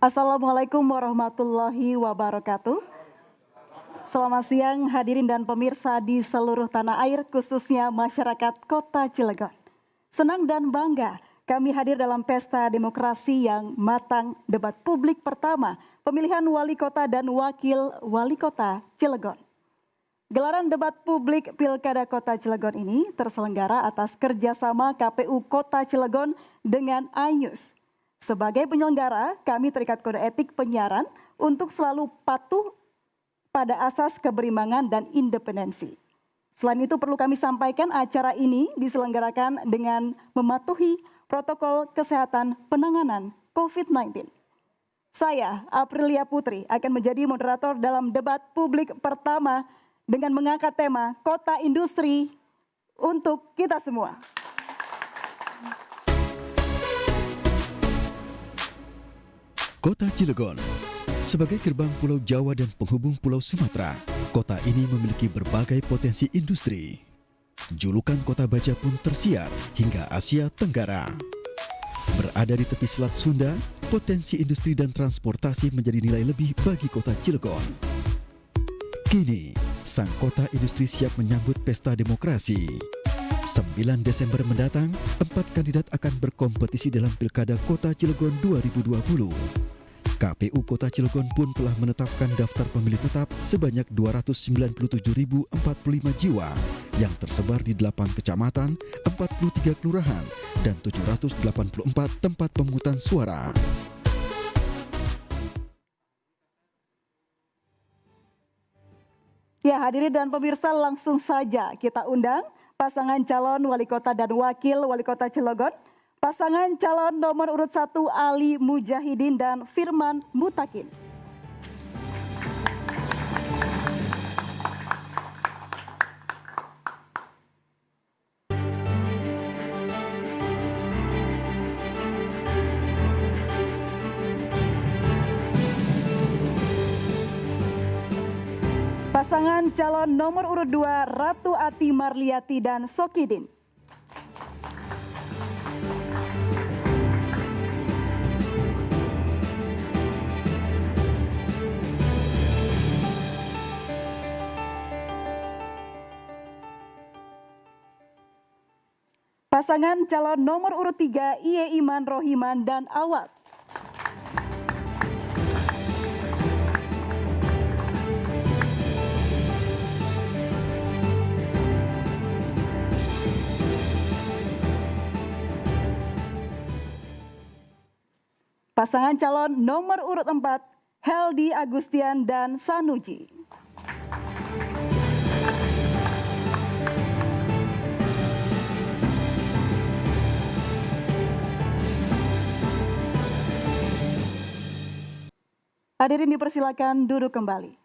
Assalamualaikum warahmatullahi wabarakatuh. Selamat siang hadirin dan pemirsa di seluruh tanah air, khususnya masyarakat Kota Cilegon. Senang dan bangga kami hadir dalam pesta demokrasi yang matang, debat publik pertama pemilihan wali kota dan wakil wali kota Cilegon. Gelaran debat publik Pilkada Kota Cilegon ini terselenggara atas kerjasama KPU Kota Cilegon dengan Ayus. Sebagai penyelenggara, kami terikat kode etik penyiaran untuk selalu patuh pada asas keberimbangan dan independensi. Selain itu perlu kami sampaikan acara ini diselenggarakan dengan mematuhi protokol kesehatan penanganan COVID-19. Saya, Aprilia Putri, akan menjadi moderator dalam debat publik pertama dengan mengangkat tema Kota Industri untuk kita semua. Kota Cilegon, sebagai gerbang Pulau Jawa dan penghubung Pulau Sumatera, kota ini memiliki berbagai potensi industri. Julukan Kota Baja pun tersiar hingga Asia Tenggara. Berada di tepi Selat Sunda, potensi industri dan transportasi menjadi nilai lebih bagi Kota Cilegon. Kini, sang kota industri siap menyambut pesta demokrasi. 9 Desember mendatang, 4 kandidat akan berkompetisi dalam Pilkada Kota Cilegon 2020. KPU Kota Cilegon pun telah menetapkan daftar pemilih tetap sebanyak 297.045 jiwa yang tersebar di 8 kecamatan, 43 kelurahan, dan 784 tempat pemungutan suara. Ya, hadirin dan pemirsa, langsung saja kita undang pasangan calon wali kota dan wakil wali kota Cilegon. Pasangan calon nomor urut 1 Ali Mujahidin dan Firman Mutakin. Pasangan calon nomor urut 2 Ratu Ati Marliati dan Sokidin. Pasangan calon nomor urut 3 Iye Iman Rohiman dan Awad. Pasangan calon nomor urut 4 Heldi Agustian dan Sanuji. Hadirin dipersilakan duduk kembali.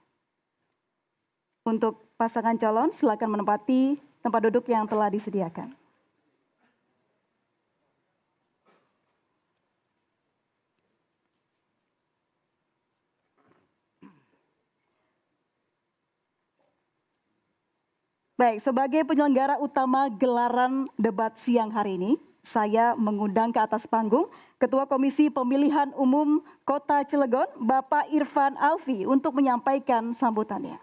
Untuk pasangan calon silakan menempati tempat duduk yang telah disediakan. Baik, sebagai penyelenggara utama gelaran debat siang hari ini, saya mengundang ke atas panggung Ketua Komisi Pemilihan Umum Kota Cilegon, Bapak Irfan Alfi, untuk menyampaikan sambutannya.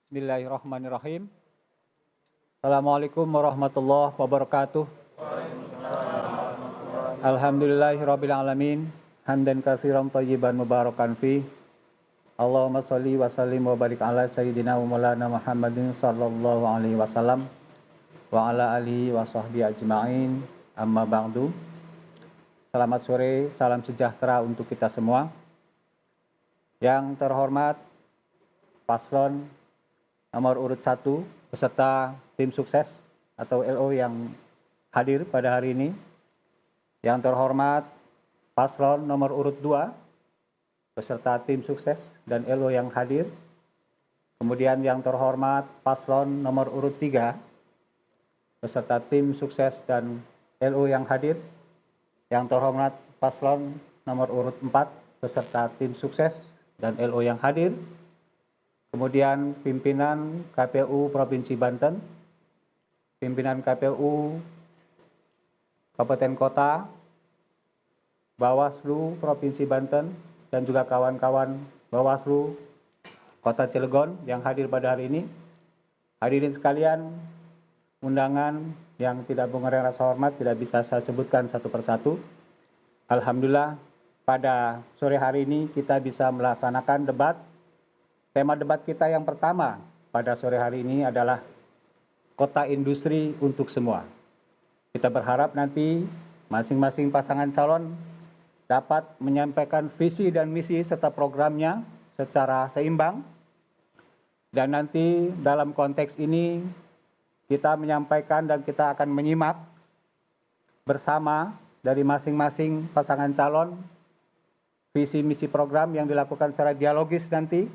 Bismillahirrahmanirrahim. Assalamualaikum warahmatullahi wabarakatuh. Alhamdulillahirrabbilalamin. Hamdan katsiran thayyiban mubarakan fi. Allahumma sholli wa sallim wa barik ala sayyidina wa maulana Muhammadin sallallahu alaihi wasallam wa ala alihi wa sahbihi ajma'in. Amma ba'du. Selamat sore, salam sejahtera untuk kita semua. Yang terhormat paslon nomor urut 1 beserta tim sukses atau LO yang hadir pada hari ini. Yang terhormat paslon nomor urut 2 beserta tim sukses dan LO yang hadir. Kemudian yang terhormat paslon nomor urut 3 beserta tim sukses dan LO yang hadir, yang terhormat paslon nomor urut 4 beserta tim sukses dan LO yang hadir, kemudian pimpinan KPU Provinsi Banten, pimpinan KPU Kabupaten Kota, Bawaslu Provinsi Banten, dan juga kawan-kawan Bawaslu Kota Cilegon yang hadir pada hari ini. Hadirin sekalian, undangan yang tidak mengurangi rasa hormat tidak bisa saya sebutkan satu persatu. Alhamdulillah, pada sore hari ini kita bisa melaksanakan debat. Tema debat kita yang pertama pada sore hari ini adalah Kota Industri untuk Semua. Kita berharap nanti masing-masing pasangan calon dapat menyampaikan visi dan misi serta programnya secara seimbang. Dan nanti dalam konteks ini kita menyampaikan dan kita akan menyimak bersama dari masing-masing pasangan calon visi misi program yang dilakukan secara dialogis nanti.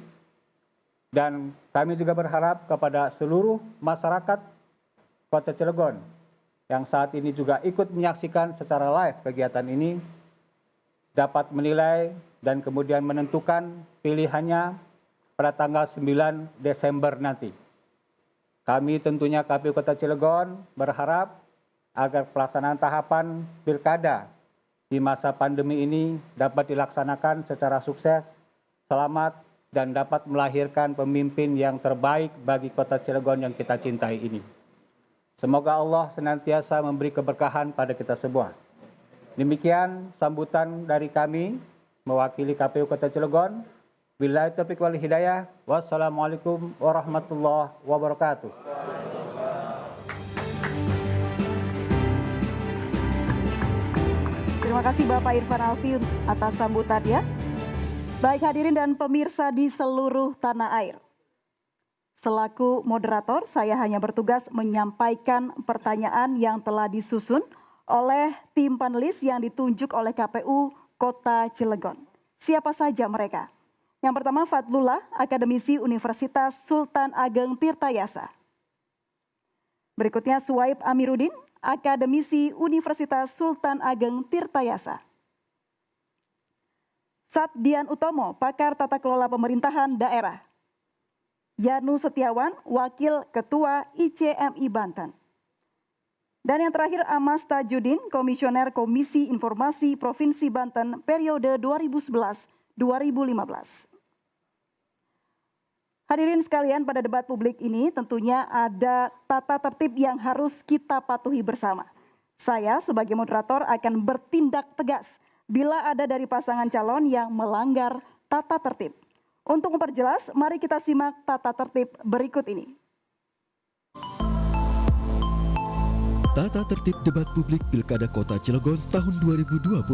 Dan kami juga berharap kepada seluruh masyarakat Kota Cilegon yang saat ini juga ikut menyaksikan secara live kegiatan ini dapat menilai dan kemudian menentukan pilihannya pada tanggal 9 Desember nanti. Kami tentunya KPU Kota Cilegon berharap agar pelaksanaan tahapan pilkada di masa pandemi ini dapat dilaksanakan secara sukses, selamat, dan dapat melahirkan pemimpin yang terbaik bagi Kota Cilegon yang kita cintai ini. Semoga Allah senantiasa memberi keberkahan pada kita semua. Demikian sambutan dari kami mewakili KPU Kota Cilegon. Billahi taufiq wal hidayah. Wassalamualaikum warahmatullahi wabarakatuh. Terima kasih Bapak Irfan Alfi atas sambutannya. Baik hadirin dan pemirsa di seluruh tanah air. Selaku moderator, saya hanya bertugas menyampaikan pertanyaan yang telah disusun oleh tim panelis yang ditunjuk oleh KPU Kota Cilegon. Siapa saja mereka? Yang pertama Fadlullah, akademisi Universitas Sultan Ageng Tirtayasa. Berikutnya Suwaib Amiruddin, akademisi Universitas Sultan Ageng Tirtayasa. Satdian Utomo, pakar tata kelola pemerintahan daerah. Yanu Setiawan, Wakil Ketua ICMI Banten. Dan yang terakhir Amas Tajudin, Komisioner Komisi Informasi Provinsi Banten periode 2011-2015. Hadirin sekalian, pada debat publik ini tentunya ada tata tertib yang harus kita patuhi bersama. Saya sebagai moderator akan bertindak tegas bila ada dari pasangan calon yang melanggar tata tertib. Untuk memperjelas, mari kita simak tata tertib berikut ini. Tata tertib debat publik Pilkada Kota Cilegon tahun 2020.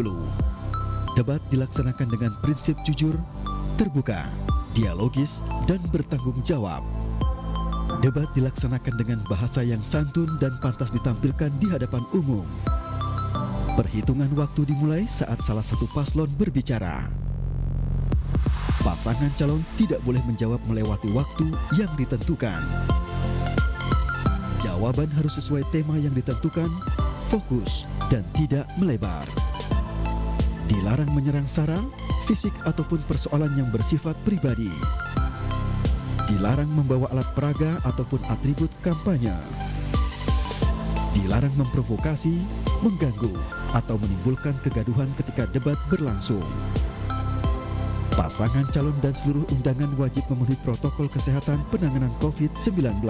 Debat dilaksanakan dengan prinsip jujur, terbuka, dialogis, dan bertanggung jawab. Debat dilaksanakan dengan bahasa yang santun dan pantas ditampilkan di hadapan umum. Perhitungan waktu dimulai saat salah satu paslon berbicara. Pasangan calon tidak boleh menjawab melewati waktu yang ditentukan. Jawaban harus sesuai tema yang ditentukan, fokus, dan tidak melebar. Dilarang menyerang sara, fisik ataupun persoalan yang bersifat pribadi. Dilarang membawa alat peraga ataupun atribut kampanye. Dilarang memprovokasi, mengganggu, atau menimbulkan kegaduhan ketika debat berlangsung. Pasangan calon dan seluruh undangan wajib memenuhi protokol kesehatan penanganan COVID-19.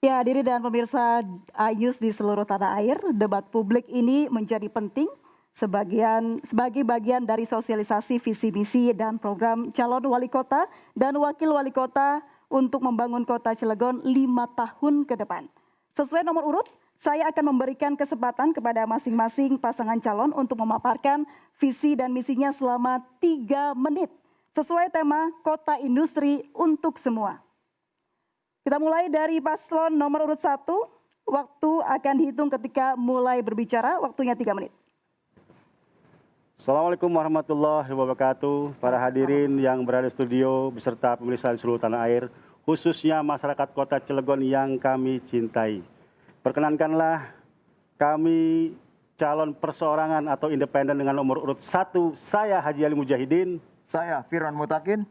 Ya, hadirin dan pemirsa Ayus di seluruh tanah air, debat publik ini menjadi penting sebagai bagian dari sosialisasi visi misi dan program calon wali kota dan wakil wali kota untuk membangun Kota Cilegon 5 tahun ke depan. Sesuai nomor urut, saya akan memberikan kesempatan kepada masing-masing pasangan calon untuk memaparkan visi dan misinya selama 3 menit sesuai tema Kota Industri untuk Semua. Kita mulai dari paslon nomor urut 1. Waktu akan dihitung ketika mulai berbicara, waktunya 3 menit. Assalamualaikum warahmatullahi wabarakatuh. Para hadirin yang berada di studio beserta pemirsa di seluruh tanah air, khususnya masyarakat Kota Cilegon yang kami cintai. Perkenankanlah kami calon perseorangan atau independen dengan nomor urut 1, saya Haji Ali Mujahidin. Saya Firman Mutakin.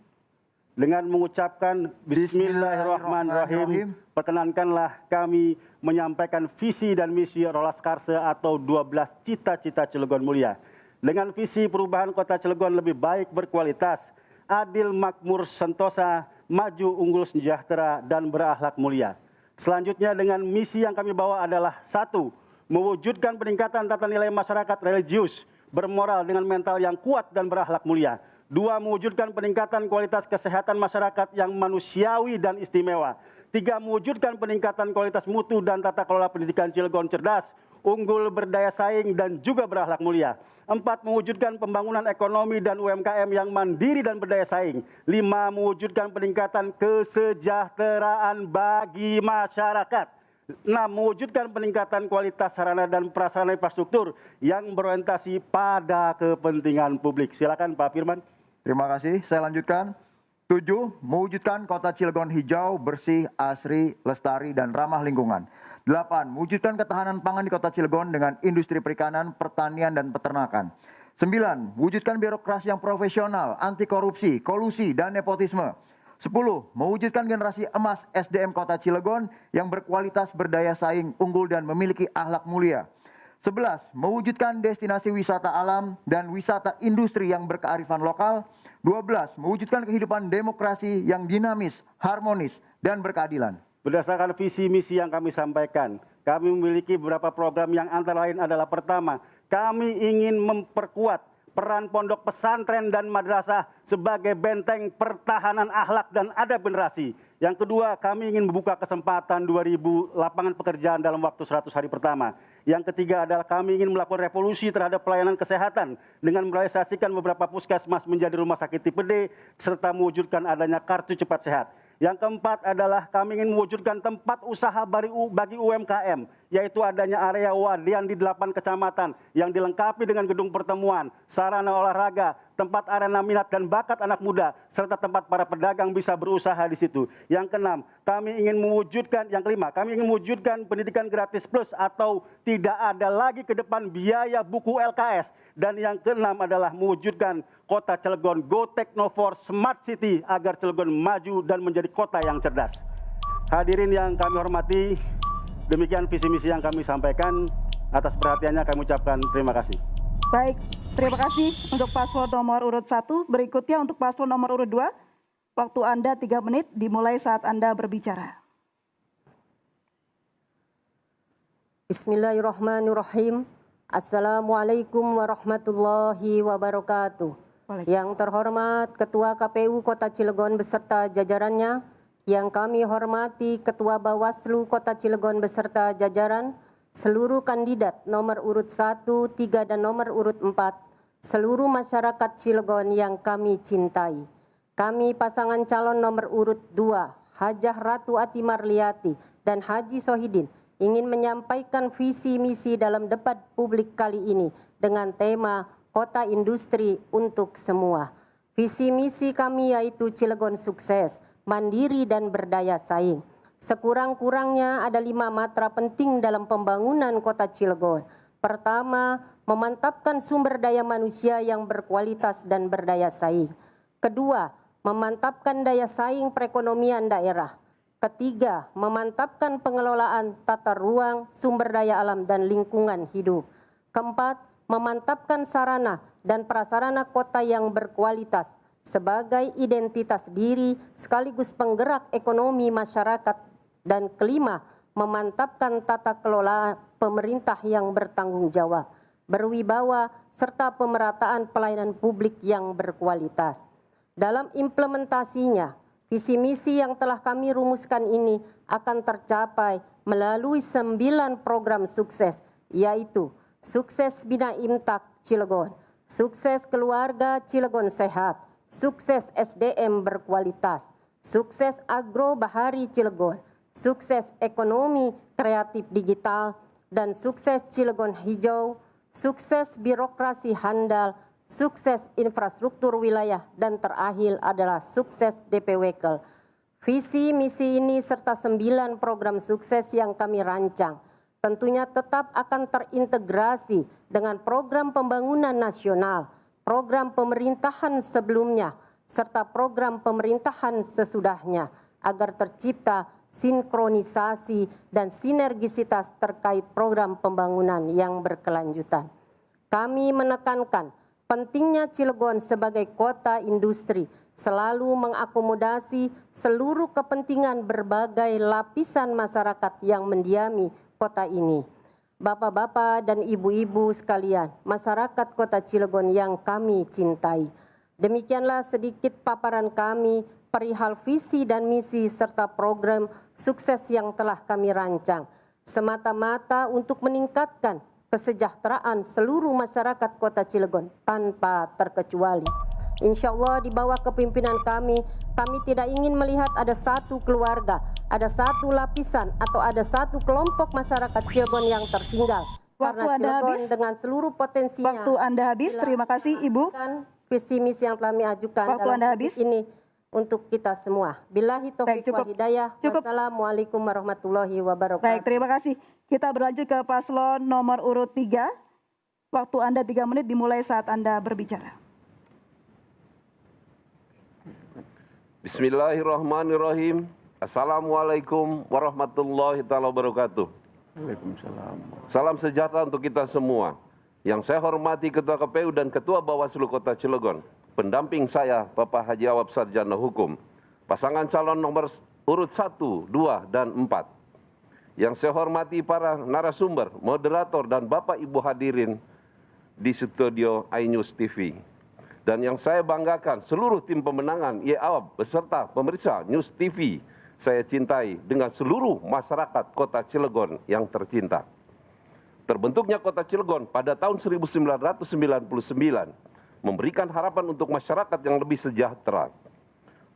Dengan mengucapkan Bismillahirrahmanirrahim, perkenankanlah kami menyampaikan visi dan misi Rolas Karse atau 12 cita-cita Cilegon Mulia. Dengan visi perubahan Kota Cilegon lebih baik berkualitas, adil makmur sentosa, maju unggul sejahtera, dan berakhlak mulia. Selanjutnya dengan misi yang kami bawa adalah 1. Mewujudkan peningkatan tata nilai masyarakat religius, bermoral dengan mental yang kuat dan berakhlak mulia. 2. Mewujudkan peningkatan kualitas kesehatan masyarakat yang manusiawi dan istimewa. 3. Mewujudkan peningkatan kualitas mutu dan tata kelola pendidikan Cilegon cerdas, unggul, berdaya saing, dan juga berakhlak mulia. 4. Mewujudkan pembangunan ekonomi dan UMKM yang mandiri dan berdaya saing. 5. Mewujudkan peningkatan kesejahteraan bagi masyarakat. 6. Mewujudkan peningkatan kualitas sarana dan prasarana infrastruktur yang berorientasi pada kepentingan publik. Silakan Pak Firman. Terima kasih, saya lanjutkan. 7. Mewujudkan Kota Cilegon hijau, bersih, asri, lestari, dan ramah lingkungan. 8. Mewujudkan ketahanan pangan di Kota Cilegon dengan industri perikanan, pertanian, dan peternakan. 9. Mewujudkan birokrasi yang profesional, anti korupsi, kolusi, dan nepotisme. 10. Mewujudkan generasi emas SDM Kota Cilegon yang berkualitas, berdaya saing, unggul, dan memiliki akhlak mulia. 11. Mewujudkan destinasi wisata alam dan wisata industri yang berkearifan lokal. 12. Mewujudkan kehidupan demokrasi yang dinamis, harmonis, dan berkeadilan. Berdasarkan visi misi yang kami sampaikan, kami memiliki beberapa program yang antara lain adalah: pertama, kami ingin memperkuat peran pondok pesantren dan madrasah sebagai benteng pertahanan akhlak dan adab generasi. Yang kedua, kami ingin membuka kesempatan 2.000 lapangan pekerjaan dalam waktu 100 hari pertama. Yang ketiga adalah kami ingin melakukan revolusi terhadap pelayanan kesehatan dengan merealisasikan beberapa puskesmas menjadi rumah sakit tipe D serta mewujudkan adanya kartu cepat sehat. Yang keempat adalah kami ingin mewujudkan tempat usaha bagi UMKM, yaitu adanya area wadian di 8 kecamatan yang dilengkapi dengan gedung pertemuan, sarana olahraga, tempat arena minat dan bakat anak muda, serta tempat para pedagang bisa berusaha di situ. Yang kelima, kami ingin mewujudkan pendidikan gratis plus atau tidak ada lagi ke depan biaya buku LKS. Dan yang keenam adalah mewujudkan Kota Cilegon Go Technofor Smart City agar Cilegon maju dan menjadi kota yang cerdas. Hadirin yang kami hormati, demikian visi misi yang kami sampaikan. Atas perhatiannya kami ucapkan terima kasih. Baik, terima kasih untuk paslon nomor urut 1. Berikutnya untuk paslon nomor urut 2. Waktu Anda 3 menit dimulai saat Anda berbicara. Bismillahirrahmanirrahim. Assalamualaikum warahmatullahi wabarakatuh. Yang terhormat Ketua KPU Kota Cilegon beserta jajarannya, yang kami hormati Ketua Bawaslu Kota Cilegon beserta jajaran, seluruh kandidat nomor urut 1, 3, dan nomor urut 4, seluruh masyarakat Cilegon yang kami cintai. Kami pasangan calon nomor urut 2, Hajah Ratu Ati Marliati dan Haji Sohidin, ingin menyampaikan visi misi dalam debat publik kali ini dengan tema Kota Industri untuk Semua. Visi misi kami yaitu Cilegon sukses, mandiri, dan berdaya saing. Sekurang-kurangnya ada 5 matra penting dalam pembangunan Kota Cilegon. Pertama, memantapkan sumber daya manusia yang berkualitas dan berdaya saing. Kedua, memantapkan daya saing perekonomian daerah. Ketiga, memantapkan pengelolaan tata ruang, sumber daya alam, dan lingkungan hidup. Keempat, memantapkan sarana dan prasarana kota yang berkualitas sebagai identitas diri sekaligus penggerak ekonomi masyarakat. Dan kelima, memantapkan tata kelola pemerintah yang bertanggung jawab, berwibawa, serta pemerataan pelayanan publik yang berkualitas. Dalam implementasinya, visi misi yang telah kami rumuskan ini akan tercapai melalui 9 program sukses, yaitu sukses Bina Imtak Cilegon, sukses keluarga Cilegon sehat, sukses SDM berkualitas, sukses agro bahari Cilegon, sukses ekonomi kreatif digital, dan sukses Cilegon hijau, sukses birokrasi handal, sukses infrastruktur wilayah, dan terakhir adalah sukses DP Wekel. Visi misi ini serta 9 program sukses yang kami rancang tentunya tetap akan terintegrasi dengan program pembangunan nasional, program pemerintahan sebelumnya, serta program pemerintahan sesudahnya agar tercipta sinkronisasi dan sinergisitas terkait program pembangunan yang berkelanjutan. Kami menekankan pentingnya Cilegon sebagai kota industri selalu mengakomodasi seluruh kepentingan berbagai lapisan masyarakat yang mendiami kota ini. Bapak-bapak dan ibu-ibu sekalian, masyarakat kota Cilegon yang kami cintai. Demikianlah sedikit paparan kami perihal visi dan misi serta program sukses yang telah kami rancang, semata-mata untuk meningkatkan kesejahteraan seluruh masyarakat kota Cilegon tanpa terkecuali. Insya Allah di bawah kepimpinan kami tidak ingin melihat ada satu keluarga, ada satu lapisan atau ada satu kelompok masyarakat Cilegon yang tertinggal. Waktu Karena Anda Cilegon habis. dengan seluruh potensinya. Waktu Anda habis, terima kasih Ibu. Visi misi yang telah kami ajukan Waktu dalam Anda topik habis. ini untuk kita semua. Billahi Baik, taufiq cukup. wal hidayah. Cukup. Wassalamualaikum warahmatullahi wabarakatuh. Baik, terima kasih. Kita berlanjut ke paslon nomor urut 3. Waktu Anda 3 menit dimulai saat Anda berbicara. Bismillahirrahmanirrahim. Assalamualaikum warahmatullahi taala wabarakatuh. Waalaikumsalam. Salam sejahtera untuk kita semua. Yang saya hormati Ketua KPU dan Ketua Bawaslu Kota Cilegon, pendamping saya Bapak Haji Awab Sarjana Hukum, pasangan calon nomor urut 1, 2, dan 4. Yang saya hormati para narasumber, moderator, dan Bapak Ibu hadirin di studio iNews TV. Dan yang saya banggakan, seluruh tim pemenangan IAWAB beserta pemirsa News TV saya cintai dengan seluruh masyarakat Kota Cilegon yang tercinta. Terbentuknya Kota Cilegon pada tahun 1999 memberikan harapan untuk masyarakat yang lebih sejahtera,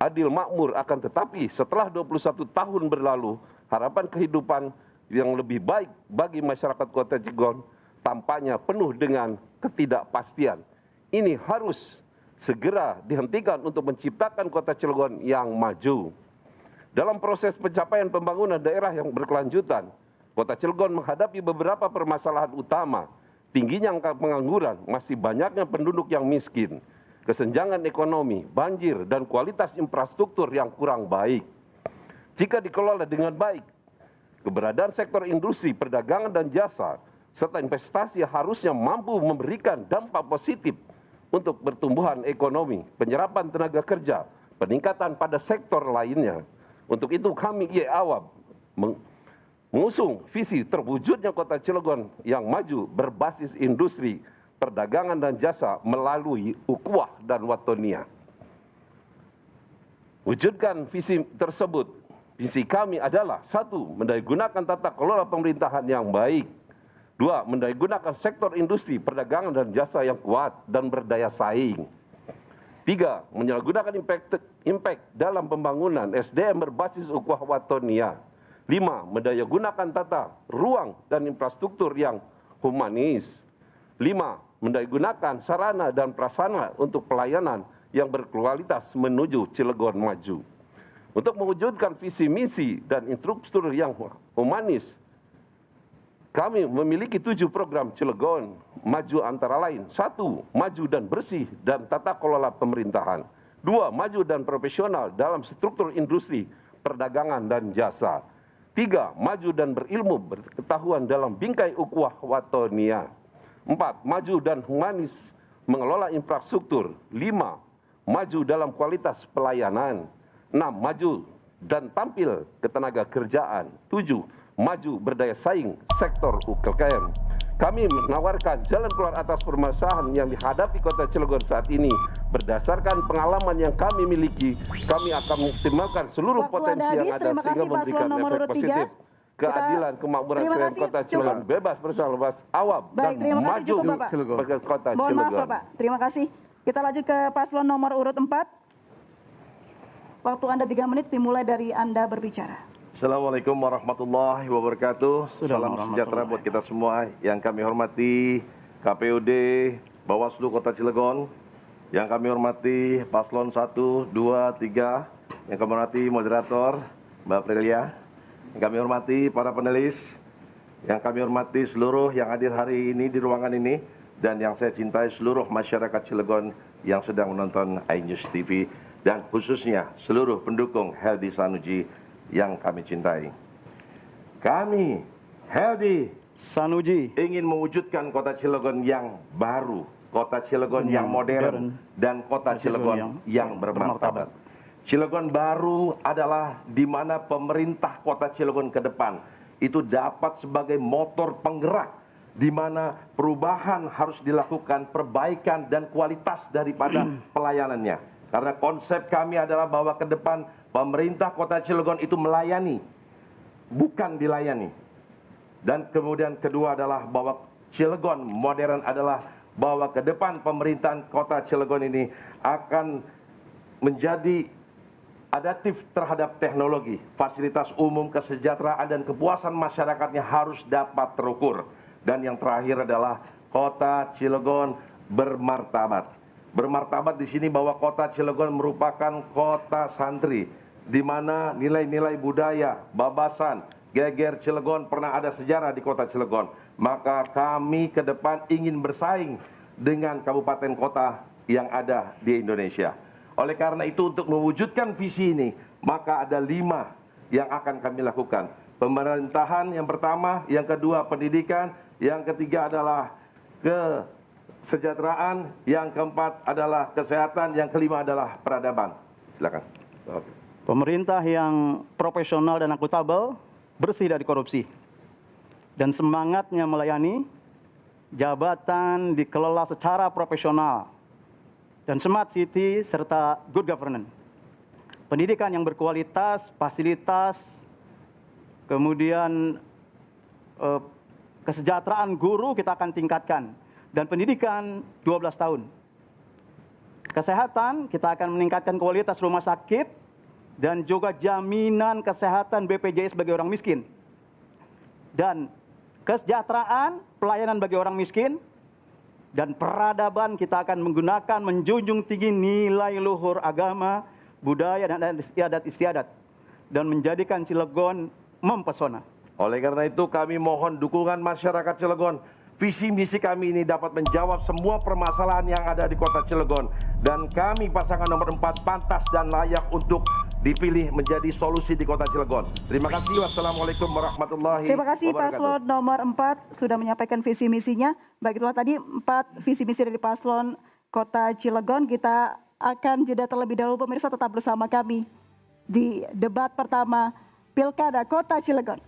adil, makmur, akan tetapi setelah 21 tahun berlalu, harapan kehidupan yang lebih baik bagi masyarakat Kota Cilegon tampaknya penuh dengan ketidakpastian. Ini harus segera dihentikan untuk menciptakan Kota Cilegon yang maju. Dalam proses pencapaian pembangunan daerah yang berkelanjutan, Kota Cilegon menghadapi beberapa permasalahan utama, tingginya angka pengangguran, masih banyaknya penduduk yang miskin, kesenjangan ekonomi, banjir, dan kualitas infrastruktur yang kurang baik. Jika dikelola dengan baik, keberadaan sektor industri, perdagangan, dan jasa, serta investasi harusnya mampu memberikan dampak positif untuk pertumbuhan ekonomi, penyerapan tenaga kerja, peningkatan pada sektor lainnya. Untuk itu kami IAWAB mengusung visi terwujudnya Kota Cilegon yang maju berbasis industri, perdagangan, dan jasa melalui ukhuwah dan watonia. Wujudkan visi tersebut, visi kami adalah 1. Mendayagunakan tata kelola pemerintahan yang baik. 2. Mendayagunakan sektor industri, perdagangan, dan jasa yang kuat dan berdaya saing. 3. Menyalahgunakan impact dalam pembangunan SDM berbasis ukhuwah watonia. 5. Mendayagunakan tata ruang dan infrastruktur yang humanis. 5. Mendayagunakan sarana dan prasarana untuk pelayanan yang berkualitas menuju Cilegon maju. Untuk mewujudkan visi misi dan infrastruktur yang humanis, kami memiliki 7 program Cilegon maju antara lain. 1. Maju dan bersih dan tata kelola pemerintahan. 2. Maju dan profesional dalam struktur industri, perdagangan, dan jasa. 3. Maju dan berilmu berpengetahuan dalam bingkai ukhuwah watonia. 4. Maju dan humanis mengelola infrastruktur. 5. Maju dalam kualitas pelayanan. 6. Maju dan tampil ketenaga kerjaan. 7. Maju berdaya saing sektor UMKM. Kami menawarkan jalan keluar atas permasalahan yang dihadapi Kota Cilegon saat ini. Berdasarkan pengalaman yang kami miliki, kami akan mengoptimalkan seluruh Waktu potensi Anda yang habis. ada Terima sehingga kasih, memberikan paslon nomor efek urut 3. positif, keadilan, kemakmuran Terima kalian kasih, Kota cukup. Cilegon bebas bersalah awab Baik, dan terima kasih, maju cukup, Bapak. sebagai Kota Mohon maaf Cilegon. Bapak, terima kasih. Kita lanjut ke paslon nomor urut 4. Waktu Anda 3 menit dimulai dari Anda berbicara. Assalamualaikum warahmatullahi wabarakatuh. Salam sejahtera buat kita semua yang kami hormati KPUD, Bawaslu Kota Cilegon, yang kami hormati Paslon 1, 2, 3, yang kami hormati moderator Mbak Prilia, yang kami hormati para panelis, yang kami hormati seluruh yang hadir hari ini di ruangan ini, dan yang saya cintai seluruh masyarakat Cilegon yang sedang menonton iNews TV, dan khususnya seluruh pendukung Heldy Sanuji yang kami cintai. Kami, Heldy Sanuji, ingin mewujudkan Kota Cilegon yang baru, Kota Cilegon yang modern, dan Kota Cilegon yang bermartabat. Cilegon baru adalah di mana pemerintah Kota Cilegon ke depan itu dapat sebagai motor penggerak, di mana perubahan harus dilakukan, perbaikan dan kualitas daripada pelayanannya. Karena konsep kami adalah bahwa ke depan pemerintah Kota Cilegon itu melayani, bukan dilayani. Dan kemudian kedua adalah bahwa Cilegon modern adalah bahwa ke depan pemerintahan Kota Cilegon ini akan menjadi adaptif terhadap teknologi, fasilitas umum, kesejahteraan dan kepuasan masyarakatnya harus dapat terukur. Dan yang terakhir adalah Kota Cilegon bermartabat. Bermartabat di sini bahwa Kota Cilegon merupakan kota santri, di mana nilai-nilai budaya, babasan, geger Cilegon pernah ada sejarah di Kota Cilegon. Maka kami ke depan ingin bersaing dengan kabupaten kota yang ada di Indonesia. Oleh karena itu, untuk mewujudkan visi ini, maka ada 5 yang akan kami lakukan. Pemerintahan yang pertama, yang kedua pendidikan, yang ketiga adalah kesejahteraan, yang keempat adalah kesehatan, yang kelima adalah peradaban. Silakan. pemerintah yang profesional dan akuntabel, bersih dari korupsi, dan semangatnya melayani, jabatan dikelola secara profesional, dan smart city serta good governance. Pendidikan yang berkualitas, fasilitas, kemudian kesejahteraan guru kita akan tingkatkan, dan pendidikan 12 tahun. Kesehatan kita akan meningkatkan kualitas rumah sakit dan juga jaminan kesehatan BPJS bagi orang miskin. Dan kesejahteraan, pelayanan bagi orang miskin, dan peradaban kita akan menggunakan menjunjung tinggi nilai luhur agama, budaya dan istiadat istiadat, dan menjadikan Cilegon mempesona. Oleh karena itu kami mohon dukungan masyarakat Cilegon. Visi misi kami ini dapat menjawab semua permasalahan yang ada di Kota Cilegon, dan kami pasangan nomor 4 pantas dan layak untuk dipilih menjadi solusi di Kota Cilegon. Terima kasih. Wassalamualaikum warahmatullahi wabarakatuh. Terima kasih Paslon nomor 4 sudah menyampaikan visi misinya. Baik, itulah tadi 4 visi misi dari Paslon Kota Cilegon. Kita akan jeda terlebih dahulu, pemirsa, tetap bersama kami di debat pertama Pilkada Kota Cilegon.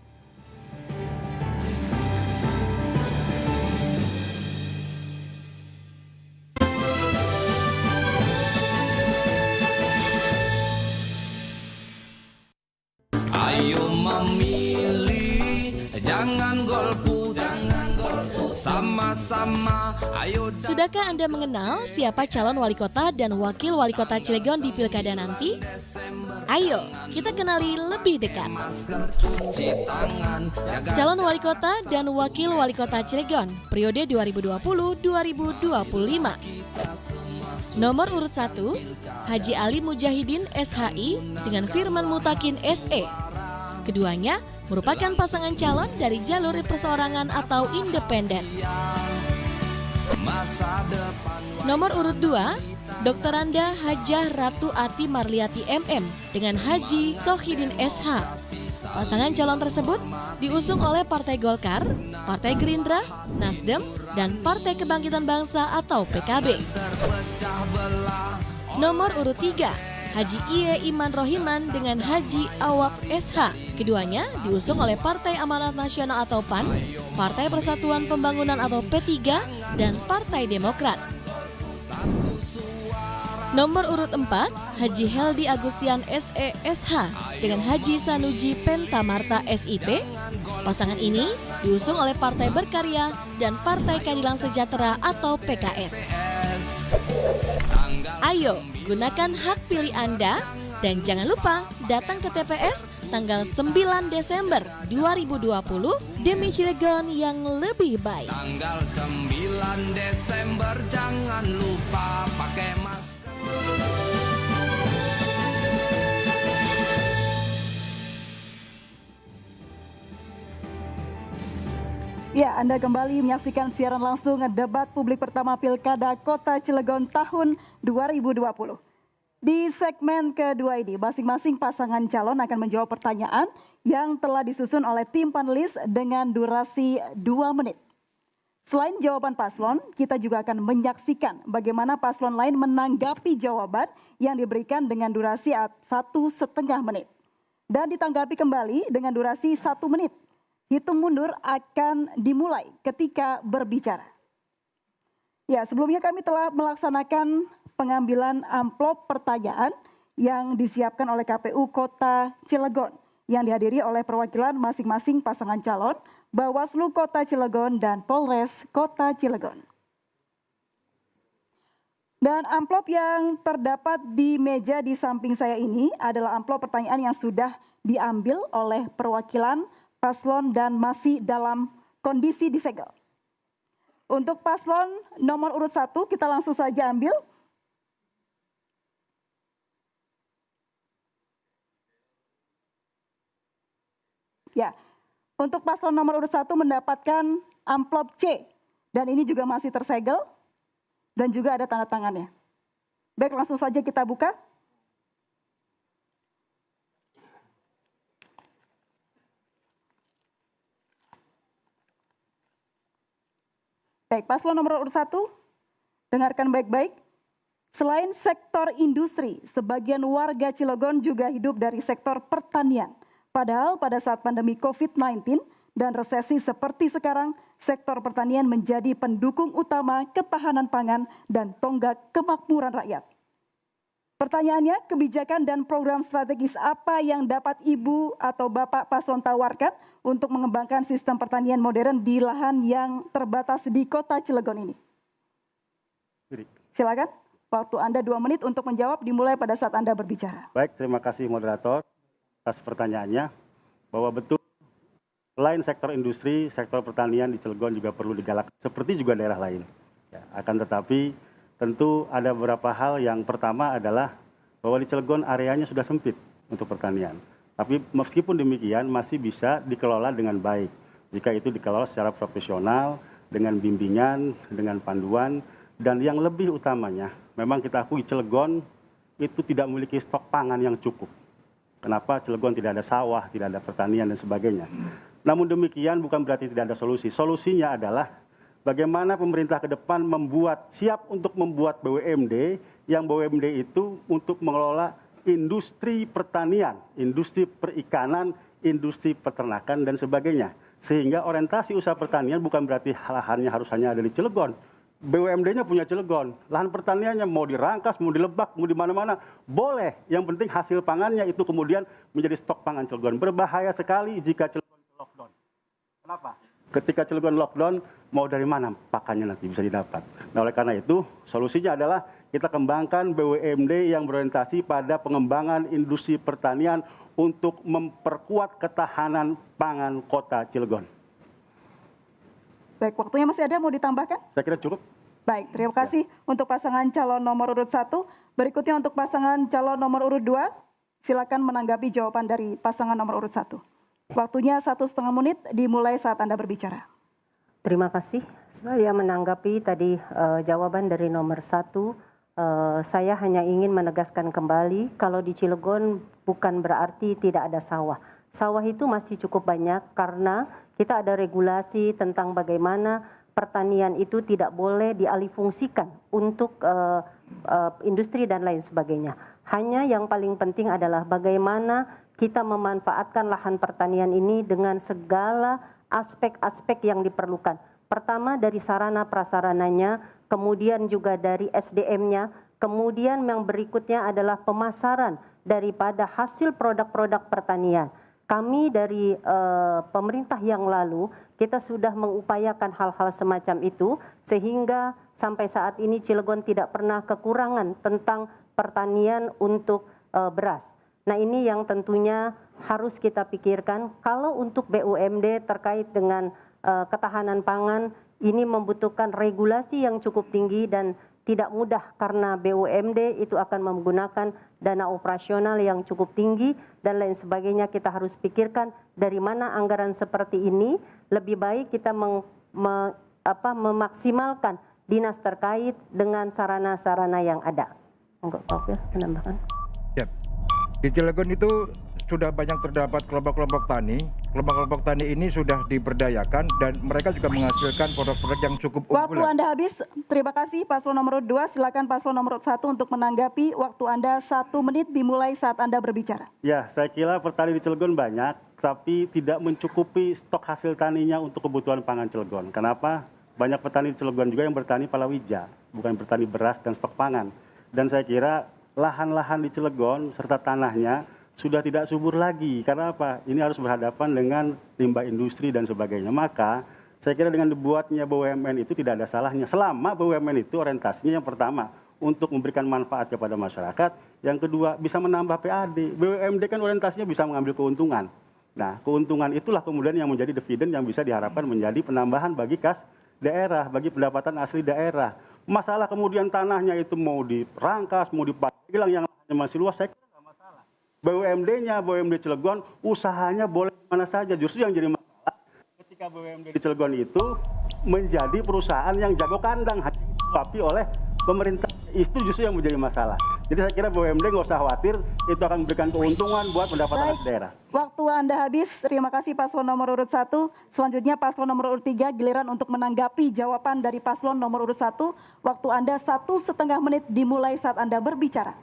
Ayo memilih, jangan golput, sama-sama ayo. Sudahkah Anda mengenal siapa calon wali kota dan wakil wali kota Cilegon di Pilkada nanti? Ayo, kita kenali lebih dekat. Calon wali kota dan wakil wali kota Cilegon periode 2020-2025. Nomor urut 1, Haji Ali Mujahidin SHI dengan Firman Mutakin SE. Keduanya merupakan pasangan calon dari jalur perseorangan atau independen. Nomor urut 2, Dr. Anda Hajah Ratu Ati Marliati MM dengan Haji Sohidin SH. Pasangan calon tersebut diusung oleh Partai Golkar, Partai Gerindra, Nasdem, dan Partai Kebangkitan Bangsa atau PKB. Nomor urut 3, Haji Iye Iman Rohiman dengan Haji Awab SH. Keduanya diusung oleh Partai Amanat Nasional atau PAN, Partai Persatuan Pembangunan atau P3, dan Partai Demokrat. Nomor urut 4, Haji Heldy Agustian SE SH dengan Haji Sanuji Pentamarta SIP. Pasangan ini diusung oleh Partai Berkarya dan Partai Keadilan Sejahtera atau PKS. Ayo, gunakan hak pilih Anda dan jangan lupa datang ke TPS tanggal 9 Desember 2020 demi Cilegon yang lebih baik. Tanggal 9 Desember jangan lupa pakai masker. Ya, Anda kembali menyaksikan siaran langsung debat publik pertama Pilkada Kota Cilegon tahun 2020. Di segmen kedua ini, masing-masing pasangan calon akan menjawab pertanyaan yang telah disusun oleh tim panelis dengan durasi 2 menit. Selain jawaban paslon, kita juga akan menyaksikan bagaimana paslon lain menanggapi jawaban yang diberikan dengan durasi 1,5 menit. Dan ditanggapi kembali dengan durasi 1 menit. Hitung mundur akan dimulai ketika berbicara. Ya, sebelumnya kami telah melaksanakan pengambilan amplop pertanyaan yang disiapkan oleh KPU Kota Cilegon yang dihadiri oleh perwakilan masing-masing pasangan calon, Bawaslu Kota Cilegon dan Polres Kota Cilegon. Dan amplop yang terdapat di meja di samping saya ini adalah amplop pertanyaan yang sudah diambil oleh perwakilan paslon dan masih dalam kondisi disegel. Untuk paslon nomor urut 1 kita langsung saja ambil. Ya, untuk paslon nomor urut 1 mendapatkan amplop C dan ini juga masih tersegel dan juga ada tanda tangannya. Baik, langsung saja kita buka. Baik, paslon nomor urut 1, dengarkan baik-baik. Selain sektor industri, sebagian warga Cilegon juga hidup dari sektor pertanian. Padahal pada saat pandemi COVID-19 dan resesi seperti sekarang, sektor pertanian menjadi pendukung utama ketahanan pangan dan tonggak kemakmuran rakyat. Pertanyaannya, kebijakan dan program strategis apa yang dapat Ibu atau Bapak paslon tawarkan untuk mengembangkan sistem pertanian modern di lahan yang terbatas di Kota Cilegon ini? Silakan, waktu Anda 2 menit untuk menjawab dimulai pada saat Anda berbicara. Baik, terima kasih moderator atas pertanyaannya. Bahwa betul, selain sektor industri, sektor pertanian di Cilegon juga perlu digalakkan, seperti juga daerah lain. Ya, akan tetapi tentu ada beberapa hal. Yang pertama adalah bahwa di Cilegon areanya sudah sempit untuk pertanian. Tapi meskipun demikian masih bisa dikelola dengan baik. Jika itu dikelola secara profesional, dengan bimbingan, dengan panduan. Dan yang lebih utamanya, memang kita akui Cilegon itu tidak memiliki stok pangan yang cukup. Kenapa? Cilegon tidak ada sawah, tidak ada pertanian dan sebagainya. Namun demikian bukan berarti tidak ada solusi. Solusinya adalah bagaimana pemerintah ke depan siap untuk membuat BUMD, yang BUMD itu untuk mengelola industri pertanian, industri perikanan, industri peternakan, dan sebagainya. Sehingga orientasi usaha pertanian bukan berarti lahannya harus hanya ada di Cilegon. BUMD-nya punya Cilegon, lahan pertaniannya mau di Rangkas, mau di Lebak, mau di mana-mana, boleh. Yang penting hasil pangannya itu kemudian menjadi stok pangan Cilegon. Berbahaya sekali jika Cilegon lockdown. Kenapa? Ketika Cilegon lockdown, mau dari mana pakannya nanti bisa didapat. Nah, oleh karena itu, solusinya adalah kita kembangkan BUMD yang berorientasi pada pengembangan industri pertanian untuk memperkuat ketahanan pangan Kota Cilegon. Baik, waktunya masih ada, mau ditambahkan? Saya kira cukup. Baik, terima kasih untuk pasangan calon nomor urut 1. Berikutnya untuk pasangan calon nomor urut 2, silakan menanggapi jawaban dari pasangan nomor urut 1. Waktunya 1,5 menit dimulai saat Anda berbicara. Terima kasih. Saya menanggapi tadi jawaban dari nomor 1. Saya hanya ingin menegaskan kembali kalau di Cilegon bukan berarti tidak ada sawah. Sawah itu masih cukup banyak karena kita ada regulasi tentang bagaimana pertanian itu tidak boleh dialihfungsikan untuk industri dan lain sebagainya. Hanya yang paling penting adalah bagaimana kita memanfaatkan lahan pertanian ini dengan segala aspek-aspek yang diperlukan. Pertama dari sarana prasarananya, kemudian juga dari SDM-nya, kemudian yang berikutnya adalah pemasaran daripada hasil produk-produk pertanian. Kami dari pemerintah yang lalu, kita sudah mengupayakan hal-hal semacam itu, sehingga sampai saat ini Cilegon tidak pernah kekurangan tentang pertanian untuk beras. Nah ini yang tentunya harus kita pikirkan. Kalau untuk BUMD terkait dengan ketahanan pangan, ini membutuhkan regulasi yang cukup tinggi dan tidak mudah karena BUMD itu akan menggunakan dana operasional yang cukup tinggi dan lain sebagainya. Kita harus pikirkan dari mana anggaran seperti ini. Lebih baik kita memaksimalkan dinas terkait dengan sarana-sarana yang ada. Enggak tahu ya penambahan. Ya. Di Cilegon itu sudah banyak terdapat kelompok-kelompok tani. Kelompok-kelompok tani ini sudah diberdayakan dan mereka juga menghasilkan produk-produk yang cukup unggulan. Waktu Anda habis. Terima kasih paslon nomor 2. Silakan paslon nomor 1 untuk menanggapi. Waktu Anda 1 menit dimulai saat Anda berbicara. Ya, saya kira petani di Cilegon banyak, tapi tidak mencukupi stok hasil taninya untuk kebutuhan pangan Cilegon. Kenapa? Banyak petani di Cilegon juga yang bertani palawija, bukan bertani beras dan stok pangan. Dan saya kira lahan-lahan di Cilegon serta tanahnya sudah tidak subur lagi. Karena apa? Ini harus berhadapan dengan limbah industri dan sebagainya. Maka saya kira dengan dibuatnya BUMN itu tidak ada salahnya. Selama BUMN itu orientasinya yang pertama untuk memberikan manfaat kepada masyarakat. Yang kedua bisa menambah PAD. BUMD kan orientasinya bisa mengambil keuntungan. Nah keuntungan itulah kemudian yang menjadi dividen yang bisa diharapkan menjadi penambahan bagi kas daerah, bagi pendapatan asli daerah. Masalah kemudian tanahnya itu mau dirangkas, mau dihilang yang masih luas, saya kira nggak masalah. BUMD-nya, BUMD Cilegon, usahanya boleh mana saja. Justru yang jadi masalah ketika BUMD di Cilegon itu menjadi perusahaan yang jago kandang, hanya disuapi oleh pemerintah. Itu justru yang menjadi masalah. Jadi saya kira BUMD nggak usah khawatir, itu akan memberikan keuntungan buat pendapatan asli daerah. Waktu Anda habis. Terima kasih paslon nomor urut 1. Selanjutnya paslon nomor urut 3 giliran untuk menanggapi jawaban dari paslon nomor urut 1. Waktu Anda 1,5 menit dimulai saat Anda berbicara.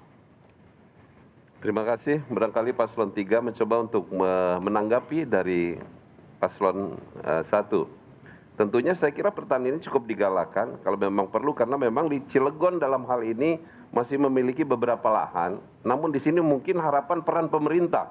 Terima kasih. Barangkali paslon 3 mencoba untuk menanggapi dari paslon 1. Tentunya saya kira pertanian ini cukup digalakan kalau memang perlu, karena memang di Cilegon dalam hal ini masih memiliki beberapa lahan. Namun di sini mungkin harapan peran pemerintah.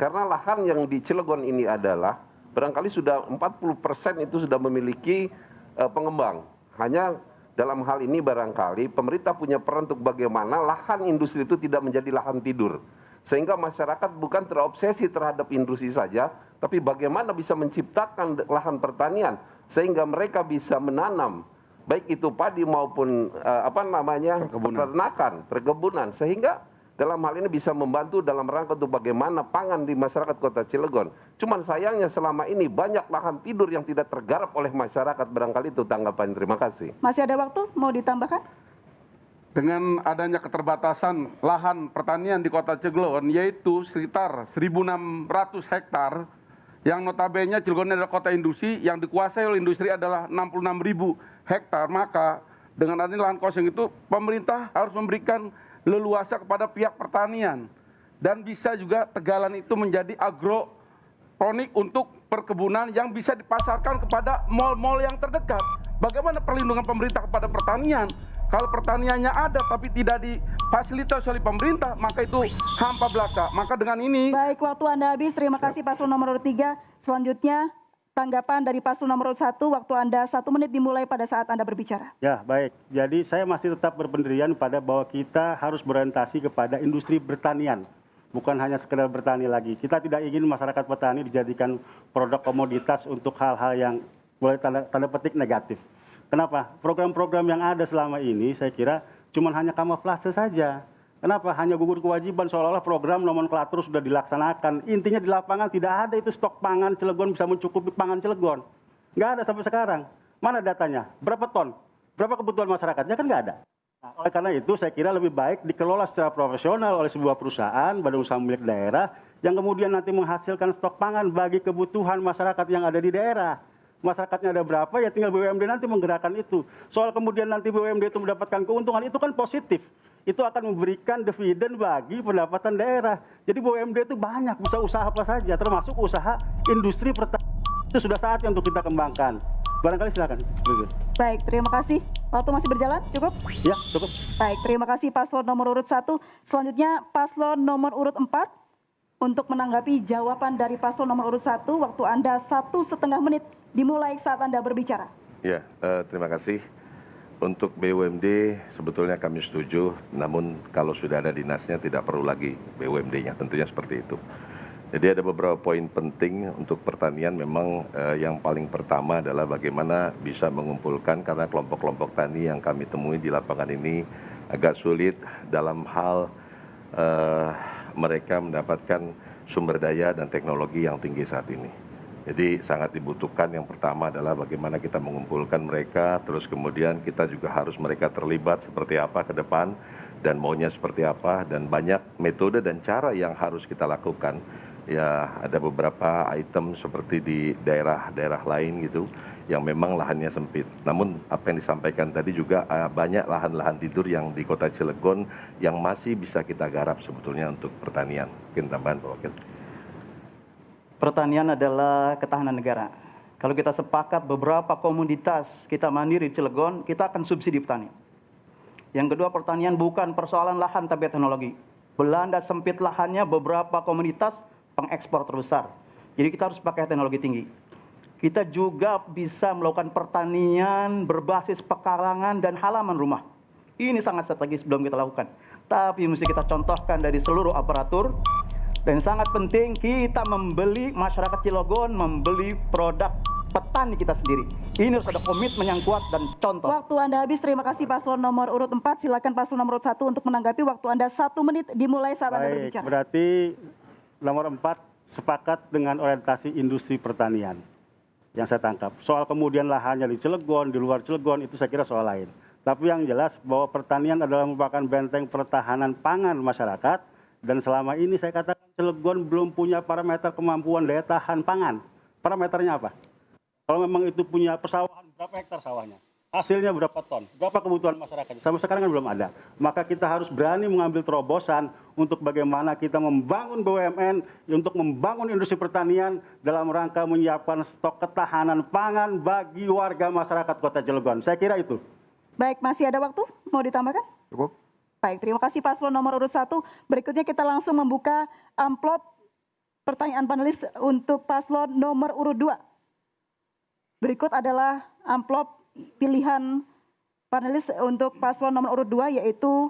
Karena lahan yang di Cilegon ini adalah barangkali sudah 40% itu sudah memiliki pengembang. Hanya dalam hal ini barangkali pemerintah punya peran untuk bagaimana lahan industri itu tidak menjadi lahan tidur. Sehingga masyarakat bukan terobsesi terhadap industri saja, tapi bagaimana bisa menciptakan lahan pertanian sehingga mereka bisa menanam baik itu padi maupun peternakan, perkebunan, sehingga dalam hal ini bisa membantu dalam rangka untuk bagaimana pangan di masyarakat Kota Cilegon. Cuman sayangnya selama ini banyak lahan tidur yang tidak tergarap oleh masyarakat. Barangkali itu tanggapan. Terima kasih. Masih ada waktu? Mau ditambahkan? Dengan adanya keterbatasan lahan pertanian di Kota Cilegon, yaitu sekitar 1.600 hektar, yang notabene Cilegon adalah kota industri, yang dikuasai oleh industri adalah 66.000 hektar, maka dengan adanya lahan kosong itu, pemerintah harus memberikan leluasa kepada pihak pertanian. Dan bisa juga Tegalan itu menjadi agroponik untuk perkebunan yang bisa dipasarkan kepada mal-mal yang terdekat. Bagaimana perlindungan pemerintah kepada pertanian? Kalau pertaniannya ada tapi tidak difasilitasi oleh pemerintah, maka itu hampa belaka. Maka dengan ini... Baik, waktu Anda habis. Terima kasih paslon nomor 3. Selanjutnya tanggapan dari paslon nomor 1. Waktu Anda 1 menit dimulai pada saat Anda berbicara. Ya, baik. Jadi saya masih tetap berpendirian pada bahwa kita harus berorientasi kepada industri pertanian. Bukan hanya sekedar bertani lagi. Kita tidak ingin masyarakat petani dijadikan produk komoditas untuk hal-hal yang boleh tanda petik negatif. Kenapa? Program-program yang ada selama ini saya kira cuma hanya kamuflase saja. Kenapa? Hanya gugur kewajiban, seolah-olah program nomenklatur sudah dilaksanakan. Intinya di lapangan tidak ada itu stok pangan Cilegon bisa mencukupi pangan Cilegon. Nggak ada sampai sekarang. Mana datanya? Berapa ton? Berapa kebutuhan masyarakatnya? Kan nggak ada. Nah, oleh karena itu saya kira lebih baik dikelola secara profesional oleh sebuah perusahaan, badan usaha milik daerah, yang kemudian nanti menghasilkan stok pangan bagi kebutuhan masyarakat yang ada di daerah. Masyarakatnya ada berapa, ya tinggal BUMD nanti menggerakkan itu. Soal kemudian nanti BUMD itu mendapatkan keuntungan, itu kan positif. Itu akan memberikan dividen bagi pendapatan daerah. Jadi BUMD itu banyak, bisa usaha apa saja, termasuk usaha industri pertanian. Itu sudah saatnya untuk kita kembangkan. Barangkali silakan. Baik, terima kasih. Waktu masih berjalan, cukup? Ya, cukup. Baik, terima kasih paslon nomor urut 1. Selanjutnya paslon nomor urut 4. Untuk menanggapi jawaban dari paslon nomor urut 1, waktu Anda 1,5 menit dimulai saat Anda berbicara. Ya, terima kasih. Untuk BUMD sebetulnya kami setuju, namun kalau sudah ada dinasnya tidak perlu lagi BUMD-nya, tentunya seperti itu. Jadi ada beberapa poin penting untuk pertanian. Memang yang paling pertama adalah bagaimana bisa mengumpulkan, karena kelompok-kelompok tani yang kami temui di lapangan ini agak sulit dalam hal mereka mendapatkan sumber daya dan teknologi yang tinggi saat ini. Jadi sangat dibutuhkan, yang pertama adalah bagaimana kita mengumpulkan mereka, terus kemudian kita juga harus mereka terlibat seperti apa ke depan dan maunya seperti apa, dan banyak metode dan cara yang harus kita lakukan. Ya, ada beberapa item seperti di daerah-daerah lain gitu yang memang lahannya sempit. Namun apa yang disampaikan tadi juga banyak lahan-lahan tidur yang di Kota Cilegon yang masih bisa kita garap sebetulnya untuk pertanian. Mungkin tambahan Pak Wakil. Pertanian adalah ketahanan negara. Kalau kita sepakat beberapa komoditas kita mandiri di Cilegon, kita akan subsidi petani. Yang kedua, pertanian bukan persoalan lahan tapi teknologi. Belanda sempit lahannya, beberapa komoditas pengekspor terbesar. Jadi kita harus pakai teknologi tinggi. Kita juga bisa melakukan pertanian berbasis pekarangan dan halaman rumah. Ini sangat strategis belum kita lakukan. Tapi mesti kita contohkan dari seluruh aparatur. Dan sangat penting kita membeli, masyarakat Cilegon membeli produk petani kita sendiri. Ini harus ada komitmen yang kuat dan contoh. Waktu Anda habis, terima kasih paslon nomor urut 4. Silakan paslon nomor urut 1 untuk menanggapi. Waktu Anda 1 menit dimulai saat Anda berbicara. Berarti nomor 4 sepakat dengan orientasi industri pertanian yang saya tangkap. Soal kemudian lahannya di Cilegon, di luar Cilegon, itu saya kira soal lain. Tapi yang jelas bahwa pertanian adalah merupakan benteng pertahanan pangan masyarakat. Dan selama ini saya katakan Cilegon belum punya parameter kemampuan daya tahan pangan. Parameternya apa? Kalau memang itu punya persawahan, berapa hektar sawahnya? Hasilnya berapa ton? Berapa kebutuhan masyarakat? Sampai sekarang kan belum ada. Maka kita harus berani mengambil terobosan untuk bagaimana kita membangun BUMN, untuk membangun industri pertanian dalam rangka menyiapkan stok ketahanan pangan bagi warga masyarakat Kota Cilegon. Saya kira itu. Baik, masih ada waktu? Mau ditambahkan? Cukup. Baik, terima kasih paslon nomor urut 1. Berikutnya kita langsung membuka amplop pertanyaan panelis untuk paslon nomor urut 2. Berikut adalah amplop pilihan panelis untuk paslon nomor urut 2, yaitu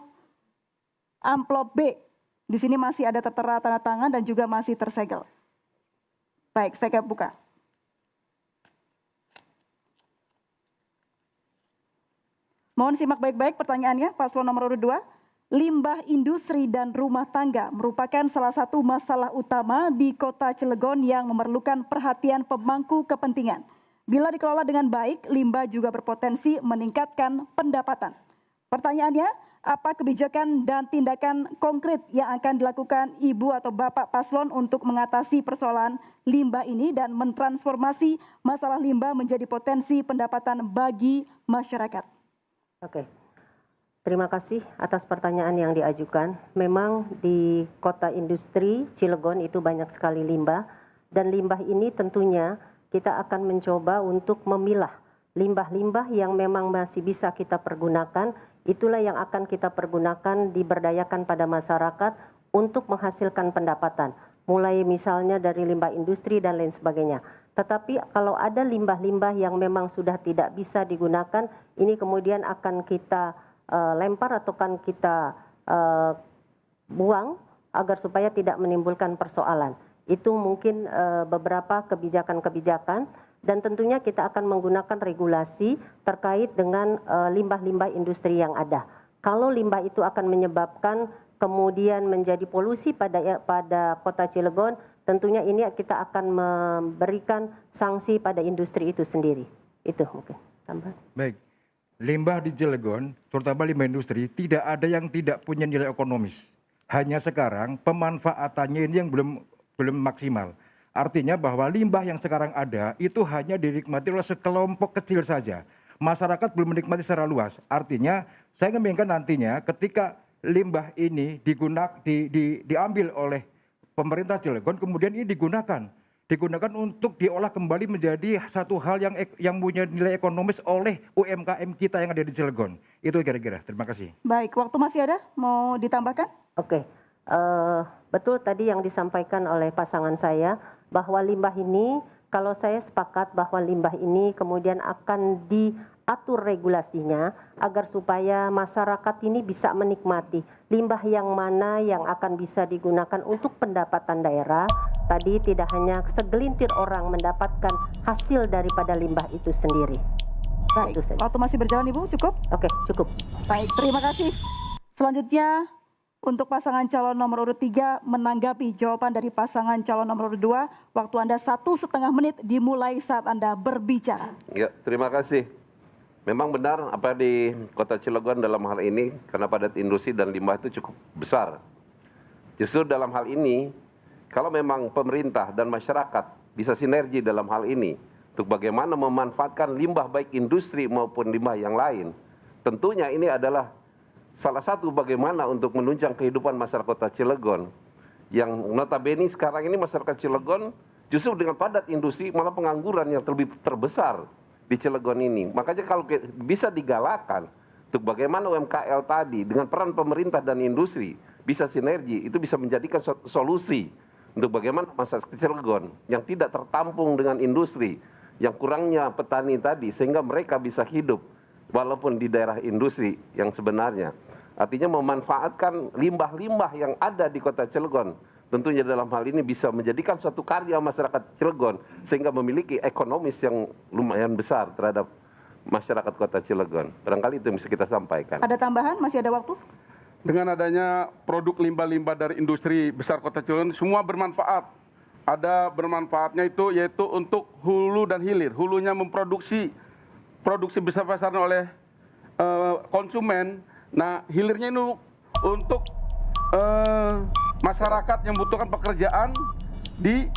amplop B. Di sini masih ada tertera tanda tangan dan juga masih tersegel. Baik, saya buka. Mohon simak baik-baik pertanyaannya, paslon nomor urut 2. Limbah industri dan rumah tangga merupakan salah satu masalah utama di Kota Cilegon yang memerlukan perhatian pemangku kepentingan. Bila dikelola dengan baik, limbah juga berpotensi meningkatkan pendapatan. Pertanyaannya, apa kebijakan dan tindakan konkret yang akan dilakukan Ibu atau Bapak Paslon untuk mengatasi persoalan limbah ini dan mentransformasi masalah limbah menjadi potensi pendapatan bagi masyarakat? Oke. Terima kasih atas pertanyaan yang diajukan. Memang di kota industri Cilegon itu banyak sekali limbah, dan limbah ini tentunya kita akan mencoba untuk memilah limbah-limbah yang memang masih bisa kita pergunakan. Itulah yang akan kita pergunakan, diberdayakan pada masyarakat untuk menghasilkan pendapatan. Mulai misalnya dari limbah industri dan lain sebagainya. Tetapi kalau ada limbah-limbah yang memang sudah tidak bisa digunakan, ini kemudian akan kita lempar atau kan kita buang agar supaya tidak menimbulkan persoalan. Itu mungkin beberapa kebijakan-kebijakan, dan tentunya kita akan menggunakan regulasi terkait dengan limbah-limbah industri yang ada. Kalau limbah itu akan menyebabkan kemudian menjadi polusi pada Kota Cilegon, tentunya ini kita akan memberikan sanksi pada industri itu sendiri. Itu mungkin tambahan. Baik. Limbah di Cilegon, terutama limbah industri, tidak ada yang tidak punya nilai ekonomis. Hanya sekarang pemanfaatannya ini yang belum maksimal. Artinya bahwa limbah yang sekarang ada itu hanya dinikmati oleh sekelompok kecil saja. Masyarakat belum menikmati secara luas. Artinya saya inginkan nantinya ketika limbah ini diambil oleh pemerintah Cilegon, kemudian ini digunakan untuk diolah kembali menjadi satu hal yang punya nilai ekonomis oleh UMKM kita yang ada di Cilegon. Itu kira-kira. Terima kasih. Baik, waktu masih ada, mau ditambahkan? Oke, betul tadi yang disampaikan oleh pasangan saya, bahwa limbah ini, kalau saya sepakat bahwa limbah ini kemudian akan atur regulasinya agar supaya masyarakat ini bisa menikmati limbah yang mana yang akan bisa digunakan untuk pendapatan daerah. Tadi tidak hanya segelintir orang mendapatkan hasil daripada limbah itu sendiri. Baik, waktu masih berjalan Ibu, cukup? Oke, cukup. Baik, terima kasih. Selanjutnya untuk pasangan calon nomor urut 3 menanggapi jawaban dari pasangan calon nomor urut 2, waktu Anda 1,5 menit dimulai saat Anda berbicara. Ya, terima kasih. Memang benar apa di Kota Cilegon dalam hal ini karena padat industri dan limbah itu cukup besar. Justru dalam hal ini, kalau memang pemerintah dan masyarakat bisa sinergi dalam hal ini untuk bagaimana memanfaatkan limbah baik industri maupun limbah yang lain, tentunya ini adalah salah satu bagaimana untuk menunjang kehidupan masyarakat Kota Cilegon yang notabene sekarang ini masyarakat Cilegon justru dengan padat industri malah pengangguran yang terbesar di Cilegon ini. Makanya kalau bisa digalakan untuk bagaimana UMKM tadi dengan peran pemerintah dan industri bisa sinergi, itu bisa menjadikan solusi untuk bagaimana masyarakat Cilegon yang tidak tertampung dengan industri, yang kurangnya petani tadi sehingga mereka bisa hidup walaupun di daerah industri yang sebenarnya. Artinya memanfaatkan limbah-limbah yang ada di Kota Cilegon. Tentunya dalam hal ini bisa menjadikan suatu karya masyarakat Cilegon sehingga memiliki ekonomis yang lumayan besar terhadap masyarakat Kota Cilegon. Barangkali itu yang bisa kita sampaikan. Ada tambahan? Masih ada waktu? Dengan adanya produk limbah-limbah dari industri besar Kota Cilegon, semua bermanfaat. Ada bermanfaatnya itu yaitu untuk hulu dan hilir. Hulunya memproduksi produksi besar-besaran oleh konsumen. Nah, hilirnya ini untuk masyarakat yang membutuhkan pekerjaan di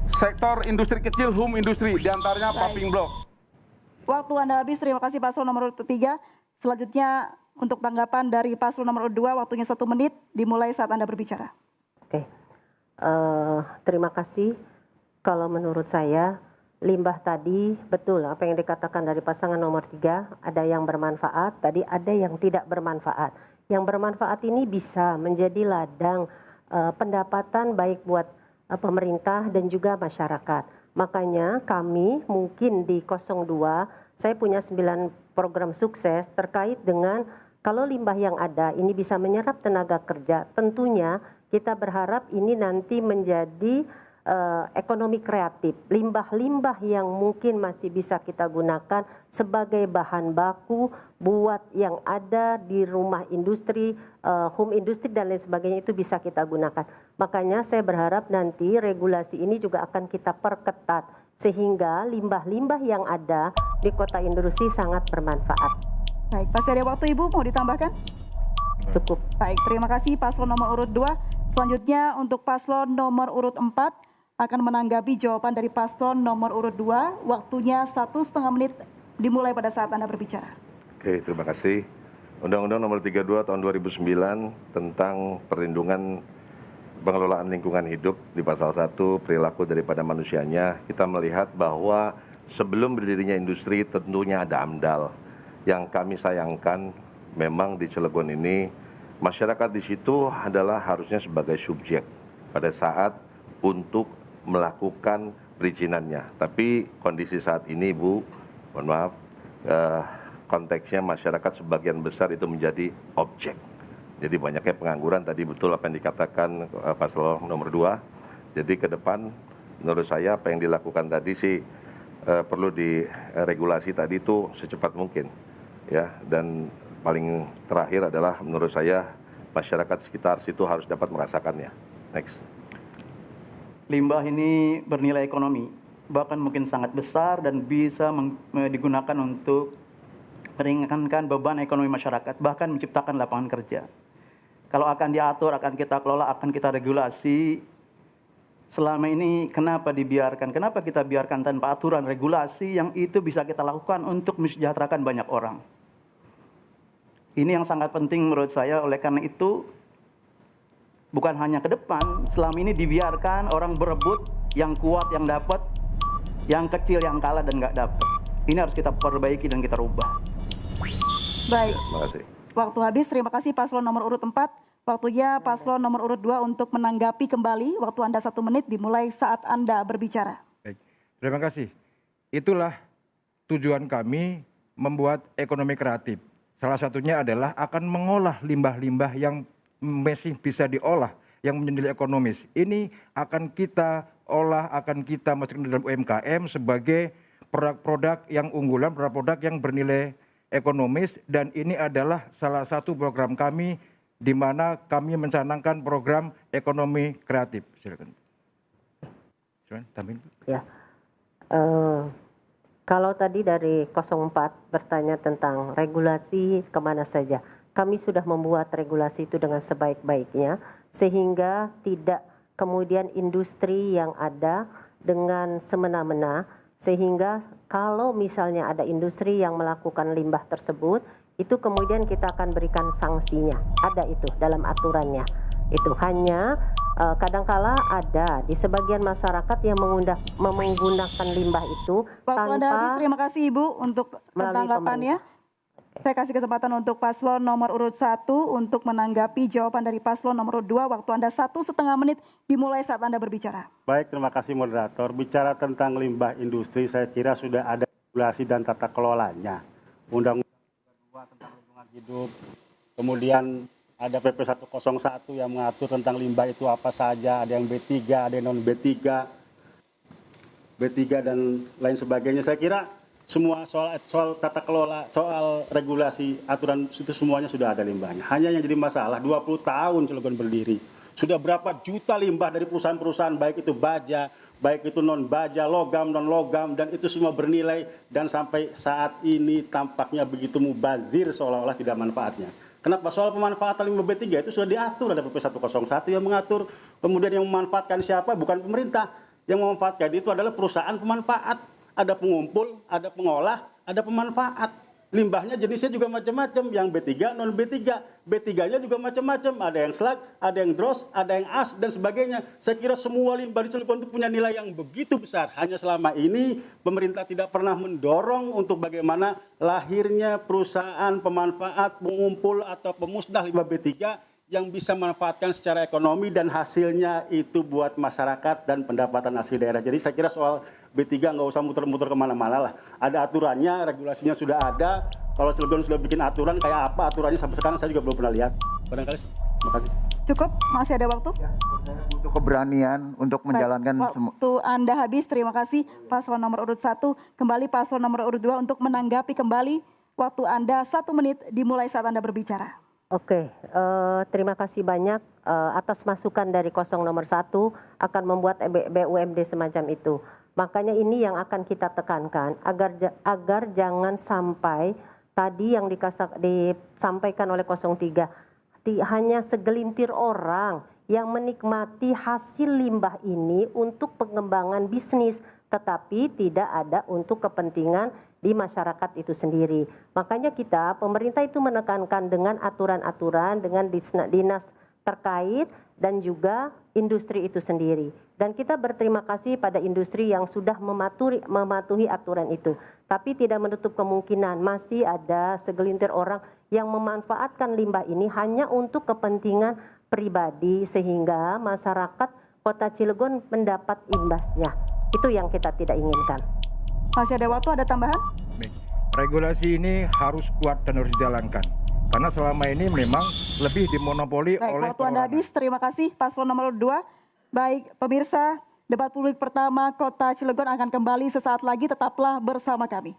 sektor industri kecil, home industri, diantaranya paving block. Waktu Anda habis, terima kasih paslon nomor urut 3. Selanjutnya untuk tanggapan dari paslon nomor urut 2, waktunya 1 menit dimulai saat Anda berbicara. Oke, terima kasih. Kalau menurut saya, limbah tadi betul apa yang dikatakan dari pasangan nomor 3, ada yang bermanfaat, tadi ada yang tidak bermanfaat. Yang bermanfaat ini bisa menjadi ladang pendapatan baik buat pemerintah dan juga masyarakat. Makanya kami mungkin di 02, saya punya 9 program sukses terkait dengan kalau limbah yang ada ini bisa menyerap tenaga kerja, tentunya kita berharap ini nanti menjadi ekonomi kreatif, limbah-limbah yang mungkin masih bisa kita gunakan sebagai bahan baku buat yang ada di rumah industri, home industri dan lain sebagainya itu bisa kita gunakan. Makanya saya berharap nanti regulasi ini juga akan kita perketat sehingga limbah-limbah yang ada di kota industri sangat bermanfaat. Baik, masih ada waktu Ibu, mau ditambahkan? Cukup. Baik, terima kasih paslon nomor urut 2. Selanjutnya untuk paslon nomor urut 4 akan menanggapi jawaban dari paslon nomor urut 2. Waktunya 1,5 menit dimulai pada saat Anda berbicara. Oke, terima kasih. Undang-Undang Nomor 32 Tahun 2009 tentang perlindungan pengelolaan lingkungan hidup di pasal 1 perilaku daripada manusianya, kita melihat bahwa sebelum berdirinya industri tentunya ada AMDAL. Yang kami sayangkan memang di Cilegon ini masyarakat di situ adalah harusnya sebagai subjek pada saat untuk melakukan perizinannya. Tapi kondisi saat ini, Bu, mohon maaf, konteksnya masyarakat sebagian besar itu menjadi objek. Jadi banyaknya pengangguran, tadi betul apa yang dikatakan paslon nomor 2. Jadi ke depan menurut saya apa yang dilakukan tadi sih perlu diregulasi tadi itu secepat mungkin. Ya, dan paling terakhir adalah menurut saya masyarakat sekitar situ harus dapat merasakannya. Next. Limbah ini bernilai ekonomi, bahkan mungkin sangat besar dan bisa digunakan untuk meringankan beban ekonomi masyarakat, bahkan menciptakan lapangan kerja. Kalau akan diatur, akan kita kelola, akan kita regulasi, selama ini kenapa dibiarkan? Kenapa kita biarkan tanpa aturan regulasi yang itu bisa kita lakukan untuk mensejahterakan banyak orang? Ini yang sangat penting menurut saya, oleh karena itu bukan hanya ke depan, selama ini dibiarkan orang berebut, yang kuat yang dapat, yang kecil yang kalah dan nggak dapat. Ini harus kita perbaiki dan kita rubah. Baik. Terima kasih. Waktu habis, terima kasih paslon nomor urut 4. Waktunya paslon nomor urut 2 untuk menanggapi kembali. Waktu Anda 1 menit dimulai saat Anda berbicara. Baik, terima kasih. Itulah tujuan kami membuat ekonomi kreatif. Salah satunya adalah akan mengolah limbah-limbah yang masih bisa diolah, yang menjadi nilai ekonomis. Ini akan kita olah, akan kita masukkan dalam UMKM sebagai produk-produk yang unggulan, produk-produk yang bernilai ekonomis, dan ini adalah salah satu program kami di mana kami mencanangkan program ekonomi kreatif. Silakan. Silakan, tambahin. Ya. Kalau tadi dari 04 bertanya tentang regulasi kemana saja, kami sudah membuat regulasi itu dengan sebaik-baiknya sehingga tidak kemudian industri yang ada dengan semena-mena, sehingga kalau misalnya ada industri yang melakukan limbah tersebut, itu kemudian kita akan berikan sanksinya. Ada itu dalam aturannya. Itu hanya kadangkala ada di sebagian masyarakat yang menggunakan limbah itu Waktu Anda habis, terima kasih Ibu untuk tanggapannya. Saya kasih kesempatan untuk paslon nomor urut 1 untuk menanggapi jawaban dari paslon nomor urut 2. Waktu Anda 1,5 menit dimulai saat Anda berbicara. Baik, terima kasih moderator. Bicara tentang limbah industri, saya kira sudah ada regulasi dan tata kelolanya. Undang-Undang 2 tentang lingkungan hidup, kemudian ada PP 101 yang mengatur tentang limbah itu apa saja, ada yang B3, ada yang non B3 dan lain sebagainya. Saya kira semua soal tata kelola, soal regulasi, aturan itu semuanya sudah ada limbahnya. Hanya yang jadi masalah 20 tahun Cilegon berdiri. Sudah berapa juta limbah dari perusahaan-perusahaan, baik itu baja, baik itu non baja, logam, non logam, dan itu semua bernilai, dan sampai saat ini tampaknya begitu mubazir seolah-olah tidak manfaatnya. Kenapa? Soal pemanfaatan limbah B3 itu sudah diatur, ada PP 101 yang mengatur. Kemudian yang memanfaatkan siapa? Bukan pemerintah. Yang memanfaatkan itu adalah perusahaan pemanfaat. Ada pengumpul, ada pengolah, ada pemanfaat. Limbahnya jenisnya juga macam-macam, yang B3, non B3. B3-nya juga macam-macam, ada yang slag, ada yang dross, ada yang as, dan sebagainya. Saya kira semua limbah di Cilegon itu punya nilai yang begitu besar. Hanya selama ini pemerintah tidak pernah mendorong untuk bagaimana lahirnya perusahaan pemanfaat, pengumpul, atau pemusnah limbah B3 yang bisa memanfaatkan secara ekonomi dan hasilnya itu buat masyarakat dan pendapatan asli daerah. Jadi saya kira soal B3 nggak usah muter-muter kemana-mana lah. Ada aturannya, regulasinya sudah ada. Kalau Cilegon sudah bikin aturan, kayak apa aturannya sampai sekarang saya juga belum pernah lihat. Barangkali, terima kasih. Cukup, masih ada waktu? Untuk keberanian untuk menjalankan semua. Waktu Anda habis, terima kasih paslon nomor urut 1. Kembali paslon nomor urut 2 untuk menanggapi kembali. Waktu Anda 1 menit dimulai saat Anda berbicara. Oke, terima kasih banyak atas masukan dari nomor 1 akan membuat BUMD semacam itu. Makanya ini yang akan kita tekankan agar jangan sampai tadi yang disampaikan oleh 03 hanya segelintir orang yang menikmati hasil limbah ini untuk pengembangan bisnis, tetapi tidak ada untuk kepentingan di masyarakat itu sendiri. Makanya pemerintah itu menekankan dengan aturan-aturan, dengan dinas terkait dan juga industri itu sendiri. Dan kita berterima kasih pada industri yang sudah mematuhi aturan itu. Tapi tidak menutup kemungkinan masih ada segelintir orang yang memanfaatkan limbah ini hanya untuk kepentingan pribadi sehingga masyarakat Kota Cilegon mendapat imbasnya. Itu yang kita tidak inginkan. Masih ada waktu, ada tambahan? Baik. Regulasi ini harus kuat dan harus dijalankan. Karena selama ini memang lebih dimonopoli oleh waktu Anda habis, terima kasih paslon nomor 2. Baik, pemirsa, debat publik pertama Kota Cilegon akan kembali sesaat lagi, tetaplah bersama kami.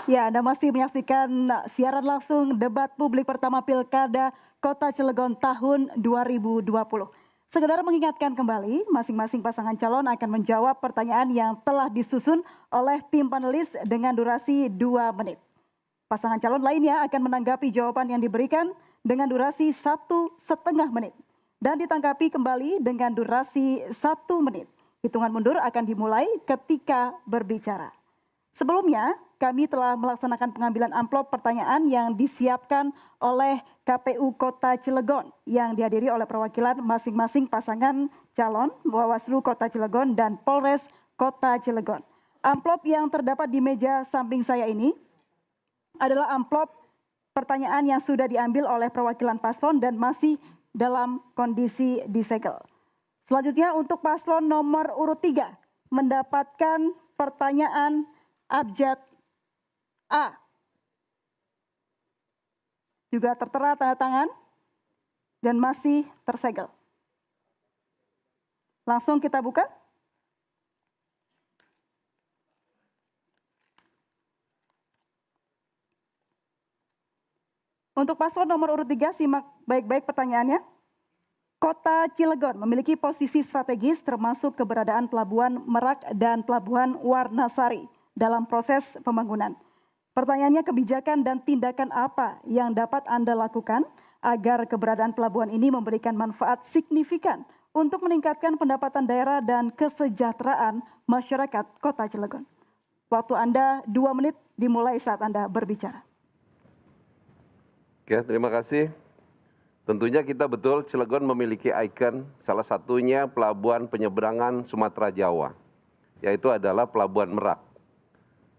Ya, Anda masih menyaksikan siaran langsung debat publik pertama Pilkada Kota Cilegon tahun 2020. Sekedar mengingatkan kembali, masing-masing pasangan calon akan menjawab pertanyaan yang telah disusun oleh tim panelis dengan durasi 2 menit. Pasangan calon lainnya akan menanggapi jawaban yang diberikan dengan durasi 1,5 menit. Dan ditanggapi kembali dengan durasi 1 menit. Hitungan mundur akan dimulai ketika berbicara. Sebelumnya, kami telah melaksanakan pengambilan amplop pertanyaan yang disiapkan oleh KPU Kota Cilegon yang dihadiri oleh perwakilan masing-masing pasangan calon Bawaslu Kota Cilegon dan Polres Kota Cilegon. Amplop yang terdapat di meja samping saya ini adalah amplop pertanyaan yang sudah diambil oleh perwakilan paslon dan masih dalam kondisi disegel. Selanjutnya untuk paslon nomor urut 3 mendapatkan pertanyaan abjad A. Juga tertera tanda tangan dan masih tersegel. Langsung kita buka. Untuk paslon nomor urut 3, simak baik-baik pertanyaannya. Kota Cilegon memiliki posisi strategis termasuk keberadaan Pelabuhan Merak dan Pelabuhan Warnasari dalam proses pembangunan. Pertanyaannya, kebijakan dan tindakan apa yang dapat Anda lakukan agar keberadaan pelabuhan ini memberikan manfaat signifikan untuk meningkatkan pendapatan daerah dan kesejahteraan masyarakat Kota Cilegon? Waktu Anda 2 menit dimulai saat Anda berbicara. Oke, terima kasih. Tentunya kita betul Cilegon memiliki ikon, salah satunya pelabuhan penyeberangan Sumatera Jawa, yaitu adalah Pelabuhan Merak.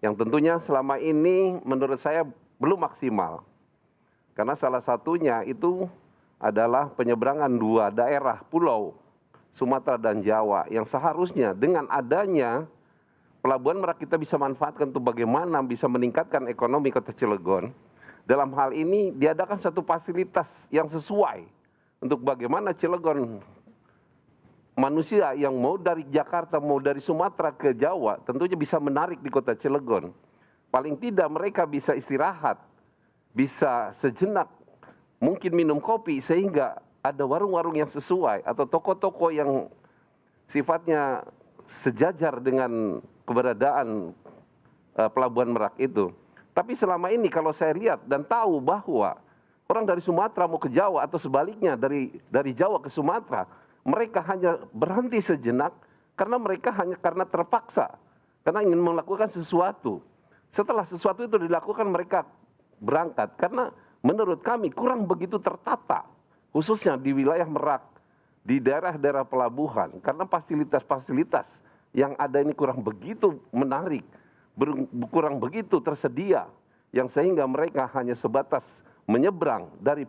Yang tentunya selama ini menurut saya belum maksimal. Karena salah satunya itu adalah penyeberangan 2 daerah pulau, Sumatera dan Jawa, yang seharusnya dengan adanya Pelabuhan Merak kita bisa manfaatkan untuk bagaimana bisa meningkatkan ekonomi Kota Cilegon. Dalam hal ini diadakan satu fasilitas yang sesuai untuk bagaimana Cilegon, manusia yang mau dari Jakarta, mau dari Sumatera ke Jawa, tentunya bisa menarik di Kota Cilegon. Paling tidak mereka bisa istirahat, bisa sejenak, mungkin minum kopi, sehingga ada warung-warung yang sesuai atau toko-toko yang sifatnya sejajar dengan keberadaan Pelabuhan Merak itu. Tapi selama ini kalau saya lihat dan tahu bahwa orang dari Sumatera mau ke Jawa atau sebaliknya dari Jawa ke Sumatera, mereka hanya berhenti sejenak karena mereka hanya karena terpaksa, karena ingin melakukan sesuatu. Setelah sesuatu itu dilakukan mereka berangkat karena menurut kami kurang begitu tertata, khususnya di wilayah Merak, di daerah-daerah pelabuhan, karena fasilitas-fasilitas yang ada ini kurang begitu menarik, kurang begitu tersedia, yang sehingga mereka hanya sebatas menyeberang dari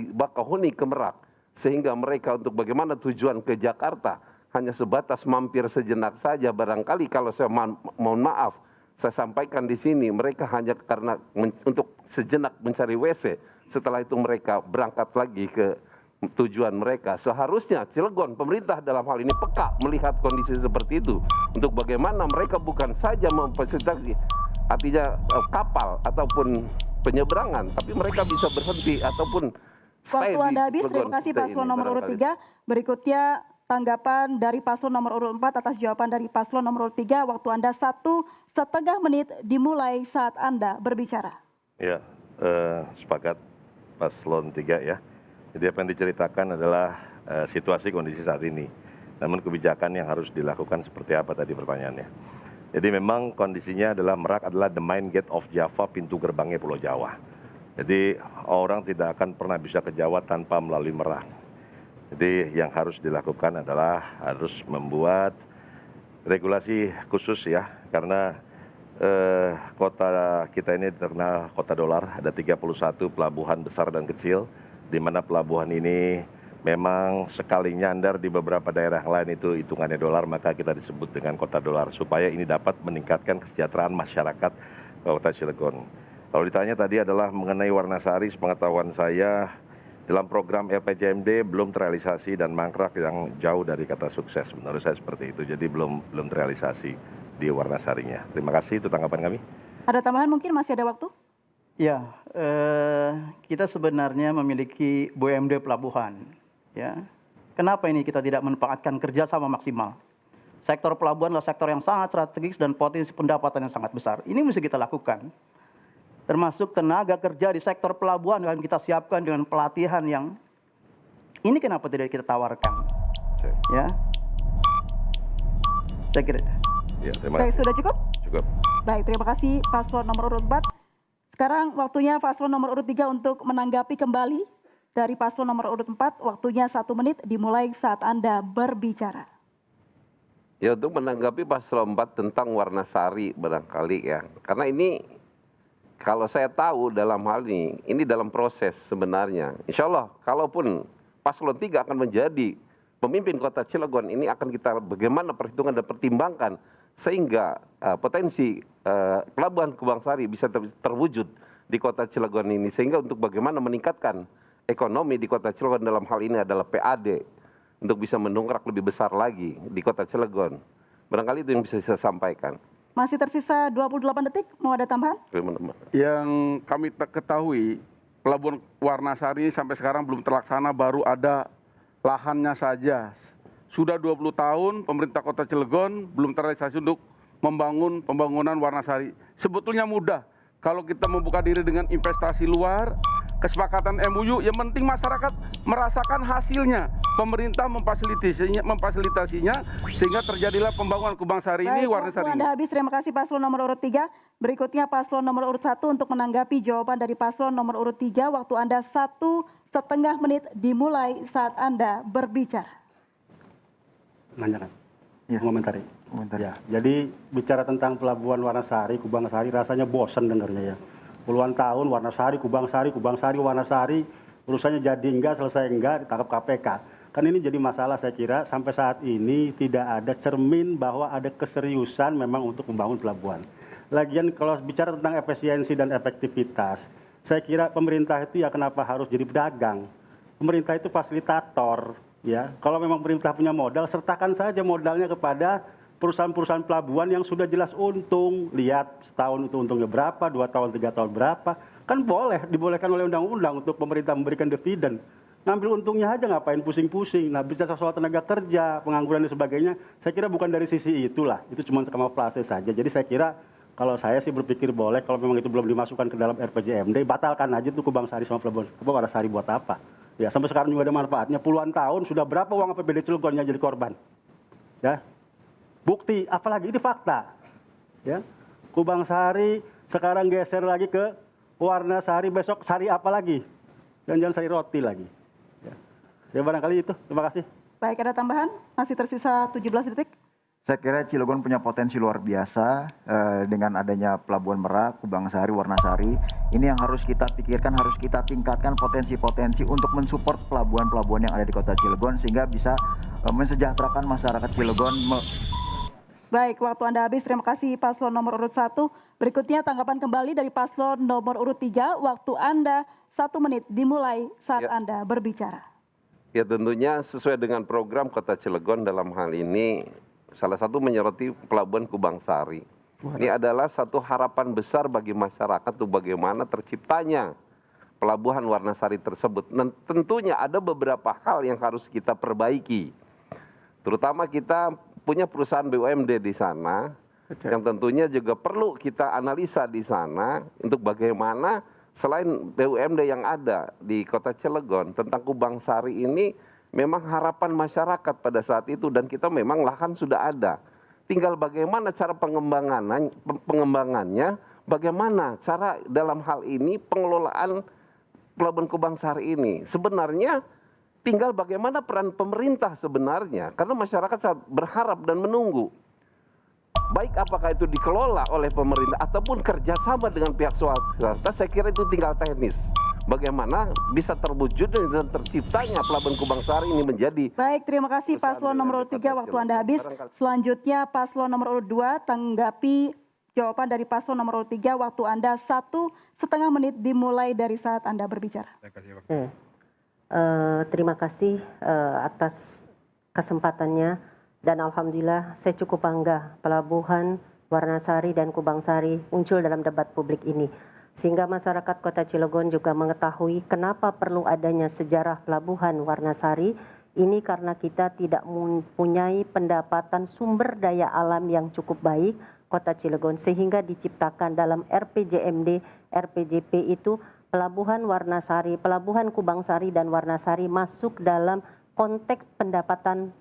Bakahuni ke Merak, sehingga mereka untuk bagaimana tujuan ke Jakarta hanya sebatas mampir sejenak saja. Barangkali kalau saya mohon maaf, saya sampaikan di sini mereka hanya karena untuk sejenak mencari WC, setelah itu mereka berangkat lagi ke tujuan mereka. Seharusnya Cilegon, pemerintah dalam hal ini peka melihat kondisi seperti itu untuk bagaimana mereka bukan saja memfasilitasi artinya kapal ataupun penyeberangan, tapi mereka bisa berhenti ataupun stay. Waktu Anda habis, terima kasih paslon nomor urut 3. Berikutnya tanggapan dari paslon nomor urut 4 atas jawaban dari paslon nomor urut 3. Waktu Anda 1,5 menit dimulai saat Anda berbicara. Ya, sepakat paslon 3 ya. Jadi apa yang diceritakan adalah situasi kondisi saat ini. Namun kebijakan yang harus dilakukan seperti apa tadi pertanyaannya. Jadi memang kondisinya adalah Merak adalah the main gate of Java, pintu gerbangnya Pulau Jawa. Jadi orang tidak akan pernah bisa ke Jawa tanpa melalui Merak. Jadi yang harus dilakukan adalah harus membuat regulasi khusus ya, karena kota kita ini terkenal kota dolar, ada 31 pelabuhan besar dan kecil, di mana pelabuhan ini memang sekali nyandar di beberapa daerah lain itu hitungannya dolar, maka kita disebut dengan kota dolar, supaya ini dapat meningkatkan kesejahteraan masyarakat Kota Cilegon. Kalau ditanya tadi adalah mengenai Warnasari, sepengetahuan saya dalam program RPJMD belum terrealisasi dan mangkrak yang jauh dari kata sukses, menurut saya seperti itu, jadi belum terrealisasi di Warnasarinya. Terima kasih, itu tanggapan kami. Ada tambahan mungkin, masih ada waktu? Ya, kita sebenarnya memiliki BUMD pelabuhan. Ya, kenapa ini kita tidak memanfaatkan kerjasama maksimal? Sektor pelabuhan adalah sektor yang sangat strategis dan potensi pendapatan yang sangat besar. Ini mesti kita lakukan. Termasuk tenaga kerja di sektor pelabuhan yang kita siapkan dengan pelatihan yang ini kenapa tidak kita tawarkan? Ya, saya kira. Ya, terima kasih. Baik, sudah cukup? Cukup. Baik, terima kasih paslon nomor urut 4. Sekarang waktunya paslon nomor urut 3 untuk menanggapi kembali dari paslon nomor urut 4. Waktunya 1 menit dimulai saat Anda berbicara. Ya, untuk menanggapi paslon 4 tentang Warnasari barangkali ya. Karena ini kalau saya tahu dalam hal ini dalam proses sebenarnya. Insya Allah, kalaupun paslon 3 akan menjadi pemimpin kota Cilegon, ini akan kita bagaimana perhitungan dan pertimbangkan sehingga potensi pelabuhan Kubangsari bisa terwujud di kota Cilegon ini. Sehingga untuk bagaimana meningkatkan ekonomi di kota Cilegon dalam hal ini adalah PAD untuk bisa mendongkrak lebih besar lagi di kota Cilegon. Barangkali itu yang bisa saya sampaikan. Masih tersisa 28 detik, mau ada tambahan? Yang kami ketahui, Pelabuhan Warnasari sampai sekarang belum terlaksana, baru ada lahannya saja. Sudah 20 tahun pemerintah kota Cilegon belum terrealisasi untuk membangun pembangunan Warnasari. Sebetulnya mudah kalau kita membuka diri dengan investasi luar, kesepakatan MOU, yang penting masyarakat merasakan hasilnya. Pemerintah memfasilitasinya sehingga terjadilah pembangunan Kubangsari ini, Warnasari. Waktu Anda habis, terima kasih paslon nomor urut 3. Berikutnya paslon nomor urut 1 untuk menanggapi jawaban dari paslon nomor urut 3. Waktu Anda 1,5 menit dimulai saat Anda berbicara. Nanya kan? Ya. Komentari. Ya, jadi bicara tentang pelabuhan Warnasari, Kubangsari, rasanya bosan dengarnya ya. Puluhan tahun Warnasari, Kubangsari, Warnasari, urusannya jadi enggak, selesai enggak, ditangkap KPK. Kan ini jadi masalah saya kira sampai saat ini tidak ada cermin bahwa ada keseriusan memang untuk membangun pelabuhan. Lagian kalau bicara tentang efisiensi dan efektivitas, saya kira pemerintah itu ya kenapa harus jadi pedagang? Pemerintah itu fasilitator, ya. Kalau memang pemerintah punya modal, sertakan saja modalnya kepada perusahaan-perusahaan pelabuhan yang sudah jelas untung. Lihat setahun itu untungnya berapa, 2 tahun, 3 tahun berapa. Kan boleh, dibolehkan oleh undang-undang untuk pemerintah memberikan dividen. Ngambil untungnya aja, ngapain pusing-pusing. Nah, bicara soal tenaga kerja, pengangguran dan sebagainya, saya kira bukan dari sisi itulah. Itu cuma kamuflase saja. Jadi saya kira kalau saya sih berpikir boleh, kalau memang itu belum dimasukkan ke dalam RPJMD, batalkan aja tuh Kubangsari sama pelabuhan Warnasari buat apa. Ya, sampai sekarang juga ada manfaatnya. Puluhan tahun, sudah berapa uang APBD Cilegonnya jadi korban. Ya, bukti, apalagi ini fakta. Ya, Kubangsari sekarang geser lagi ke Warnasari, besok sari apa lagi? Dan jangan sari roti lagi. Ya barangkali itu, terima kasih. Baik, ada tambahan? Masih tersisa 17 detik. Saya kira Cilegon punya potensi luar biasa dengan adanya Pelabuhan Merak, Kubangsari, Warnasari. Ini yang harus kita pikirkan, harus kita tingkatkan potensi-potensi untuk mensupport pelabuhan-pelabuhan yang ada di kota Cilegon sehingga bisa mensejahterakan masyarakat Cilegon. Baik, waktu Anda habis. Terima kasih paslon nomor urut 1. Berikutnya tanggapan kembali dari paslon nomor urut 3. Waktu Anda 1 menit dimulai saat Anda berbicara. Ya tentunya sesuai dengan program Kota Cilegon dalam hal ini salah satu menyoroti pelabuhan Kubangsari. Ini adalah satu harapan besar bagi masyarakat untuk bagaimana terciptanya pelabuhan Warnasari tersebut. Dan tentunya ada beberapa hal yang harus kita perbaiki. Terutama kita punya perusahaan BUMD di sana yang tentunya juga perlu kita analisa di sana untuk bagaimana selain BUMD yang ada di Kota Cilegon tentang Kubangsari ini memang harapan masyarakat pada saat itu dan kita memang lahan sudah ada. Tinggal bagaimana cara pengembangannya, bagaimana cara dalam hal ini pengelolaan Pelabuhan Kubangsari ini. Sebenarnya tinggal bagaimana peran pemerintah sebenarnya karena masyarakat sangat berharap dan menunggu. Baik apakah itu dikelola oleh pemerintah ataupun kerjasama dengan pihak swasta, saya kira itu tinggal teknis. Bagaimana bisa terwujud dan terciptanya Pelabuhan Kubangsari ini menjadi. Baik, terima kasih paslon nomor urut 3, waktu Anda habis. Selanjutnya paslon nomor urut 2, tanggapi jawaban dari paslon nomor urut 3, waktu Anda 1,5 menit dimulai dari saat Anda berbicara. Terima kasih atas kesempatannya. Dan Alhamdulillah saya cukup bangga Pelabuhan Warnasari dan Kubangsari muncul dalam debat publik ini. Sehingga masyarakat Kota Cilegon juga mengetahui kenapa perlu adanya sejarah Pelabuhan Warnasari. Ini karena kita tidak mempunyai pendapatan sumber daya alam yang cukup baik Kota Cilegon. Sehingga diciptakan dalam RPJMD, RPJP itu Pelabuhan Warnasari, Pelabuhan Kubangsari dan Warnasari masuk dalam konteks pendapatan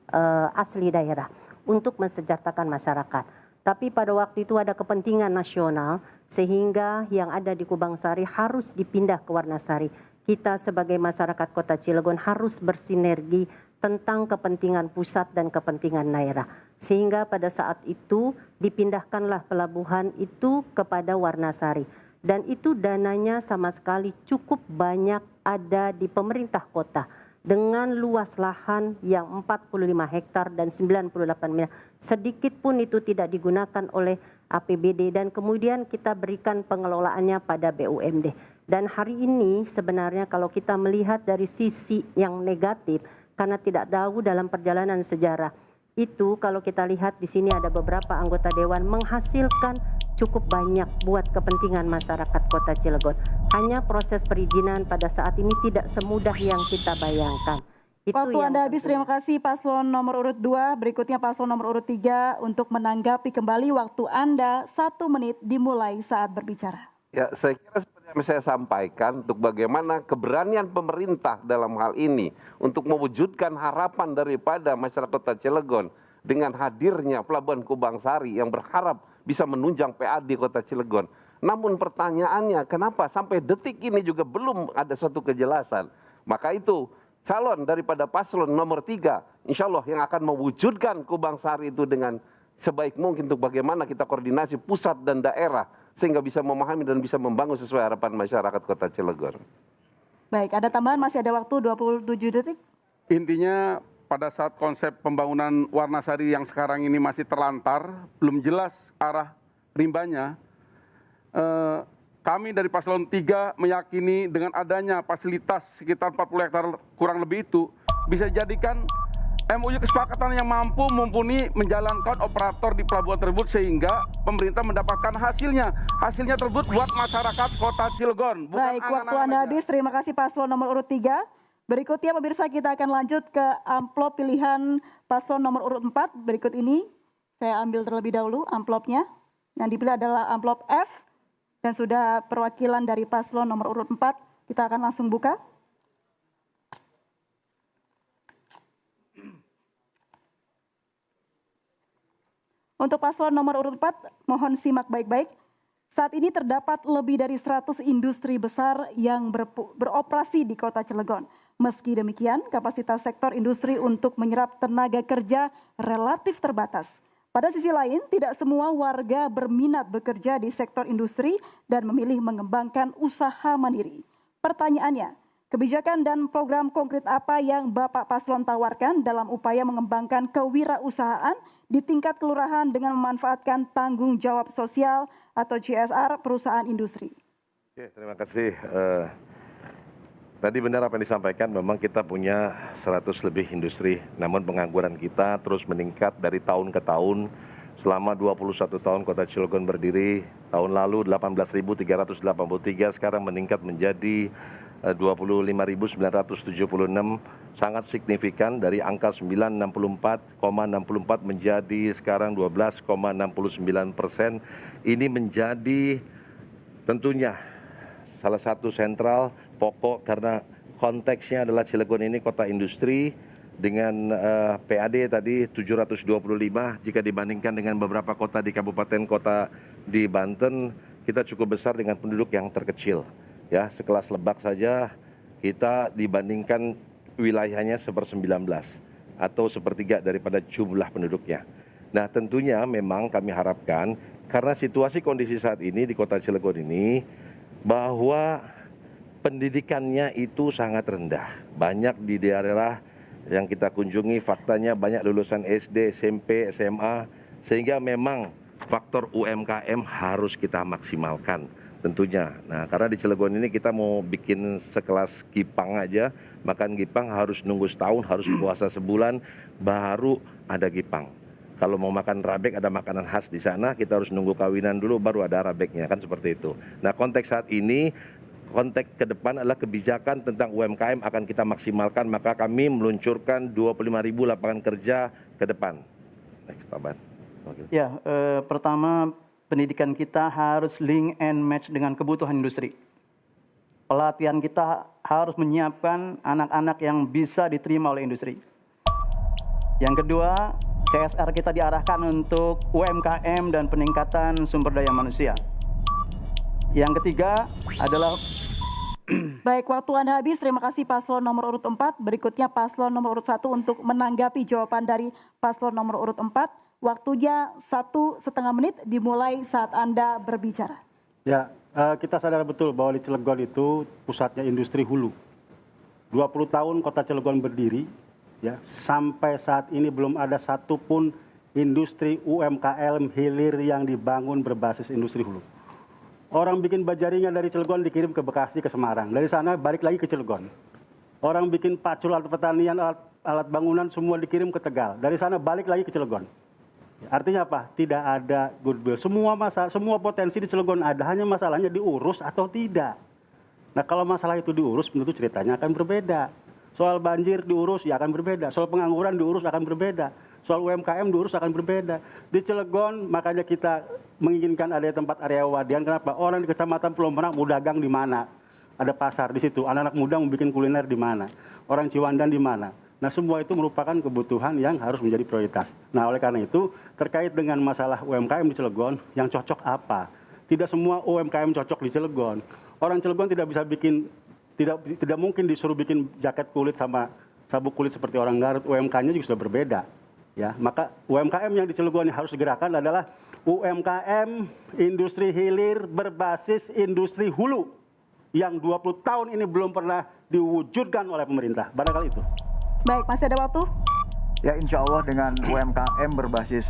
asli daerah untuk mensejahterakan masyarakat. Tapi pada waktu itu ada kepentingan nasional sehingga yang ada di Kubangsari harus dipindah ke Warnasari. Kita sebagai masyarakat Kota Cilegon harus bersinergi tentang kepentingan pusat dan kepentingan daerah. Sehingga pada saat itu dipindahkanlah pelabuhan itu kepada Warnasari. dan itu dananya sama sekali cukup banyak ada di pemerintah kota dengan luas lahan yang 45 hektar dan 98 miliar. Sedikit pun itu tidak digunakan oleh APBD dan kemudian kita berikan pengelolaannya pada BUMD. Dan hari ini sebenarnya kalau kita melihat dari sisi yang negatif, karena tidak tahu dalam perjalanan sejarah, itu kalau kita lihat di sini ada beberapa anggota dewan menghasilkan cukup banyak buat kepentingan masyarakat Kota Cilegon. Hanya proses perizinan pada saat ini tidak semudah yang kita bayangkan. Waktu Anda habis, terima kasih Paslon nomor urut 2. Berikutnya Paslon nomor urut 3 untuk menanggapi kembali. Waktu Anda 1 menit dimulai saat berbicara. Ya, saya kira seperti yang saya sampaikan untuk bagaimana keberanian pemerintah dalam hal ini untuk mewujudkan harapan daripada masyarakat Kota Cilegon dengan hadirnya Pelabuhan Kubang Sari yang berharap bisa menunjang PAD Kota Cilegon. Namun pertanyaannya, kenapa sampai detik ini juga belum ada suatu kejelasan? Maka itu calon daripada paslon nomor 3, insya Allah yang akan mewujudkan Kubang Sari itu dengan sebaik mungkin untuk bagaimana kita koordinasi pusat dan daerah sehingga bisa memahami dan bisa membangun sesuai harapan masyarakat Kota Cilegon. Baik, ada tambahan, masih ada waktu 27 detik. Intinya pada saat konsep pembangunan Warnasari yang sekarang ini masih terlantar, belum jelas arah rimbanya, kami dari Paslon 3 meyakini dengan adanya fasilitas sekitar 40 hektar kurang lebih itu bisa jadikan MOU kesepakatan yang mampu mumpuni menjalankan operator di pelabuhan tersebut sehingga pemerintah mendapatkan hasilnya. Hasilnya tersebut buat masyarakat Kota Cilegon. Baik, waktu Anda habis. Terima kasih Paslon nomor urut 3. Berikutnya pemirsa kita akan lanjut ke amplop pilihan Paslon nomor urut 4. Berikut ini saya ambil terlebih dahulu amplopnya. Yang dipilih adalah amplop F dan sudah perwakilan dari Paslon nomor urut 4. Kita akan langsung buka. Untuk paslon nomor urut 4, mohon simak baik-baik. Saat ini terdapat lebih dari 100 industri besar yang beroperasi di Kota Cilegon. Meski demikian, kapasitas sektor industri untuk menyerap tenaga kerja relatif terbatas. Pada sisi lain, tidak semua warga berminat bekerja di sektor industri dan memilih mengembangkan usaha mandiri. Pertanyaannya, kebijakan dan program konkret apa yang Bapak Paslon tawarkan dalam upaya mengembangkan kewirausahaan di tingkat kelurahan dengan memanfaatkan tanggung jawab sosial atau CSR perusahaan industri? Oke, terima kasih. Tadi benar apa yang disampaikan, memang kita punya 100 lebih industri, namun pengangguran kita terus meningkat dari tahun ke tahun. Selama 21 tahun Kota Cilegon berdiri, tahun lalu 18.383, sekarang meningkat menjadi 25.976, sangat signifikan dari angka 964,64 menjadi sekarang 12,69%. Ini menjadi tentunya salah satu sentral pokok karena konteksnya adalah Cilegon ini kota industri dengan PAD tadi 725, jika dibandingkan dengan beberapa kota di kabupaten kota di Banten, kita cukup besar dengan penduduk yang terkecil. Ya, sekelas Lebak saja kita dibandingkan wilayahnya 1/19 atau 1/3 daripada jumlah penduduknya. Nah, tentunya memang kami harapkan karena situasi kondisi saat ini di Kota Cilegon ini bahwa pendidikannya itu sangat rendah. Banyak di daerah yang kita kunjungi faktanya banyak lulusan SD, SMP, SMA, sehingga memang faktor UMKM harus kita maksimalkan tentunya. Nah, karena di Cilegon ini kita mau bikin sekelas Gipang aja, makan Gipang harus nunggu setahun, harus puasa sebulan, baru ada Gipang. Kalau mau makan rabek ada makanan khas di sana, kita harus nunggu kawinan dulu baru ada rabeknya, kan seperti itu. Nah, konteks saat ini, konteks ke depan adalah kebijakan tentang UMKM akan kita maksimalkan, maka kami meluncurkan 25.000 lapangan kerja ke depan. Next, Taban. Ya, pertama pendidikan kita harus link and match dengan kebutuhan industri. Pelatihan kita harus menyiapkan anak-anak yang bisa diterima oleh industri. Yang kedua, CSR kita diarahkan untuk UMKM dan peningkatan sumber daya manusia. Yang ketiga adalah baik, waktu Anda habis. Terima kasih Paslon nomor urut 4. Berikutnya Paslon nomor urut 1 untuk menanggapi jawaban dari Paslon nomor urut 4. Waktunya 1,5 menit dimulai saat Anda berbicara. Ya, Kita sadar betul bahwa di Cilegon itu pusatnya industri hulu. 20 tahun kota Cilegon berdiri, ya, sampai saat ini belum ada satupun industri UMKM hilir yang dibangun berbasis industri hulu. Orang bikin bajaringan dari Cilegon dikirim ke Bekasi, ke Semarang. Dari sana balik lagi ke Cilegon. Orang bikin pacul alat pertanian, alat bangunan semua dikirim ke Tegal. Dari sana balik lagi ke Cilegon. Artinya apa? Tidak ada goodwill. Semua potensi di Cilegon ada, hanya masalahnya diurus atau tidak. Nah, kalau masalah itu diurus, tentu ceritanya akan berbeda. Soal banjir diurus, ya akan berbeda. Soal pengangguran diurus akan berbeda. Soal UMKM diurus akan berbeda. Di Cilegon, makanya kita menginginkan ada tempat area wadian. Kenapa? Orang di Kecamatan Pulau Merak mau dagang di mana? Ada pasar di situ. Anak-anak muda mau bikin kuliner di mana? Orang Ciwandan di mana? Nah, semua itu merupakan kebutuhan yang harus menjadi prioritas. Nah, oleh karena itu, terkait dengan masalah UMKM di Cilegon, yang cocok apa? Tidak semua UMKM cocok di Cilegon. Orang Cilegon tidak bisa bikin, tidak mungkin disuruh bikin jaket kulit sama sabuk kulit seperti orang Garut. UMK-nya juga sudah berbeda. Ya, maka UMKM yang di Cilegon yang harus digerakan adalah UMKM industri hilir berbasis industri hulu yang 20 tahun ini belum pernah diwujudkan oleh pemerintah. Barangkali itu. Baik, masih ada waktu? Ya, insya Allah dengan UMKM berbasis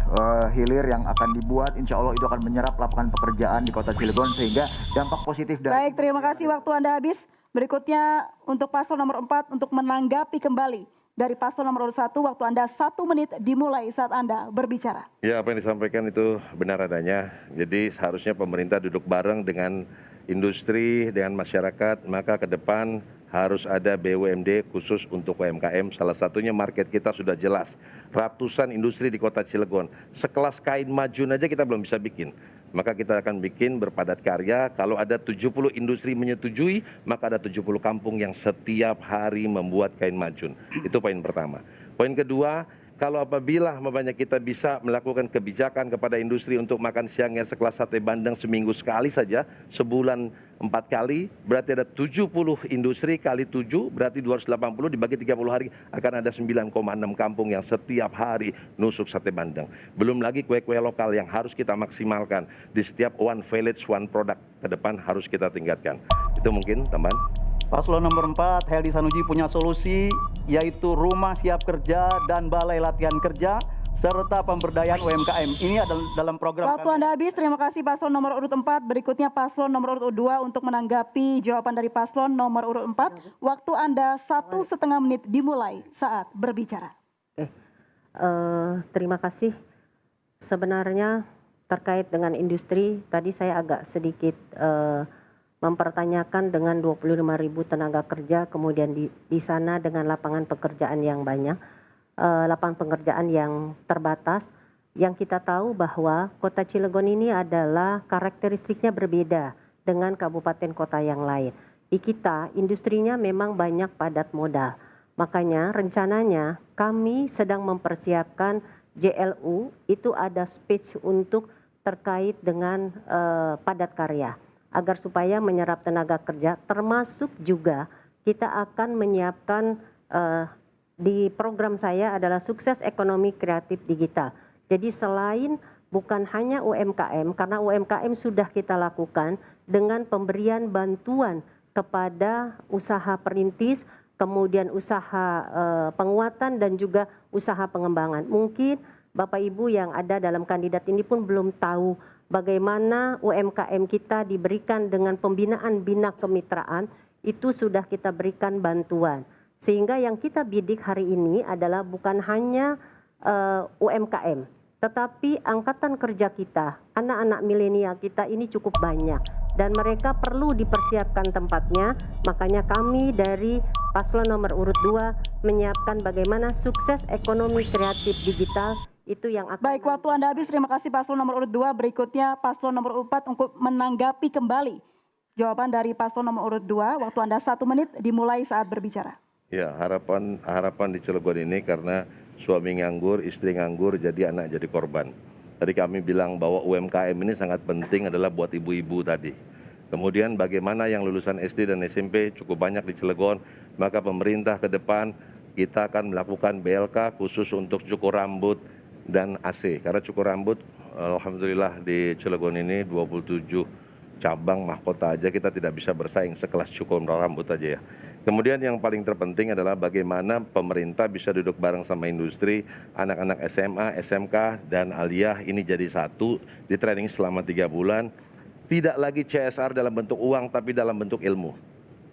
hilir yang akan dibuat, insya Allah itu akan menyerap lapangan pekerjaan di kota Cilegon sehingga dampak positif dari... Baik, terima kasih, waktu Anda habis. Berikutnya untuk paslon nomor 4 untuk menanggapi kembali dari paslon nomor 1, waktu Anda 1 menit dimulai saat Anda berbicara. Ya, apa yang disampaikan itu benar adanya. Jadi seharusnya pemerintah duduk bareng dengan industri, dengan masyarakat, maka ke depan harus ada BUMD khusus untuk UMKM. Salah satunya market kita sudah jelas. Ratusan industri di kota Cilegon. Sekelas kain majun aja kita belum bisa bikin. Maka kita akan bikin berpadat karya. Kalau ada 70 industri menyetujui, maka ada 70 kampung yang setiap hari membuat kain majun. Itu poin pertama. Poin kedua, kalau apabila kita bisa melakukan kebijakan kepada industri untuk makan siangnya sekelas sate bandeng seminggu sekali saja, sebulan 4 kali, berarti ada 70 industri kali 7, berarti 280 dibagi 30 hari, akan ada 9,6 kampung yang setiap hari nusuk sate bandeng. Belum lagi kue-kue lokal yang harus kita maksimalkan. Di setiap one village, one product ke depan harus kita tingkatkan. Itu mungkin tambahan. Paslon nomor 4, Heldi Sanuji punya solusi, yaitu rumah siap kerja dan balai latihan kerja, serta pemberdayaan UMKM. Ini adalah dalam program Waktu Anda habis, terima kasih paslon nomor urut 4. Berikutnya paslon nomor urut 2 untuk menanggapi jawaban dari paslon nomor urut 4. Waktu Anda 1,5 menit dimulai saat berbicara. Terima kasih. Sebenarnya terkait dengan industri, tadi saya agak sedikit mempertanyakan dengan 25.000 tenaga kerja, kemudian di sana dengan lapangan pekerjaan yang banyak, lapangan pekerjaan yang terbatas, yang kita tahu bahwa kota Cilegon ini adalah karakteristiknya berbeda dengan kabupaten kota yang lain. Di kita industrinya memang banyak padat modal, makanya rencananya kami sedang mempersiapkan JLU, itu ada speech untuk terkait dengan padat karya, agar supaya menyerap tenaga kerja, termasuk juga kita akan menyiapkan di program saya adalah sukses ekonomi kreatif digital. Jadi selain bukan hanya UMKM, karena UMKM sudah kita lakukan dengan pemberian bantuan kepada usaha perintis, kemudian usaha penguatan dan juga usaha pengembangan. Mungkin Bapak Ibu yang ada dalam kandidat ini pun belum tahu bagaimana UMKM kita diberikan dengan pembinaan bina kemitraan, itu sudah kita berikan bantuan. Sehingga yang kita bidik hari ini adalah bukan hanya UMKM, tetapi angkatan kerja kita, anak-anak milenial kita ini cukup banyak. Dan mereka perlu dipersiapkan tempatnya, makanya kami dari paslon nomor urut 2 menyiapkan bagaimana sukses ekonomi kreatif digital. Itu yang akan... Baik, waktu Anda habis. Terima kasih paslon nomor urut 2. Berikutnya paslon nomor urut 4 untuk menanggapi kembali jawaban dari paslon nomor urut 2. Waktu Anda 1 menit dimulai saat berbicara. Ya, harapan di Cilegon ini karena suami nganggur, istri nganggur, jadi anak jadi korban. Tadi kami bilang bahwa UMKM ini sangat penting adalah buat ibu-ibu tadi. Kemudian bagaimana yang lulusan SD dan SMP cukup banyak di Cilegon, maka pemerintah ke depan kita akan melakukan BLK khusus untuk cukur rambut dan AC. Karena cukur rambut, alhamdulillah di Cilegon ini 27 cabang mahkota aja kita tidak bisa bersaing sekelas cukur rambut aja ya. Kemudian yang paling terpenting adalah bagaimana pemerintah bisa duduk bareng sama industri, anak-anak SMA, SMK, dan aliyah ini jadi satu, di training selama 3 bulan. Tidak lagi CSR dalam bentuk uang, tapi dalam bentuk ilmu.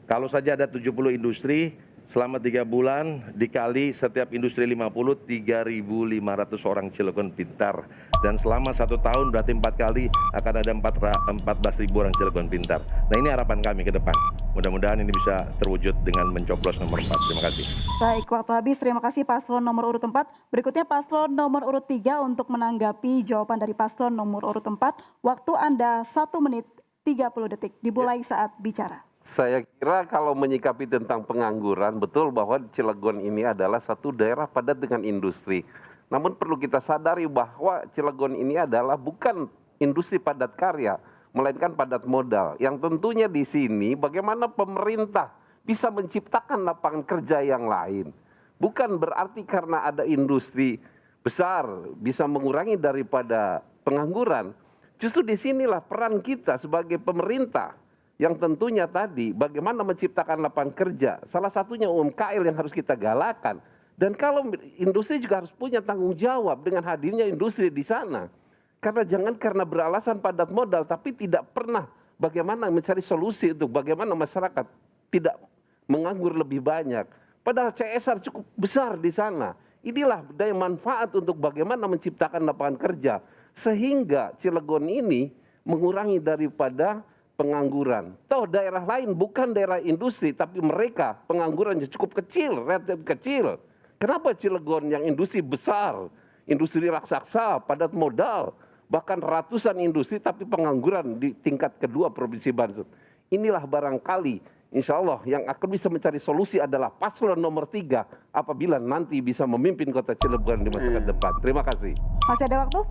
Kalau saja ada 70 industri, selama 3 bulan dikali setiap industri 50, 3.500 orang Cilegon pintar. Dan selama 1 tahun berarti 4 kali akan ada 14.000 orang Cilegon pintar. Nah ini harapan kami ke depan. Mudah-mudahan ini bisa terwujud dengan mencoblos nomor 4. Terima kasih. Baik, waktu habis. Terima kasih paslon nomor urut 4. Berikutnya paslon nomor urut 3 untuk menanggapi jawaban dari paslon nomor urut 4. Waktu Anda 1 menit 30 detik. Dimulai saat bicara. Saya kira kalau menyikapi tentang pengangguran, betul bahwa Cilegon ini adalah satu daerah padat dengan industri. Namun perlu kita sadari bahwa Cilegon ini adalah bukan industri padat karya, melainkan padat modal. Yang tentunya di sini bagaimana pemerintah bisa menciptakan lapangan kerja yang lain. Bukan berarti karena ada industri besar bisa mengurangi daripada pengangguran. Justru disinilah peran kita sebagai pemerintah. Yang tentunya tadi bagaimana menciptakan lapangan kerja. Salah satunya UMKM yang harus kita galakan. Dan kalau industri juga harus punya tanggung jawab dengan hadirnya industri di sana. Karena jangan karena beralasan padat modal tapi tidak pernah bagaimana mencari solusi untuk bagaimana masyarakat tidak menganggur lebih banyak. Padahal CSR cukup besar di sana. Inilah daya manfaat untuk bagaimana menciptakan lapangan kerja. Sehingga Cilegon ini mengurangi daripada pengangguran. Toh daerah lain bukan daerah industri, tapi mereka penganggurannya cukup kecil, relatif kecil. Kenapa Cilegon yang industri besar, industri raksasa, padat modal, bahkan ratusan industri, tapi pengangguran di tingkat kedua Provinsi Banten. Inilah barangkali, insya Allah yang akan bisa mencari solusi adalah paslon nomor 3 apabila nanti bisa memimpin kota Cilegon di masa depan. Terima kasih. Masih ada waktu?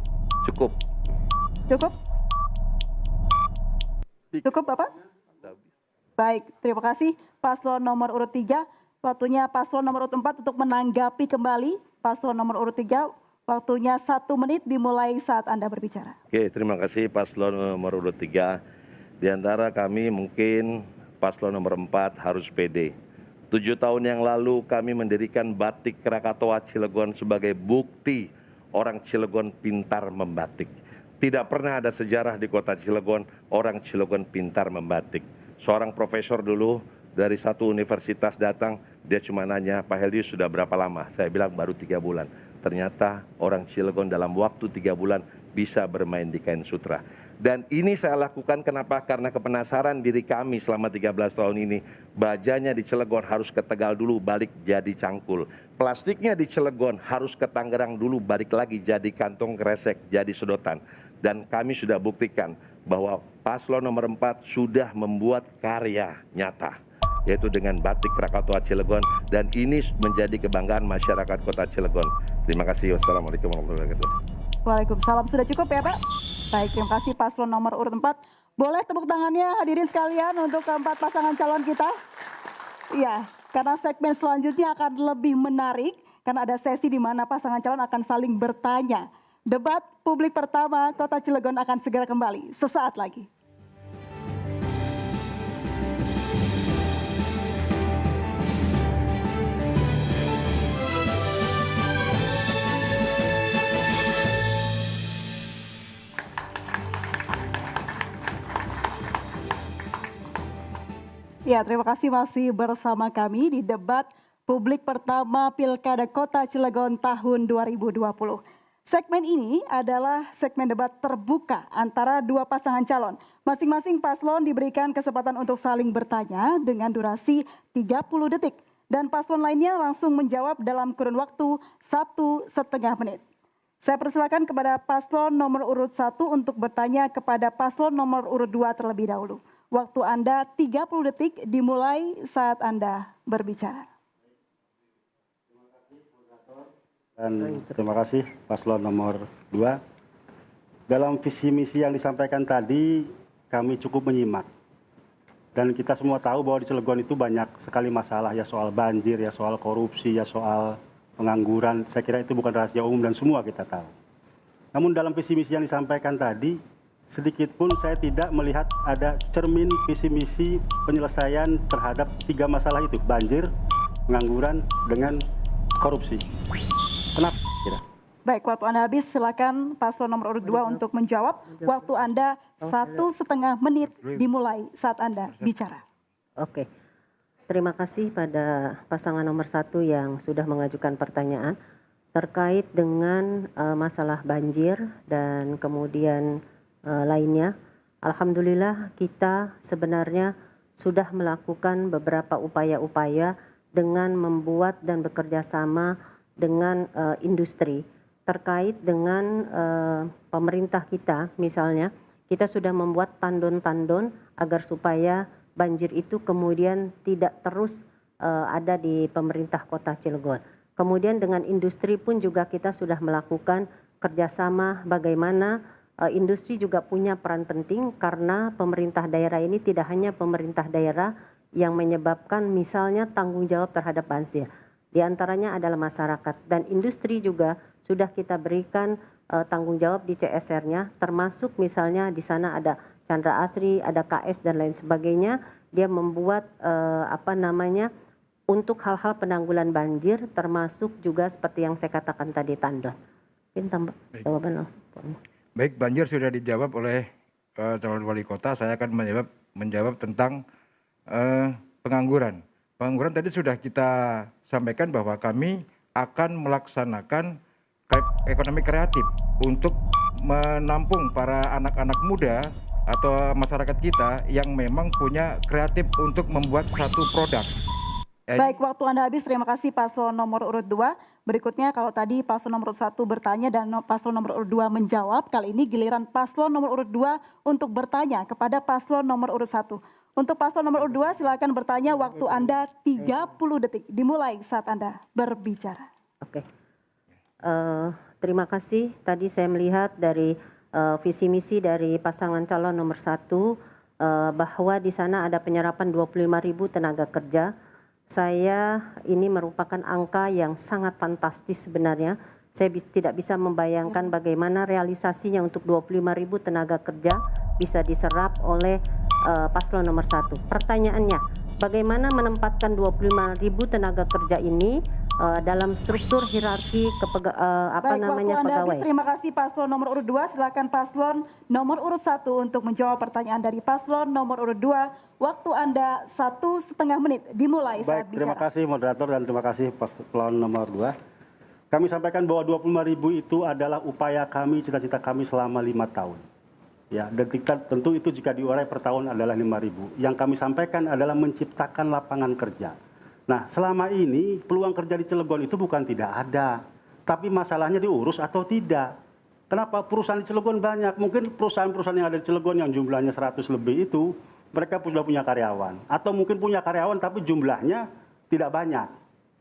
Cukup. Cukup? Cukup Bapak? Baik, terima kasih paslon nomor urut 3. Waktunya paslon nomor urut 4 untuk menanggapi kembali. Paslon nomor urut 3, waktunya 1 menit dimulai saat Anda berbicara. Oke, terima kasih paslon nomor urut 3. Di antara kami mungkin paslon nomor 4 harus pede. 7 tahun yang lalu kami mendirikan Batik Krakatau Cilegon sebagai bukti orang Cilegon pintar membatik. Tidak pernah ada sejarah di kota Cilegon orang Cilegon pintar membatik. Seorang profesor dulu dari satu universitas datang, dia cuma nanya, Pak Heldius sudah berapa lama? Saya bilang baru 3 bulan. Ternyata orang Cilegon dalam waktu 3 bulan bisa bermain di kain sutra. Dan ini saya lakukan kenapa? Karena kepenasaran diri kami selama 13 tahun ini. Bajanya di Cilegon harus ke Tegal dulu, balik jadi cangkul. Plastiknya di Cilegon harus ke Tangerang dulu, balik lagi jadi kantong kresek, jadi sedotan. Dan kami sudah buktikan bahwa paslon nomor 4 sudah membuat karya nyata, yaitu dengan Batik Krakatau Cilegon, dan ini menjadi kebanggaan masyarakat kota Cilegon. Terima kasih. Wassalamualaikum warahmatullahi wabarakatuh. Waalaikumsalam. Sudah cukup ya Pak? Baik, terima kasih paslon nomor urut 4. Boleh tepuk tangannya hadirin sekalian untuk keempat pasangan calon kita? Iya, karena segmen selanjutnya akan lebih menarik, karena ada sesi di mana pasangan calon akan saling bertanya. Debat publik pertama Kota Cilegon akan segera kembali sesaat lagi. Ya, terima kasih masih bersama kami di debat publik pertama Pilkada Kota Cilegon tahun 2020. Segmen ini adalah segmen debat terbuka antara 2 pasangan calon. Masing-masing paslon diberikan kesempatan untuk saling bertanya dengan durasi 30 detik. Dan paslon lainnya langsung menjawab dalam kurun waktu 1,5 menit. Saya persilakan kepada paslon nomor urut 1 untuk bertanya kepada paslon nomor urut 2 terlebih dahulu. Waktu Anda 30 detik dimulai saat Anda berbicara. Dan terima kasih paslon nomor 2. Dalam visi misi yang disampaikan tadi kami cukup menyimak. Dan kita semua tahu bahwa di Cilegon itu banyak sekali masalah, ya soal banjir, ya soal korupsi, ya soal pengangguran. Saya kira itu bukan rahasia umum dan semua kita tahu. Namun dalam visi misi yang disampaikan tadi, sedikit pun saya tidak melihat ada cermin visi misi penyelesaian terhadap 3 masalah itu, banjir, pengangguran, dengan korupsi. Kenapa? Kira? Baik, waktu Anda habis, silakan paslon nomor urut 2 untuk menjawab. Waktu Anda 1,5 menit dimulai saat Anda bicara. Oke. Terima kasih pada pasangan nomor 1 yang sudah mengajukan pertanyaan terkait dengan masalah banjir dan kemudian lainnya. Alhamdulillah kita sebenarnya sudah melakukan beberapa upaya-upaya dengan membuat dan bekerja sama dengan industri terkait dengan pemerintah kita. Misalnya kita sudah membuat tandon-tandon agar supaya banjir itu kemudian tidak terus ada di pemerintah Kota Cilegon. Kemudian dengan industri pun juga kita sudah melakukan kerjasama bagaimana industri juga punya peran penting karena pemerintah daerah ini tidak hanya pemerintah daerah yang menyebabkan misalnya tanggung jawab terhadap banjir. Di antaranya adalah masyarakat dan industri juga sudah kita berikan tanggung jawab di CSR-nya, termasuk misalnya di sana ada Chandra Asri, ada KS dan lain sebagainya. Dia membuat untuk hal-hal penanggulan banjir, termasuk juga seperti yang saya katakan tadi tandon. Mungkin tambah jawaban langsung. Baik, banjir sudah dijawab oleh calon wali kota. Saya akan menjawab tentang pengangguran. Pengangguran tadi sudah kita sampaikan bahwa kami akan melaksanakan ekonomi kreatif untuk menampung para anak-anak muda atau masyarakat kita yang memang punya kreatif untuk membuat satu produk. Baik, waktu Anda habis. Terima kasih paslon nomor urut 2. Berikutnya kalau tadi paslon nomor urut 1 bertanya dan paslon nomor urut 2 menjawab, kali ini giliran paslon nomor urut 2 untuk bertanya kepada paslon nomor urut 1. Untuk paslon nomor urut 2 silakan bertanya, waktu Anda 30 detik dimulai saat Anda berbicara. Oke. Terima kasih. Tadi saya melihat dari visi misi dari pasangan calon nomor 1 bahwa di sana ada penyerapan 25.000 tenaga kerja. Saya ini merupakan angka yang sangat fantastis sebenarnya. Saya tidak bisa membayangkan bagaimana realisasinya untuk 25.000 tenaga kerja bisa diserap oleh paslon nomor 1. Pertanyaannya, bagaimana menempatkan 25.000 tenaga kerja ini dalam struktur hierarki Baik, waktu Anda pegawai? habis. Terima kasih paslon nomor urut 2. Silakan paslon nomor urut 1 untuk menjawab pertanyaan dari paslon nomor urut 2. Waktu Anda 1,5 menit dimulai saat Baik, terima bicara. kasih moderator dan terima kasih paslon nomor 2. Kami sampaikan bahwa 25.000 itu adalah upaya kami, cita-cita kami selama 5 tahun. Ya, dan tentu itu jika diurai per tahun adalah 5.000. Yang kami sampaikan adalah menciptakan lapangan kerja. Nah, selama ini peluang kerja di Cilegon itu bukan tidak ada, tapi masalahnya diurus atau tidak. Kenapa? Perusahaan di Cilegon banyak. Mungkin perusahaan-perusahaan yang ada di Cilegon yang jumlahnya 100 lebih itu, mereka sudah punya karyawan. Atau mungkin punya karyawan tapi jumlahnya tidak banyak.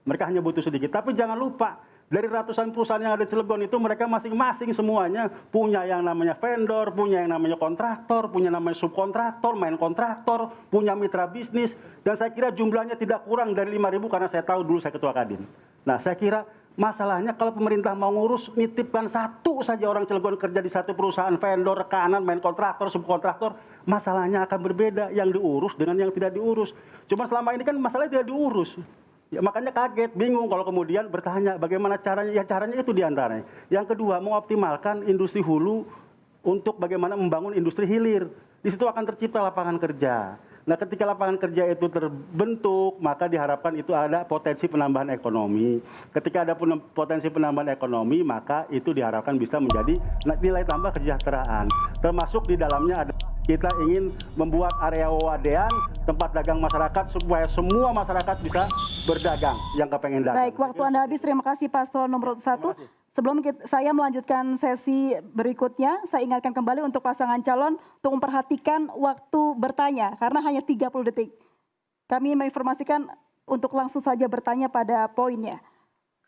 Mereka hanya butuh sedikit. Tapi jangan lupa, dari ratusan perusahaan yang ada di Cilegon itu mereka masing-masing semuanya punya yang namanya vendor, punya yang namanya kontraktor, punya namanya subkontraktor, main kontraktor, punya mitra bisnis. Dan saya kira jumlahnya tidak kurang dari 5.000 karena saya tahu dulu saya ketua Kadin. Nah, saya kira masalahnya kalau pemerintah mau ngurus, nitipkan satu saja orang Cilegon kerja di satu perusahaan vendor, rekanan, main kontraktor, subkontraktor, masalahnya akan berbeda yang diurus dengan yang tidak diurus. Cuma selama ini kan masalahnya tidak diurus. Ya, makanya kaget, bingung kalau kemudian bertanya bagaimana caranya. Ya caranya itu diantaranya. Yang kedua, mengoptimalkan industri hulu untuk bagaimana membangun industri hilir. Di situ akan tercipta lapangan kerja. Nah, ketika lapangan kerja itu terbentuk, maka diharapkan itu ada potensi penambahan ekonomi. Ketika ada potensi penambahan ekonomi, maka itu diharapkan bisa menjadi nilai tambah kesejahteraan. Termasuk di dalamnya ada kita ingin membuat area wadean, tempat dagang masyarakat supaya semua masyarakat bisa berdagang yang kepengen dagang. Baik, waktu Anda habis. Terima kasih paslon nomor 1. Sebelum saya melanjutkan sesi berikutnya, saya ingatkan kembali untuk pasangan calon untuk memperhatikan waktu bertanya karena hanya 30 detik. Kami menginformasikan untuk langsung saja bertanya pada poinnya.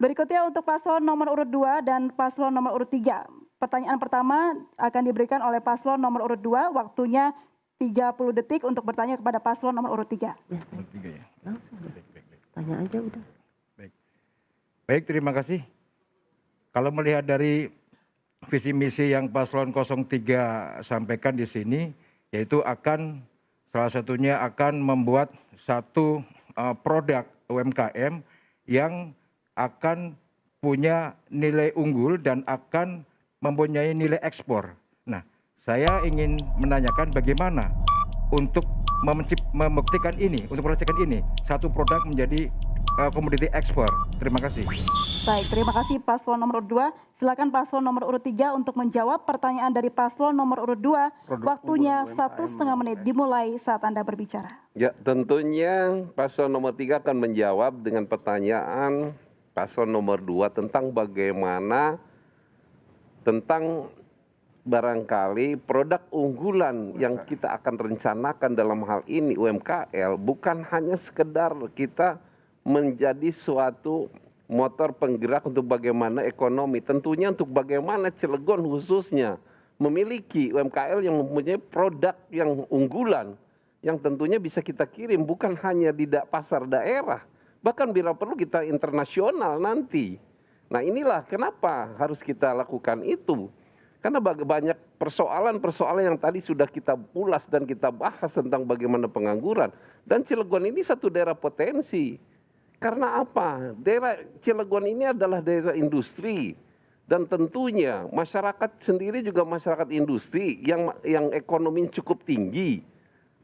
Berikutnya untuk paslon nomor urut 2 dan paslon nomor urut 3. Pertanyaan pertama akan diberikan oleh paslon nomor urut 2, waktunya 30 detik untuk bertanya kepada paslon nomor urut 3. Ya. Langsung. Tanya aja udah. Baik, terima kasih. Kalau melihat dari visi misi yang paslon 03 sampaikan di sini, yaitu akan salah satunya akan membuat satu produk UMKM yang akan punya nilai unggul dan akan mempunyai nilai ekspor. Nah, saya ingin menanyakan bagaimana untuk membuktikan ini, untuk merasakan ini, satu produk menjadi komoditi ekspor. Terima kasih. Baik, terima kasih paslon nomor 2. Silakan paslon nomor urut 3 untuk menjawab pertanyaan dari paslon nomor urut 2. Waktunya 1,5 menit dimulai saat Anda berbicara. Ya, tentunya paslon nomor 3 akan menjawab dengan pertanyaan paslon nomor 2 tentang bagaimana tentang barangkali produk unggulan yang kita akan rencanakan dalam hal ini UMKM bukan hanya sekedar kita menjadi suatu motor penggerak untuk bagaimana ekonomi, tentunya untuk bagaimana Cilegon khususnya memiliki UMKM yang mempunyai produk yang unggulan yang tentunya bisa kita kirim bukan hanya di pasar daerah, bahkan bila perlu kita internasional nanti. Nah, inilah kenapa harus kita lakukan itu. Karena banyak persoalan-persoalan yang tadi sudah kita ulas dan kita bahas tentang bagaimana pengangguran. Dan Cilegon ini satu daerah potensi. Karena apa? Daerah Cilegon ini adalah daerah industri. Dan tentunya masyarakat sendiri juga masyarakat industri yang ekonominya cukup tinggi.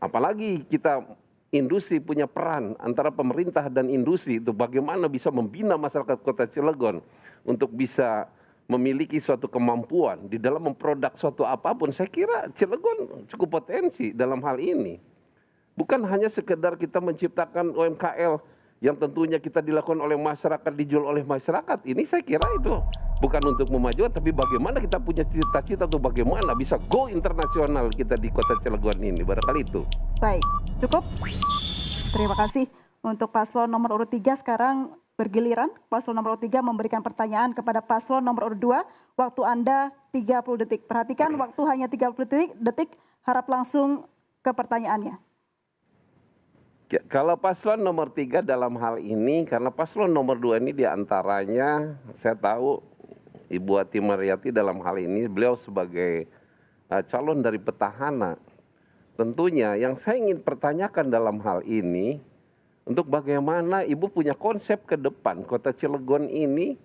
Apalagi kita industri punya peran antara pemerintah dan industri itu bagaimana bisa membina masyarakat kota Cilegon untuk bisa memiliki suatu kemampuan di dalam memproduk suatu apapun. Saya kira Cilegon cukup potensi dalam hal ini. Bukan hanya sekedar kita menciptakan UMKM yang tentunya kita dilakukan oleh masyarakat, dijual oleh masyarakat. Ini saya kira itu bukan untuk memajukan, tapi bagaimana kita punya cita-cita atau bagaimana bisa go internasional kita di kota Cilegon ini. Barangkali itu. Baik, cukup. Terima kasih. Untuk paslon nomor urut 3 sekarang bergiliran. Paslon nomor urut 3 memberikan pertanyaan kepada paslon nomor urut 2. Waktu Anda 30 detik. Perhatikan waktu hanya 30 detik. Harap langsung ke pertanyaannya. Kalau paslon nomor 3 dalam hal ini, karena paslon nomor 2 ini diantaranya saya tahu Ibu Ati Marliati dalam hal ini beliau sebagai calon dari petahana. Tentunya yang saya ingin pertanyakan dalam hal ini, untuk bagaimana Ibu punya konsep ke depan kota Cilegon ini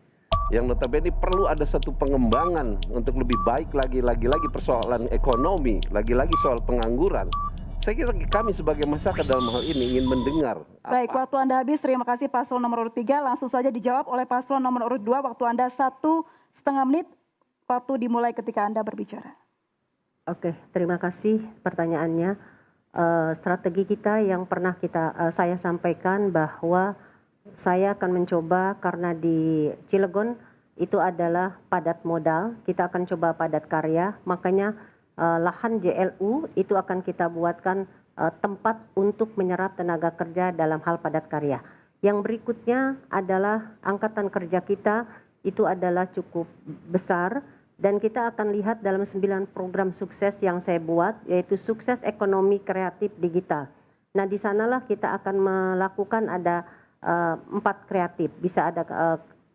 yang notabene perlu ada satu pengembangan untuk lebih baik lagi persoalan ekonomi, lagi-lagi soal pengangguran. Saya kira kami sebagai masyarakat dalam hal ini ingin mendengar. Baik, waktu Anda habis. Terima kasih paslon nomor urut 3. Langsung saja dijawab oleh paslon nomor urut 2. Waktu Anda 1,5 menit. Waktu dimulai ketika Anda berbicara. Oke, terima kasih pertanyaannya. Strategi kita yang pernah saya sampaikan bahwa saya akan mencoba karena di Cilegon itu adalah padat modal, kita akan coba padat karya, makanya lahan JLU itu akan kita buatkan tempat untuk menyerap tenaga kerja dalam hal padat karya. Yang berikutnya adalah angkatan kerja kita itu adalah cukup besar. Dan kita akan lihat dalam 9 program sukses yang saya buat, yaitu sukses ekonomi kreatif digital. Nah, di sanalah kita akan melakukan ada 4 kreatif. Bisa ada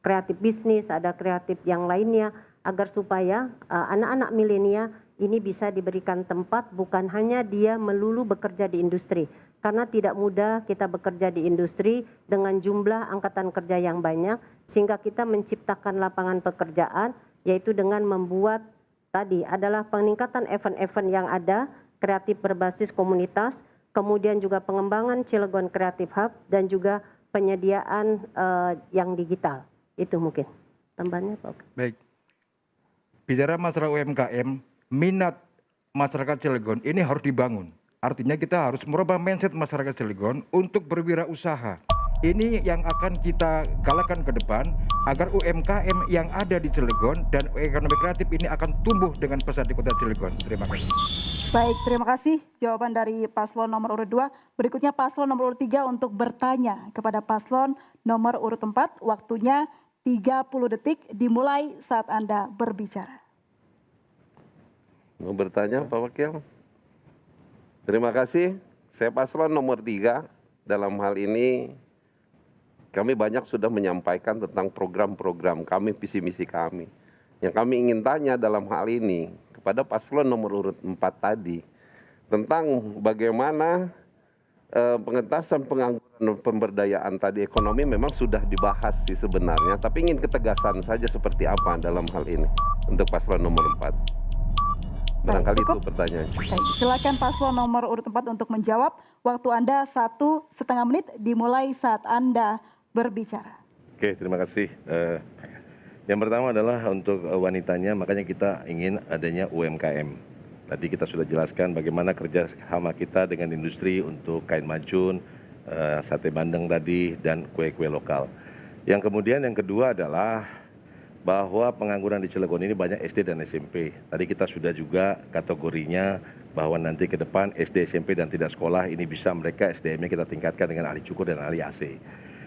kreatif bisnis, ada kreatif yang lainnya, agar supaya anak-anak milenial ini bisa diberikan tempat, bukan hanya dia melulu bekerja di industri. Karena tidak mudah kita bekerja di industri dengan jumlah angkatan kerja yang banyak, sehingga kita menciptakan lapangan pekerjaan, yaitu dengan membuat tadi adalah peningkatan event-event yang ada, kreatif berbasis komunitas, kemudian juga pengembangan Cilegon Creative Hub, dan juga penyediaan yang digital. Itu mungkin tambahannya Pak. Baik, bicara masalah UMKM, minat masyarakat Cilegon ini harus dibangun. Artinya kita harus merubah mindset masyarakat Cilegon untuk berwirausaha. Ini yang akan kita galakan ke depan agar UMKM yang ada di Cilegon dan ekonomi kreatif ini akan tumbuh dengan pesat di kota Cilegon. Terima kasih. Baik, terima kasih jawaban dari paslon nomor urut 2. Berikutnya paslon nomor urut 3 untuk bertanya kepada paslon nomor urut 4. Waktunya 30 detik dimulai saat Anda berbicara. Mau bertanya Pak Wakil? Terima kasih. Saya paslon nomor 3. Dalam hal ini kami banyak sudah menyampaikan tentang program-program kami, visi misi kami. Yang kami ingin tanya dalam hal ini kepada paslon nomor urut 4 tadi tentang bagaimana pengentasan pengangguran pemberdayaan tadi ekonomi memang sudah dibahas sih sebenarnya, tapi ingin ketegasan saja seperti apa dalam hal ini untuk paslon nomor 4. Barangkali itu pertanyaan. Baik, silakan paslon nomor urut 4 untuk menjawab. Waktu Anda 1,5 menit dimulai saat Anda berbicara. Oke, terima kasih. Yang pertama adalah untuk wanitanya, makanya kita ingin adanya UMKM. Tadi kita sudah jelaskan bagaimana kerjasama kita dengan industri untuk kain majun, sate bandeng tadi, dan kue-kue lokal. Yang kemudian yang kedua adalah bahwa pengangguran di Cilegon ini banyak SD dan SMP. Tadi kita sudah juga kategorinya bahwa nanti ke depan SD, SMP, dan tidak sekolah ini bisa mereka SDM-nya kita tingkatkan dengan ahli cukur dan ahli AC.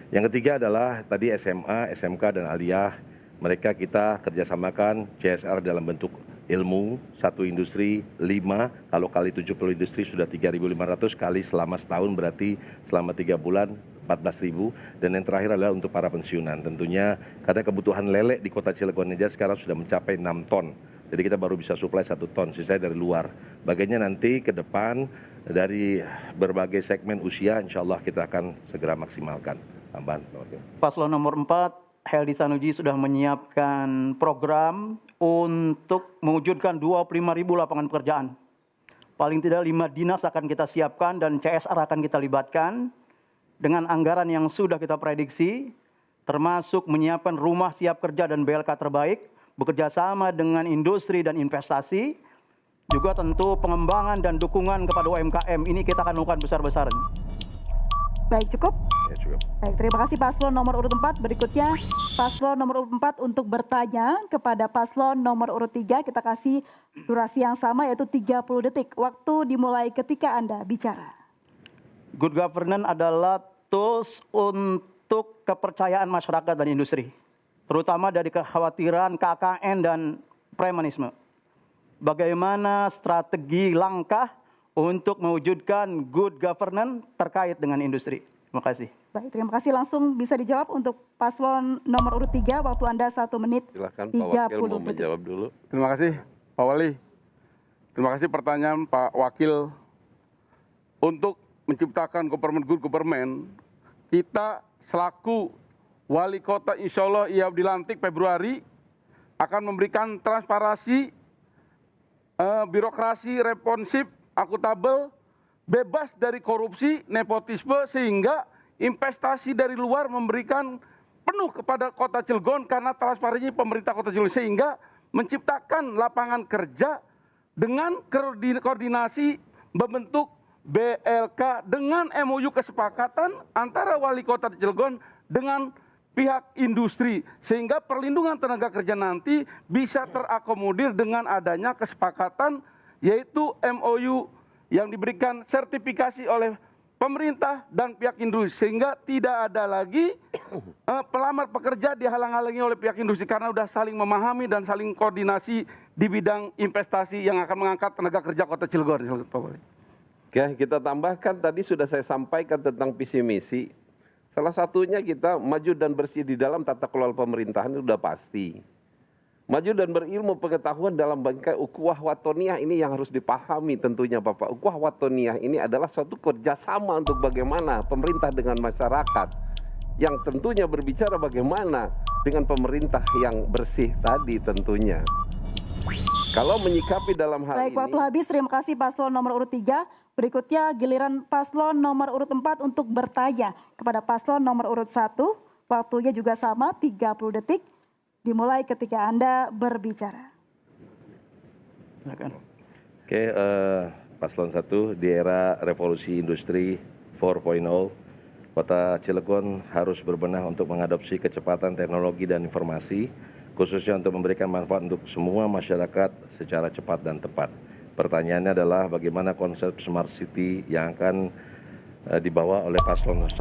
Yang ketiga adalah tadi SMA, SMK, dan aliyah. Mereka kita kerjasamakan CSR dalam bentuk ilmu, 1 industri 5, kalau kali 70 industri sudah 3.500 kali selama setahun berarti selama 3 bulan 14.000. Dan yang terakhir adalah untuk para pensiunan. Tentunya karena kebutuhan lele di kota Cilegon aja sekarang sudah mencapai 6 ton. Jadi kita baru bisa suplai 1 ton, sisanya dari luar. Bagiannya nanti ke depan dari berbagai segmen usia insya Allah kita akan segera maksimalkan. Tambahan. Paslon nomor 4, Heldi Sanuji sudah menyiapkan program untuk mewujudkan 25.000 lapangan pekerjaan. Paling tidak 5 dinas akan kita siapkan dan CSR akan kita libatkan dengan anggaran yang sudah kita prediksi, termasuk menyiapkan rumah siap kerja dan BLK terbaik, bekerja sama dengan industri dan investasi, juga tentu pengembangan dan dukungan kepada UMKM ini kita akan lakukan besar-besaran. Baik, cukup? Ya, cukup. Baik, terima kasih paslon nomor urut 4. Berikutnya paslon nomor urut 4 untuk bertanya kepada paslon nomor urut 3. Kita kasih durasi yang sama yaitu 30 detik. Waktu dimulai ketika Anda bicara. Good governance adalah tools untuk kepercayaan masyarakat dan industri, terutama dari kekhawatiran KKN dan premanisme. Bagaimana strategi langkah untuk mewujudkan good governance terkait dengan industri. Terima kasih. Baik, terima kasih. Langsung bisa dijawab untuk paslon nomor urut 3. Waktu Anda 1 menit. Silakan Pak Wakil mau menjawab dulu. Terima kasih Pak Wali. Terima kasih pertanyaan Pak Wakil. Untuk menciptakan government good government, kita selaku wali kota insya Allah ia dilantik Februari akan memberikan transparansi, birokrasi responsif, akuntabel, bebas dari korupsi, nepotisme, sehingga investasi dari luar memberikan penuh kepada kota Cilegon karena transparansi pemerintah kota Cilegon, sehingga menciptakan lapangan kerja dengan koordinasi membentuk BLK dengan MOU kesepakatan antara wali kota Cilegon dengan pihak industri, sehingga perlindungan tenaga kerja nanti bisa terakomodir dengan adanya kesepakatan yaitu MOU yang diberikan sertifikasi oleh pemerintah dan pihak industri, sehingga tidak ada lagi pelamar pekerja dihalang-halangi oleh pihak industri karena sudah saling memahami dan saling koordinasi di bidang investasi yang akan mengangkat tenaga kerja kota Cilegon. Oke, kita tambahkan tadi sudah saya sampaikan tentang visi misi. Salah satunya kita maju dan bersih di dalam tata kelola pemerintahan itu sudah pasti. Maju dan berilmu pengetahuan dalam bingkai ukhuwah watoniyah ini yang harus dipahami tentunya Bapak. Ukhuwah watoniyah ini adalah suatu kerjasama untuk bagaimana pemerintah dengan masyarakat. Yang tentunya berbicara bagaimana dengan pemerintah yang bersih tadi tentunya. Kalau menyikapi dalam hal Baik, ini. waktu habis. Terima kasih paslon nomor urut 3. Berikutnya giliran paslon nomor urut 4 untuk bertanya kepada paslon nomor urut 1. Waktunya juga sama, 30 detik. Dimulai ketika Anda berbicara. Oke, paslon 1 di era revolusi industri 4.0, Kota Cilegon harus berbenah untuk mengadopsi kecepatan teknologi dan informasi, khususnya untuk memberikan manfaat untuk semua masyarakat secara cepat dan tepat. Pertanyaannya adalah bagaimana konsep Smart City yang akan dibawa oleh paslon 1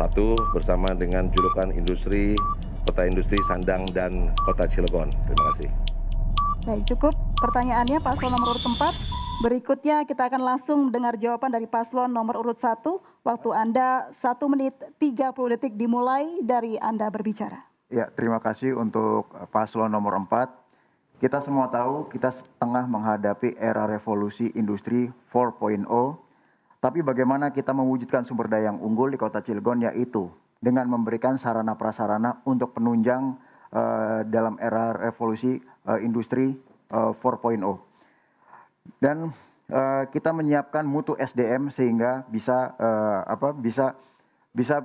bersama dengan julukan industri, Kota Industri Sandang dan Kota Cilegon. Terima kasih. Baik, cukup pertanyaannya paslon nomor urut 4. Berikutnya kita akan langsung dengar jawaban dari paslon nomor urut 1. Waktu Anda 1 menit 30 detik dimulai dari Anda berbicara. Ya, terima kasih untuk paslon nomor 4. Kita semua tahu kita tengah menghadapi era revolusi industri 4.0. Tapi bagaimana kita mewujudkan sumber daya yang unggul di Kota Cilegon, yaitu dengan memberikan sarana prasarana untuk penunjang dalam era revolusi industri 4.0. Dan kita menyiapkan mutu SDM sehingga bisa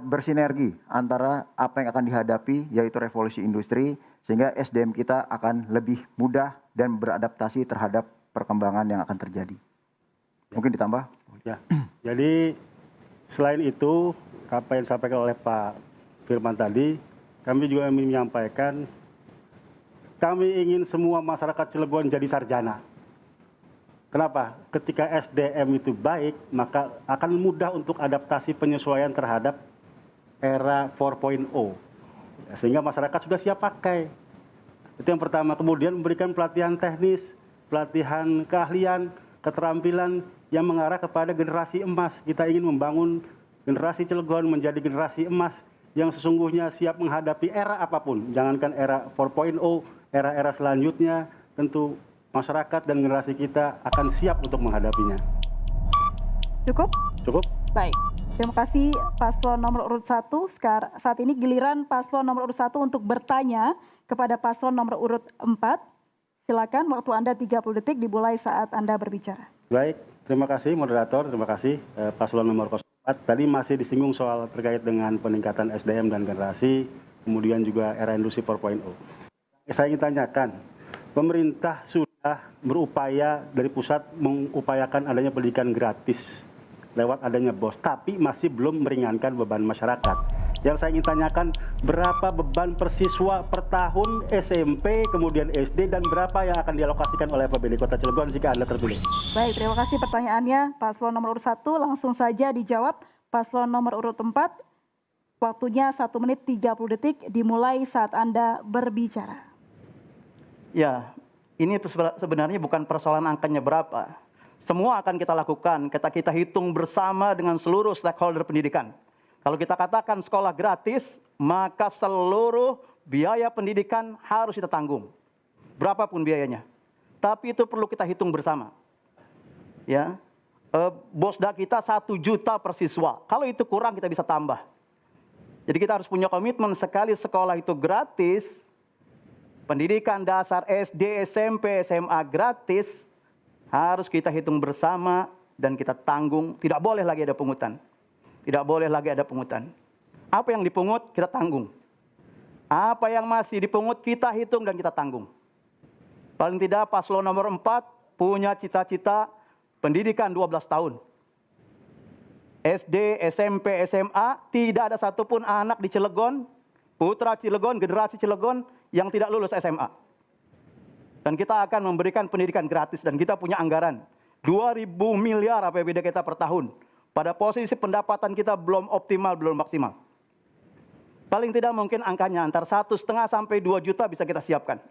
bersinergi antara apa yang akan dihadapi yaitu revolusi industri, sehingga SDM kita akan lebih mudah dan beradaptasi terhadap perkembangan yang akan terjadi. Mungkin ditambah? Ya, jadi selain itu apa yang disampaikan oleh Pak Firman tadi, kami juga ingin menyampaikan kami ingin semua masyarakat Cilegon jadi sarjana. Kenapa? Ketika SDM itu baik, maka akan mudah untuk adaptasi penyesuaian terhadap era 4.0. Sehingga masyarakat sudah siap pakai. Itu yang pertama. Kemudian memberikan pelatihan teknis, pelatihan keahlian, keterampilan yang mengarah kepada generasi emas. Kita ingin membangun generasi Cilegon menjadi generasi emas yang sesungguhnya siap menghadapi era apapun. Jangankan era 4.0, era-era selanjutnya tentu masyarakat dan generasi kita akan siap untuk menghadapinya. Cukup? Cukup? Baik. Terima kasih paslon nomor urut 1. Saat ini giliran paslon nomor urut 1 untuk bertanya kepada paslon nomor urut 4. Silakan, waktu Anda 30 detik dimulai saat Anda berbicara. Baik, terima kasih moderator, terima kasih paslon nomor 04. Tadi masih disinggung soal terkait dengan peningkatan SDM dan generasi, kemudian juga era industri 4.0. Saya ingin tanyakan, pemerintah sudah berupaya dari pusat mengupayakan adanya pendidikan gratis lewat adanya BOS, tapi masih belum meringankan beban masyarakat. Yang saya ingin tanyakan, berapa beban per siswa per tahun SMP, kemudian SD, dan berapa yang akan dialokasikan oleh APBD Kota Cilegon jika Anda terpilih? Baik, terima kasih pertanyaannya. Paslon nomor urut 1 langsung saja dijawab. Paslon nomor urut 4, waktunya 1 menit 30 detik dimulai saat Anda berbicara. Ya, ini sebenarnya bukan persoalan angkanya berapa. Semua akan kita lakukan, kita hitung bersama dengan seluruh stakeholder pendidikan. Kalau kita katakan sekolah gratis, maka seluruh biaya pendidikan harus kita tanggung. Berapapun biayanya. Tapi itu perlu kita hitung bersama. Ya, BOSDA kita 1 juta per siswa. Kalau itu kurang kita bisa tambah. Jadi kita harus punya komitmen sekali sekolah itu gratis, pendidikan dasar SD, SMP, SMA gratis, harus kita hitung bersama dan kita tanggung. Tidak boleh lagi ada pungutan. Tidak boleh lagi ada pungutan. Apa yang dipungut, kita tanggung. Apa yang masih dipungut, kita hitung dan kita tanggung. Paling tidak paslon nomor 4 punya cita-cita pendidikan 12 tahun. SD, SMP, SMA, tidak ada satupun anak di Cilegon, putra Cilegon, generasi Cilegon yang tidak lulus SMA. Dan kita akan memberikan pendidikan gratis dan kita punya anggaran 2.000 miliar APBD kita per tahun. Pada posisi pendapatan kita belum optimal, belum maksimal. Paling tidak mungkin angkanya antara 1,5 sampai 2 juta bisa kita siapkan.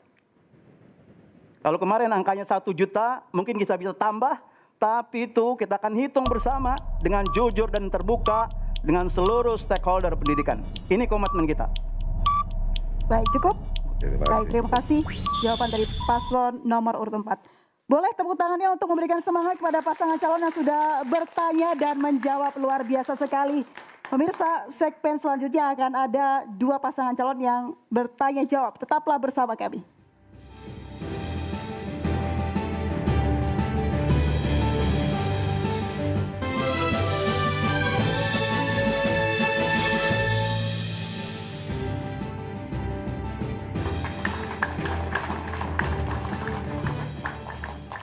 Kalau kemarin angkanya 1 juta, mungkin kita bisa tambah, tapi itu kita akan hitung bersama dengan jujur dan terbuka dengan seluruh stakeholder pendidikan. Ini komitmen kita. Baik, cukup? Baik, terima kasih jawaban dari paslon nomor urut 4. Boleh tepuk tangannya untuk memberikan semangat kepada pasangan calon yang sudah bertanya dan menjawab luar biasa sekali. Pemirsa, segmen selanjutnya akan ada 2 pasangan calon yang bertanya jawab. Tetaplah bersama kami.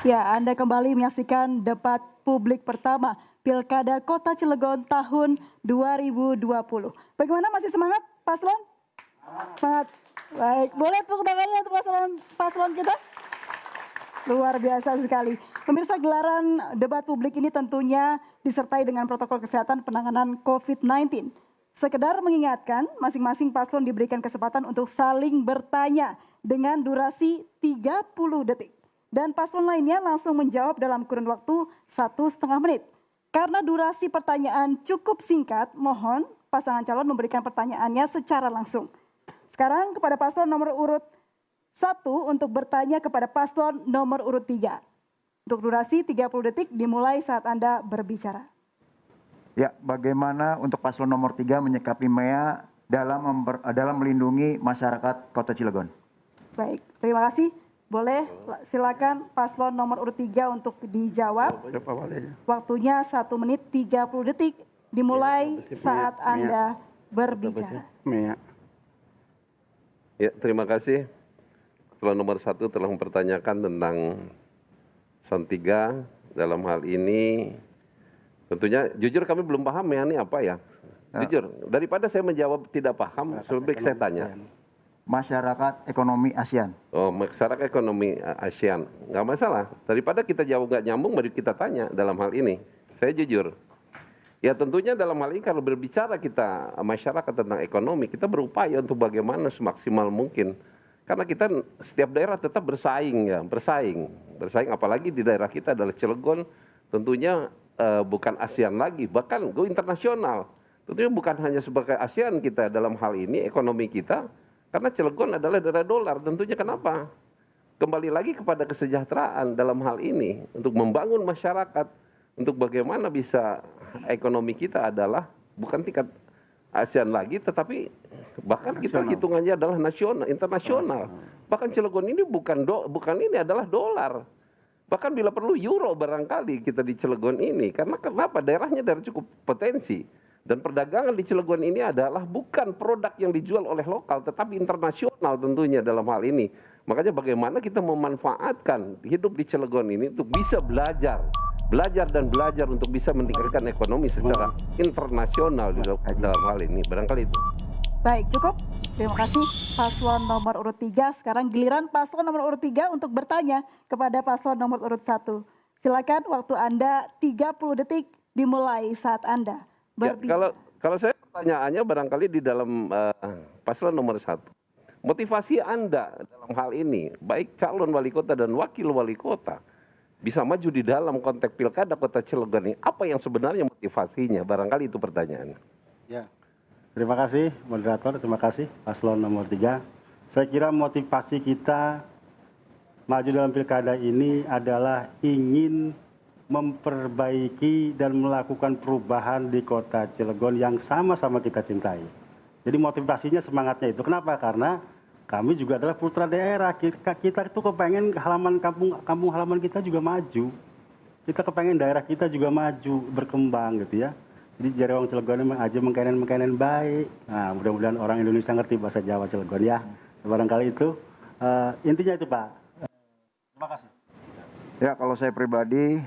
Ya, Anda kembali menyaksikan debat publik pertama Pilkada Kota Cilegon tahun 2020. Bagaimana, masih semangat paslon? Semangat. Baik, boleh tepuk tangannya untuk paslon kita? Luar biasa sekali. Pemirsa, gelaran debat publik ini tentunya disertai dengan protokol kesehatan penanganan COVID-19. Sekedar mengingatkan, masing-masing paslon diberikan kesempatan untuk saling bertanya dengan durasi 30 detik. Dan paslon lainnya langsung menjawab dalam kurun waktu 1,5 menit. Karena durasi pertanyaan cukup singkat, mohon pasangan calon memberikan pertanyaannya secara langsung. Sekarang kepada paslon nomor urut 1 untuk bertanya kepada paslon nomor urut 3. Untuk durasi 30 detik dimulai saat Anda berbicara. Ya, bagaimana untuk paslon nomor 3 menyikapi MEA dalam melindungi masyarakat Kota Cilegon? Baik, terima kasih. Boleh silakan paslon nomor urut 3 untuk dijawab. Waktunya 1 menit 30 detik dimulai saat Anda berbicara. Ya, terima kasih. Paslon nomor 1 telah mempertanyakan tentang paslon 3 dalam hal ini. Tentunya jujur kami belum paham ya ini apa ya. Jujur, daripada saya menjawab tidak paham, lebih baik saya tanya. Masyarakat ekonomi ASEAN. Oh, masyarakat ekonomi ASEAN. Nggak masalah. Daripada kita jawab nggak nyambung, mari kita tanya dalam hal ini. Saya jujur. Ya tentunya dalam hal ini kalau berbicara kita masyarakat tentang ekonomi, kita berupaya untuk bagaimana semaksimal mungkin. Karena kita setiap daerah tetap bersaing ya, bersaing apalagi di daerah kita adalah Cilegon, tentunya bukan ASEAN lagi, bahkan go internasional. Tentunya bukan hanya sebagai ASEAN kita dalam hal ini ekonomi kita, karena Cilegon adalah daerah dolar. Tentunya kenapa? Kembali lagi kepada kesejahteraan dalam hal ini untuk membangun masyarakat, untuk bagaimana bisa ekonomi kita adalah bukan tingkat ASEAN lagi, tetapi bahkan kita hitungannya adalah nasional, internasional. Bahkan Cilegon ini bukan ini adalah dolar. Bahkan bila perlu euro barangkali kita di Cilegon ini. Karena kenapa? Daerahnya daerah cukup potensi. Dan perdagangan di Cilegon ini adalah bukan produk yang dijual oleh lokal, tetapi internasional tentunya dalam hal ini. Makanya bagaimana kita memanfaatkan hidup di Cilegon ini untuk bisa belajar untuk bisa meningkatkan ekonomi secara internasional di dalam hal ini. Barangkali itu. Baik, cukup. Terima kasih paslon nomor urut 3. Sekarang giliran paslon nomor urut 3 untuk bertanya kepada paslon nomor urut 1. Silakan, waktu Anda 30 detik dimulai saat Anda berbicara. Ya, kalau saya pertanyaannya barangkali di dalam paslon nomor 1. Motivasi Anda dalam hal ini, baik calon wali kota dan wakil wali kota, bisa maju di dalam konteks pilkada Kota Cilegon ini, apa yang sebenarnya motivasinya? Barangkali itu pertanyaannya. Ya. Terima kasih moderator, terima kasih paslon nomor 3. Saya kira motivasi kita maju dalam pilkada ini adalah ingin memperbaiki dan melakukan perubahan di Kota Cilegon yang sama-sama kita cintai. Jadi motivasinya semangatnya itu. Kenapa? Karena kami juga adalah putra daerah. Kita itu kepengen kampung halaman kita juga maju. Kita kepengen daerah kita juga maju, berkembang gitu ya. Jadi jari orang Cilegon memang aja mengkainen baik. Nah, mudah-mudahan orang Indonesia ngerti bahasa Jawa Cilegon ya. Barangkali itu intinya itu Pak. Terima kasih. Ya, kalau saya pribadi,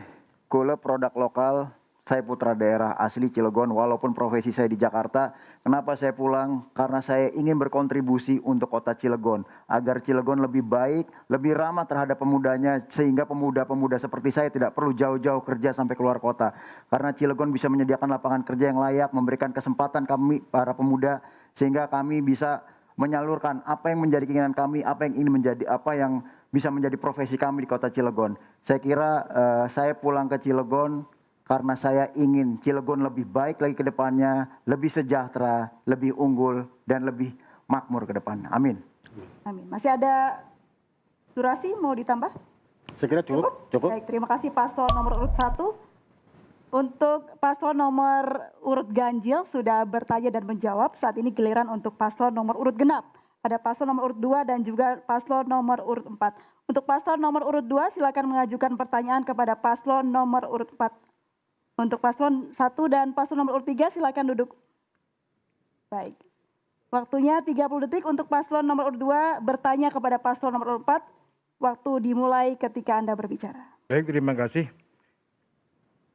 kula produk lokal, saya putra daerah asli Cilegon, walaupun profesi saya di Jakarta. Kenapa saya pulang? Karena saya ingin berkontribusi untuk Kota Cilegon, agar Cilegon lebih baik, lebih ramah terhadap pemudanya, sehingga pemuda-pemuda seperti saya tidak perlu jauh-jauh kerja sampai keluar kota. Karena Cilegon bisa menyediakan lapangan kerja yang layak, memberikan kesempatan kami para pemuda, sehingga kami bisa menyalurkan apa yang menjadi keinginan kami, apa yang bisa menjadi profesi kami di Kota Cilegon. Saya kira saya pulang ke Cilegon karena saya ingin Cilegon lebih baik lagi ke depannya, lebih sejahtera, lebih unggul, dan lebih makmur ke depan. Amin. Amin. Masih ada durasi mau ditambah? Saya kira cukup. Baik, terima kasih paslon nomor urut 1. Untuk paslon nomor urut ganjil sudah bertanya dan menjawab. Saat ini giliran untuk paslon nomor urut genap. Ada paslon nomor urut 2 dan juga paslon nomor urut 4. Untuk paslon nomor urut 2 silakan mengajukan pertanyaan kepada paslon nomor urut 4. Untuk paslon 1 dan paslon nomor urut 3 silakan duduk. Baik. Waktunya 30 detik untuk paslon nomor urut 2 bertanya kepada paslon nomor urut 4. Waktu dimulai ketika Anda berbicara. Baik, terima kasih.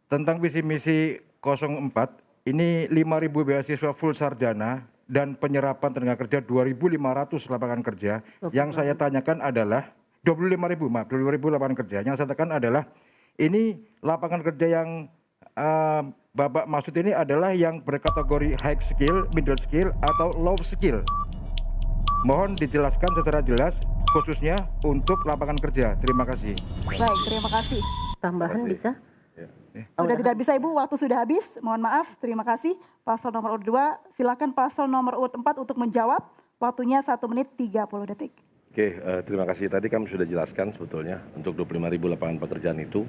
Tentang visi misi 04, ini 5.000 beasiswa full sarjana dan penyerapan tenaga kerja 2.500 lapangan kerja. Yang saya tanyakan adalah 25.000 lapangan kerja. Yang saya tanyakan adalah ini lapangan kerja yang Bapak maksud ini adalah yang berkategori high skill, middle skill, atau low skill. Mohon dijelaskan secara jelas khususnya untuk lapangan kerja. Terima kasih. Baik, terima kasih. Tambahan bisa? Sudah tidak bisa Ibu, waktu sudah habis. Mohon maaf, terima kasih. Paslon nomor urut 2, silakan paslon nomor urut 4 untuk menjawab. Waktunya 1 menit 30 detik. Oke, terima kasih. Tadi kami sudah jelaskan sebetulnya untuk 25.000 lapangan pekerjaan itu.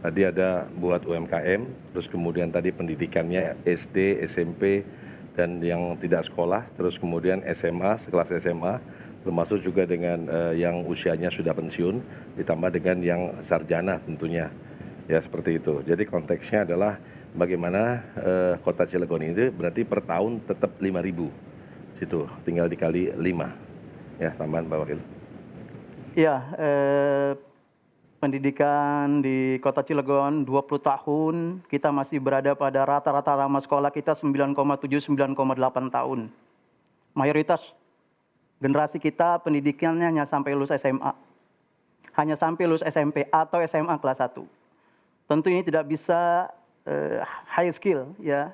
Tadi ada buat UMKM, terus kemudian tadi pendidikannya SD, SMP, dan yang tidak sekolah, terus kemudian SMA, sekelas SMA, termasuk juga dengan yang usianya sudah pensiun, ditambah dengan yang sarjana tentunya. Ya seperti itu. Jadi konteksnya adalah bagaimana kota Cilegon ini berarti per tahun tetap 5.000. Situ tinggal dikali 5. Ya, tambahan Pak Wakil. Ya, pendidikan di Kota Cilegon 20 tahun, kita masih berada pada rata-rata ramah sekolah kita 9,7, 9,8 tahun. Mayoritas generasi kita pendidikannya hanya sampai lulus SMA. Hanya sampai lulus SMP atau SMA kelas 1. Tentu ini tidak bisa high skill, ya.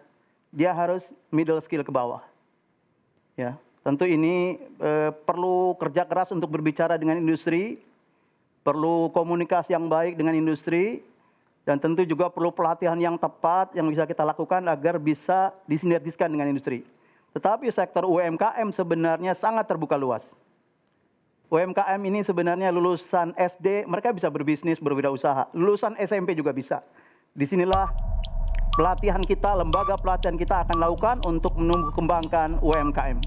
Dia harus middle skill ke bawah. Ya, tentu ini perlu kerja keras untuk berbicara dengan industri, perlu komunikasi yang baik dengan industri, dan tentu juga perlu pelatihan yang tepat yang bisa kita lakukan agar bisa disinergiskan dengan industri. Tetapi sektor UMKM sebenarnya sangat terbuka luas. UMKM ini sebenarnya lulusan SD, mereka bisa berbisnis, berwirausaha. Lulusan SMP juga bisa. Disinilah pelatihan kita, lembaga pelatihan kita akan lakukan untuk menumbuh kembangkan UMKM.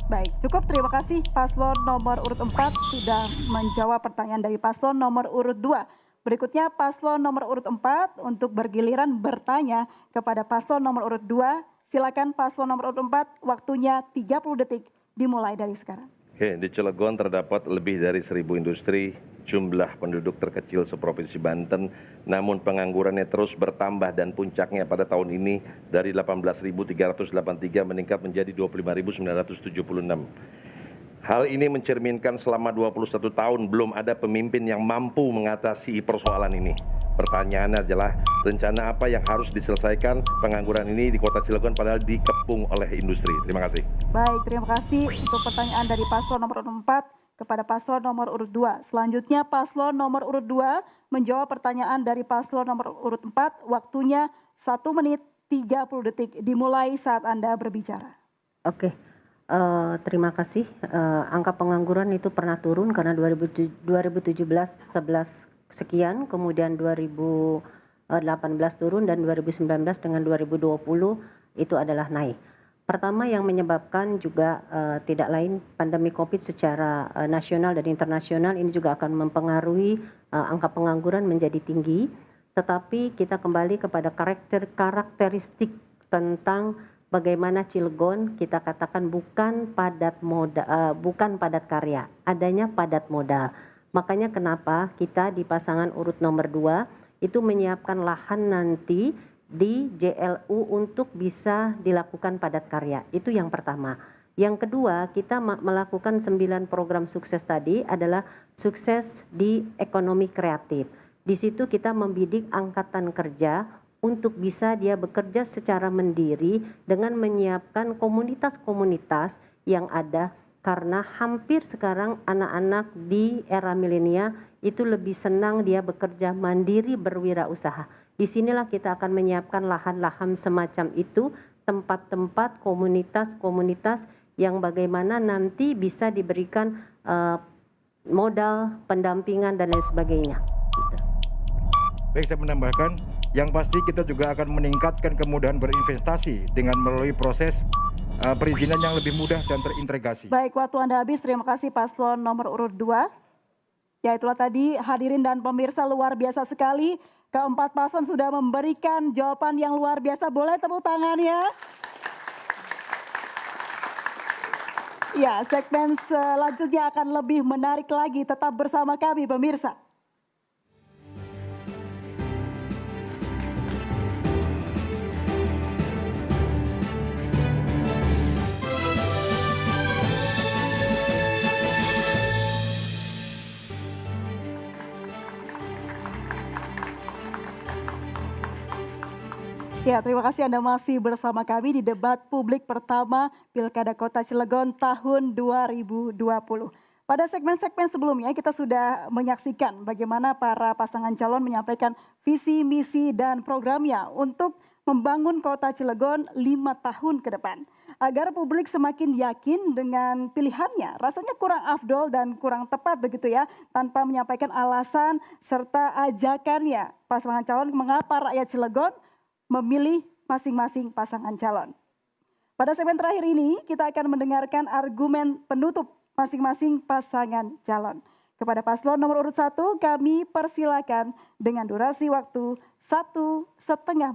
Baik, cukup. Terima kasih paslon nomor urut 4 sudah menjawab pertanyaan dari paslon nomor urut 2. Berikutnya paslon nomor urut 4 untuk bergiliran bertanya kepada paslon nomor urut 2. Silakan paslon nomor urut 4, waktunya 30 detik dimulai dari sekarang. Oke, di Cilegon terdapat lebih dari 1.000 industri, jumlah penduduk terkecil seprovinsi Banten, namun penganggurannya terus bertambah dan puncaknya pada tahun ini dari 18.383 meningkat menjadi 25.976. Hal ini mencerminkan selama 21 tahun belum ada pemimpin yang mampu mengatasi persoalan ini. Pertanyaannya adalah rencana apa yang harus diselesaikan pengangguran ini di Kota Cilegon padahal dikepung oleh industri. Terima kasih. Baik, terima kasih untuk pertanyaan dari paslon nomor urut 4 kepada paslon nomor urut 2. Selanjutnya paslon nomor urut 2 menjawab pertanyaan dari paslon nomor urut 4. Waktunya 1 menit 30 detik dimulai saat Anda berbicara. Oke. Terima kasih. Angka pengangguran itu pernah turun karena 2017 11 sekian, kemudian 2018 turun dan 2019 dengan 2020 itu adalah naik. Pertama yang menyebabkan juga tidak lain pandemi COVID secara nasional dan internasional ini juga akan mempengaruhi angka pengangguran menjadi tinggi. Tetapi kita kembali kepada karakteristik tentang bagaimana Cilegon kita katakan bukan padat karya, adanya padat modal. Makanya kenapa kita di pasangan urut nomor 2 itu menyiapkan lahan nanti di JLU untuk bisa dilakukan padat karya. Itu yang pertama. Yang kedua, kita melakukan 9 program sukses tadi adalah sukses di ekonomi kreatif. Di situ kita membidik angkatan kerja untuk bisa dia bekerja secara mandiri dengan menyiapkan komunitas-komunitas yang ada. Karena hampir sekarang anak-anak di era milenial itu lebih senang dia bekerja mandiri berwirausaha. Disinilah kita akan menyiapkan lahan-lahan semacam itu, tempat-tempat komunitas-komunitas yang bagaimana nanti bisa diberikan modal, pendampingan dan lain sebagainya. Baik, saya menambahkan, yang pasti kita juga akan meningkatkan kemudahan berinvestasi dengan melalui proses perizinan yang lebih mudah dan terintegrasi. Baik, waktu Anda habis. Terima kasih paslon nomor urut 2. Ya, itulah tadi hadirin dan pemirsa, luar biasa sekali. Keempat paslon sudah memberikan jawaban yang luar biasa. Boleh tepuk tangannya? Ya, segmen selanjutnya akan lebih menarik lagi. Tetap bersama kami pemirsa. Ya, terima kasih Anda masih bersama kami di debat publik pertama Pilkada Kota Cilegon tahun 2020. Pada segmen-segmen sebelumnya kita sudah menyaksikan bagaimana para pasangan calon menyampaikan visi, misi, dan programnya untuk membangun kota Cilegon 5 tahun ke depan. Agar publik semakin yakin dengan pilihannya, rasanya kurang afdol dan kurang tepat begitu ya, tanpa menyampaikan alasan serta ajakannya pasangan calon mengapa rakyat Cilegon memilih masing-masing pasangan calon. Pada segmen terakhir ini, kita akan mendengarkan argumen penutup masing-masing pasangan calon. Kepada paslon nomor urut 1, kami persilakan dengan durasi waktu 1,5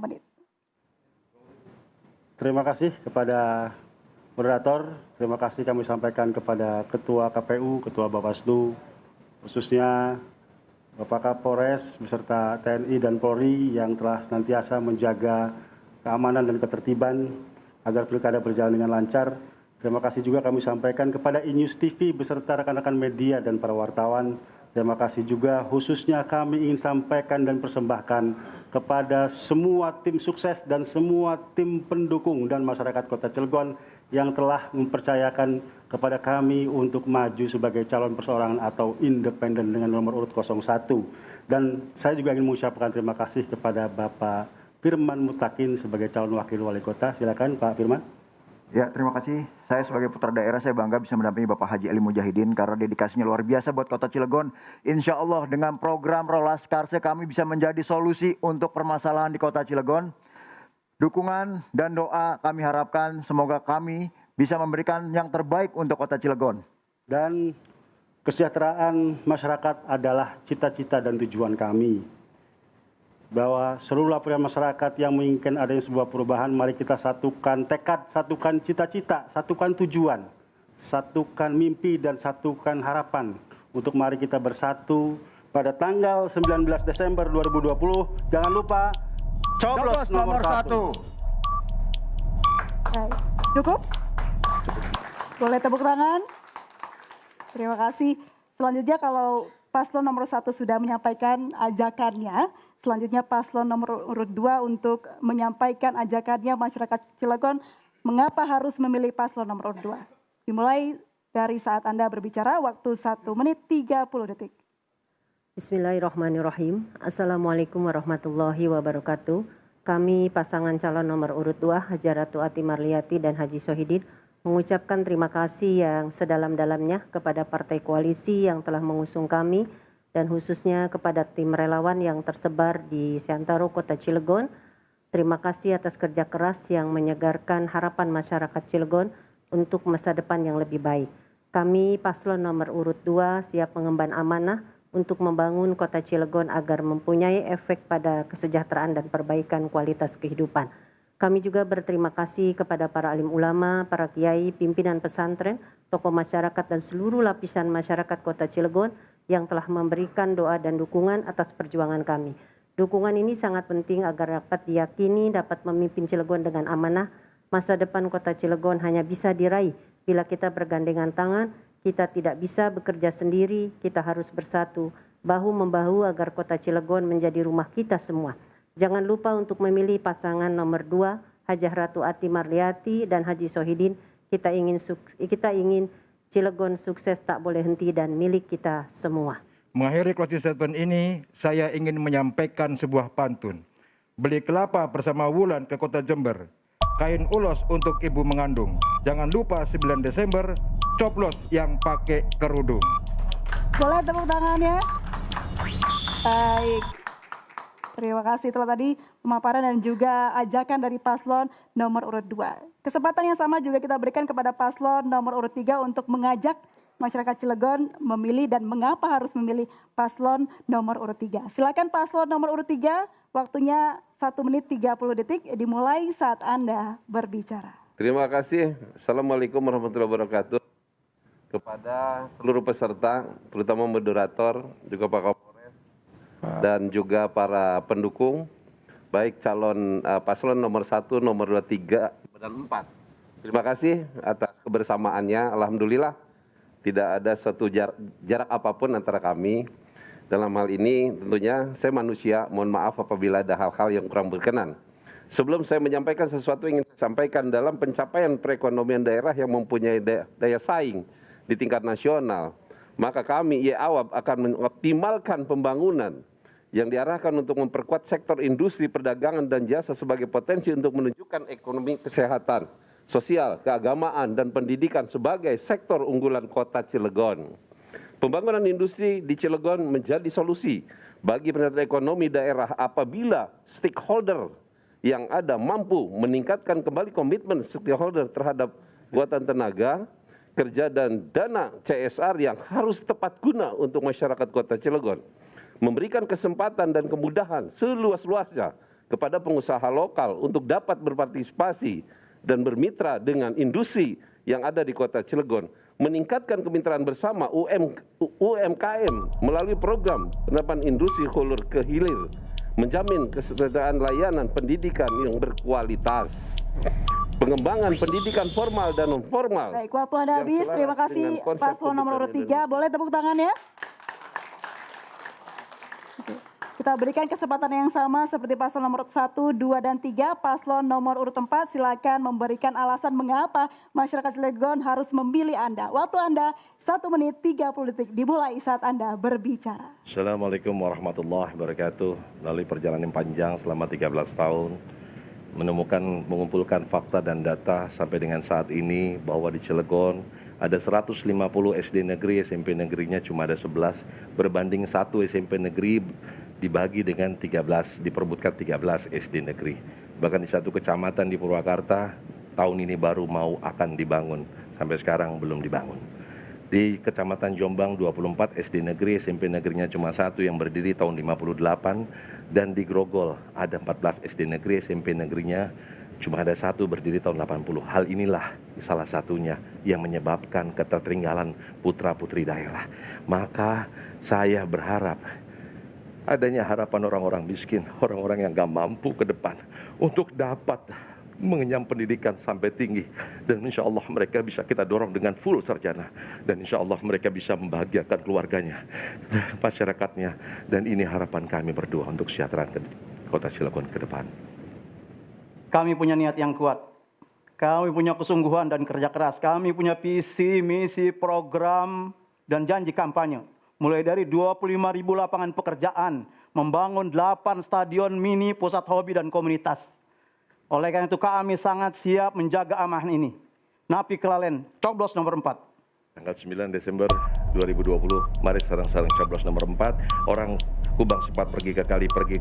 menit. Terima kasih kepada moderator, terima kasih kami sampaikan kepada Ketua KPU, Ketua Bawaslu, khususnya Bapak Kapolres beserta TNI dan Polri yang telah senantiasa menjaga keamanan dan ketertiban agar pilkada berjalan dengan lancar. Terima kasih juga kami sampaikan kepada iNews TV beserta rekan-rekan media dan para wartawan. Terima kasih juga khususnya kami ingin sampaikan dan persembahkan kepada semua tim sukses dan semua tim pendukung dan masyarakat Kota Cilegon yang telah mempercayakan kepada kami untuk maju sebagai calon perseorangan atau independen dengan nomor urut 01. Dan saya juga ingin mengucapkan terima kasih kepada Bapak Firman Mutakin sebagai calon wakil wali kota. Silakan Pak Firman. Ya, terima kasih. Saya sebagai putra daerah, saya bangga bisa mendampingi Bapak Haji Ali Mujahidin karena dedikasinya luar biasa buat Kota Cilegon. Insya Allah dengan program Rolas Karse kami bisa menjadi solusi untuk permasalahan di Kota Cilegon. Dukungan dan doa kami harapkan semoga kami bisa memberikan yang terbaik untuk Kota Cilegon. Dan kesejahteraan masyarakat adalah cita-cita dan tujuan kami. Bahwa seluruh lapisan masyarakat yang menginginkan adanya sebuah perubahan, mari kita satukan tekad, satukan cita-cita, satukan tujuan, satukan mimpi dan satukan harapan untuk mari kita bersatu pada tanggal 19 Desember 2020. Jangan lupa coblos nomor 1. Baik, cukup? Boleh tepuk tangan? Terima kasih. Selanjutnya kalau paslon nomor 1 sudah menyampaikan ajakannya, selanjutnya paslon nomor urut 2 untuk menyampaikan ajakannya masyarakat Cilegon mengapa harus memilih paslon nomor urut 2. Dimulai dari saat Anda berbicara, waktu 1 menit 30 detik. Bismillahirrahmanirrahim. Assalamualaikum warahmatullahi wabarakatuh. Kami pasangan calon nomor urut 2 Hajah Ratu Ati Marliati dan Haji Sohidin mengucapkan terima kasih yang sedalam-dalamnya kepada partai koalisi yang telah mengusung kami dan khususnya kepada tim relawan yang tersebar di seantero Kota Cilegon. Terima kasih atas kerja keras yang menyegarkan harapan masyarakat Cilegon untuk masa depan yang lebih baik. Kami paslon nomor urut 2 siap mengemban amanah untuk membangun Kota Cilegon agar mempunyai efek pada kesejahteraan dan perbaikan kualitas kehidupan. Kami juga berterima kasih kepada para alim ulama, para kiai, pimpinan pesantren, tokoh masyarakat dan seluruh lapisan masyarakat Kota Cilegon yang telah memberikan doa dan dukungan atas perjuangan kami. Dukungan ini sangat penting agar dapat diyakini dapat memimpin Cilegon dengan amanah. Masa depan Kota Cilegon hanya bisa diraih bila kita bergandengan tangan. Kita tidak bisa bekerja sendiri, kita harus bersatu, bahu-membahu agar Kota Cilegon menjadi rumah kita semua. Jangan lupa untuk memilih pasangan nomor 2, Hajah Ratu Ati Marliati dan Haji Sohidin. Kita ingin Cilegon sukses tak boleh henti dan milik kita semua. Mengakhiri closing statement ini, saya ingin menyampaikan sebuah pantun. Beli kelapa bersama Wulan ke Kota Jember, kain ulos untuk ibu mengandung. Jangan lupa 9 Desember, coblos yang pakai kerudung. Boleh tepuk tangannya? Baik. Terima kasih telah tadi pemaparan dan juga ajakan dari paslon nomor urut 2. Kesempatan yang sama juga kita berikan kepada paslon nomor urut 3 untuk mengajak masyarakat Cilegon memilih dan mengapa harus memilih paslon nomor urut 3. Silakan paslon nomor urut 3, waktunya 1 menit 30 detik dimulai saat Anda berbicara. Terima kasih. Assalamualaikum warahmatullahi wabarakatuh. Kepada seluruh peserta, terutama moderator, juga Pak Kapolres, dan juga para pendukung, baik calon paslon nomor 1, nomor 2, 3, dan 4. Terima kasih atas kebersamaannya. Alhamdulillah tidak ada satu jarak apapun antara kami. Dalam hal ini tentunya saya manusia, mohon maaf apabila ada hal-hal yang kurang berkenan. Sebelum saya menyampaikan sesuatu yang ingin saya sampaikan dalam pencapaian perekonomian daerah yang mempunyai daya saing di tingkat nasional, maka kami IAWAB akan mengoptimalkan pembangunan yang diarahkan untuk memperkuat sektor industri, perdagangan, dan jasa sebagai potensi untuk menunjukkan ekonomi, kesehatan, sosial, keagamaan, dan pendidikan sebagai sektor unggulan Kota Cilegon. Pembangunan industri di Cilegon menjadi solusi bagi peningkatan ekonomi daerah apabila stakeholder yang ada mampu meningkatkan kembali komitmen stakeholder terhadap kekuatan tenaga kerja dan dana CSR yang harus tepat guna untuk masyarakat Kota Cilegon. Memberikan kesempatan dan kemudahan seluas-luasnya kepada pengusaha lokal untuk dapat berpartisipasi dan bermitra dengan industri yang ada di Kota Cilegon. Meningkatkan kemitraan bersama UMKM melalui program penerapan industri hulur ke hilir. Menjamin kesejahteraan layanan pendidikan yang berkualitas. Pengembangan pendidikan formal dan non formal. Baik, waktu Anda habis. Terima kasih paslon nomor urut 3. Boleh tepuk tangan ya? Oke. Kita berikan kesempatan yang sama seperti paslon nomor urut 1, 2, dan 3. Paslon nomor urut 4 silakan memberikan alasan mengapa masyarakat Cilegon harus memilih Anda. Waktu Anda 1 menit 30 detik dimulai saat Anda berbicara. Assalamualaikum warahmatullahi wabarakatuh. Melalui perjalanan panjang selama 13 tahun, mengumpulkan fakta dan data sampai dengan saat ini bahwa di Cilegon ada 150 SD negeri, SMP negerinya cuma ada 11, berbanding 1 SMP negeri dibagi dengan 13, diperbutkan 13 SD negeri. Bahkan di satu kecamatan di Purwakarta, tahun ini baru mau akan dibangun, sampai sekarang belum dibangun. Di Kecamatan Jombang 24 SD negeri, SMP negerinya cuma 1 yang berdiri tahun 58, dan di Grogol ada 14 SD negeri, SMP negerinya cuma ada 1 berdiri tahun 80. Hal inilah salah satunya yang menyebabkan ketertinggalan putra-putri daerah. Maka saya berharap adanya harapan orang-orang miskin, orang-orang yang gak mampu ke depan untuk dapat mengenyam pendidikan sampai tinggi, dan insya Allah mereka bisa kita dorong dengan full sarjana, dan insya Allah mereka bisa membahagiakan keluarganya, masyarakatnya, dan ini harapan kami berdua untuk kesejahteraan Kota Cilegon ke depan. Kami punya niat yang kuat, kami punya kesungguhan dan kerja keras, kami punya visi, misi, program, dan janji kampanye. Mulai dari 25.000 lapangan pekerjaan, membangun 8 stadion mini, pusat hobi, dan komunitas. Oleh karena itu kami sangat siap menjaga amanah ini. Napi kelalen, coblos nomor 4. Tanggal 9 Desember 2020, mari sarang-sarang coblos nomor 4. Orang Kubang sempat pergi ke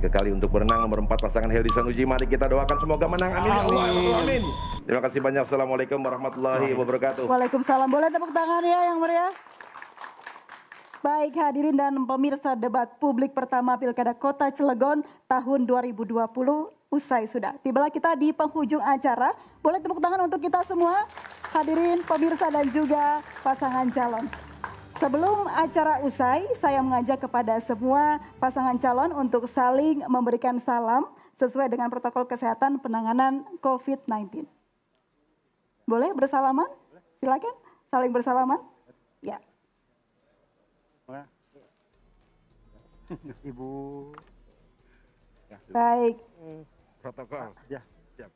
kali untuk berenang. Nomor 4 pasangan Heldi Sanuji, mari kita doakan semoga menang. Amin. Amin. Terima kasih banyak. Assalamualaikum warahmatullahi wabarakatuh. Waalaikumsalam. Boleh tepuk tangan ya yang meriah? Baik, hadirin dan pemirsa, debat publik pertama Pilkada Kota Cilegon tahun 2020 usai sudah. Tibalah kita di penghujung acara. Boleh tepuk tangan untuk kita semua, hadirin, pemirsa, dan juga pasangan calon. Sebelum acara usai, saya mengajak kepada semua pasangan calon untuk saling memberikan salam sesuai dengan protokol kesehatan penanganan COVID-19. Boleh bersalaman? Silakan, saling bersalaman. Ya. Ibu. Baik. Protokol. Ya. Siap.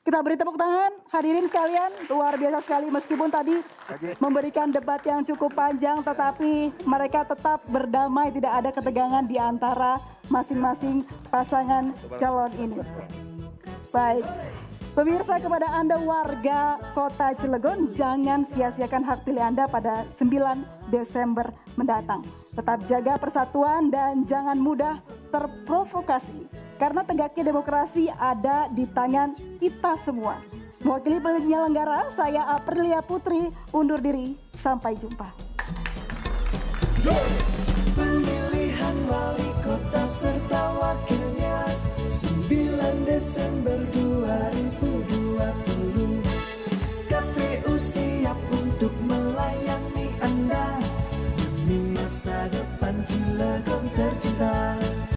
Kita beri tepuk tangan, hadirin sekalian, luar biasa sekali meskipun tadi memberikan debat yang cukup panjang, tetapi mereka tetap berdamai, tidak ada ketegangan di antara masing-masing pasangan calon ini. Baik, pemirsa, kepada Anda warga Kota Cilegon, jangan sia-siakan hak pilih Anda pada 9 Desember mendatang. Tetap jaga persatuan dan jangan mudah terprovokasi. Karena tegaknya demokrasi ada di tangan kita semua. Mewakili penyelenggara, saya Aprilia Putri undur diri. Sampai jumpa. Pemilihan wali kota serta wakilnya 9 Desember 2020.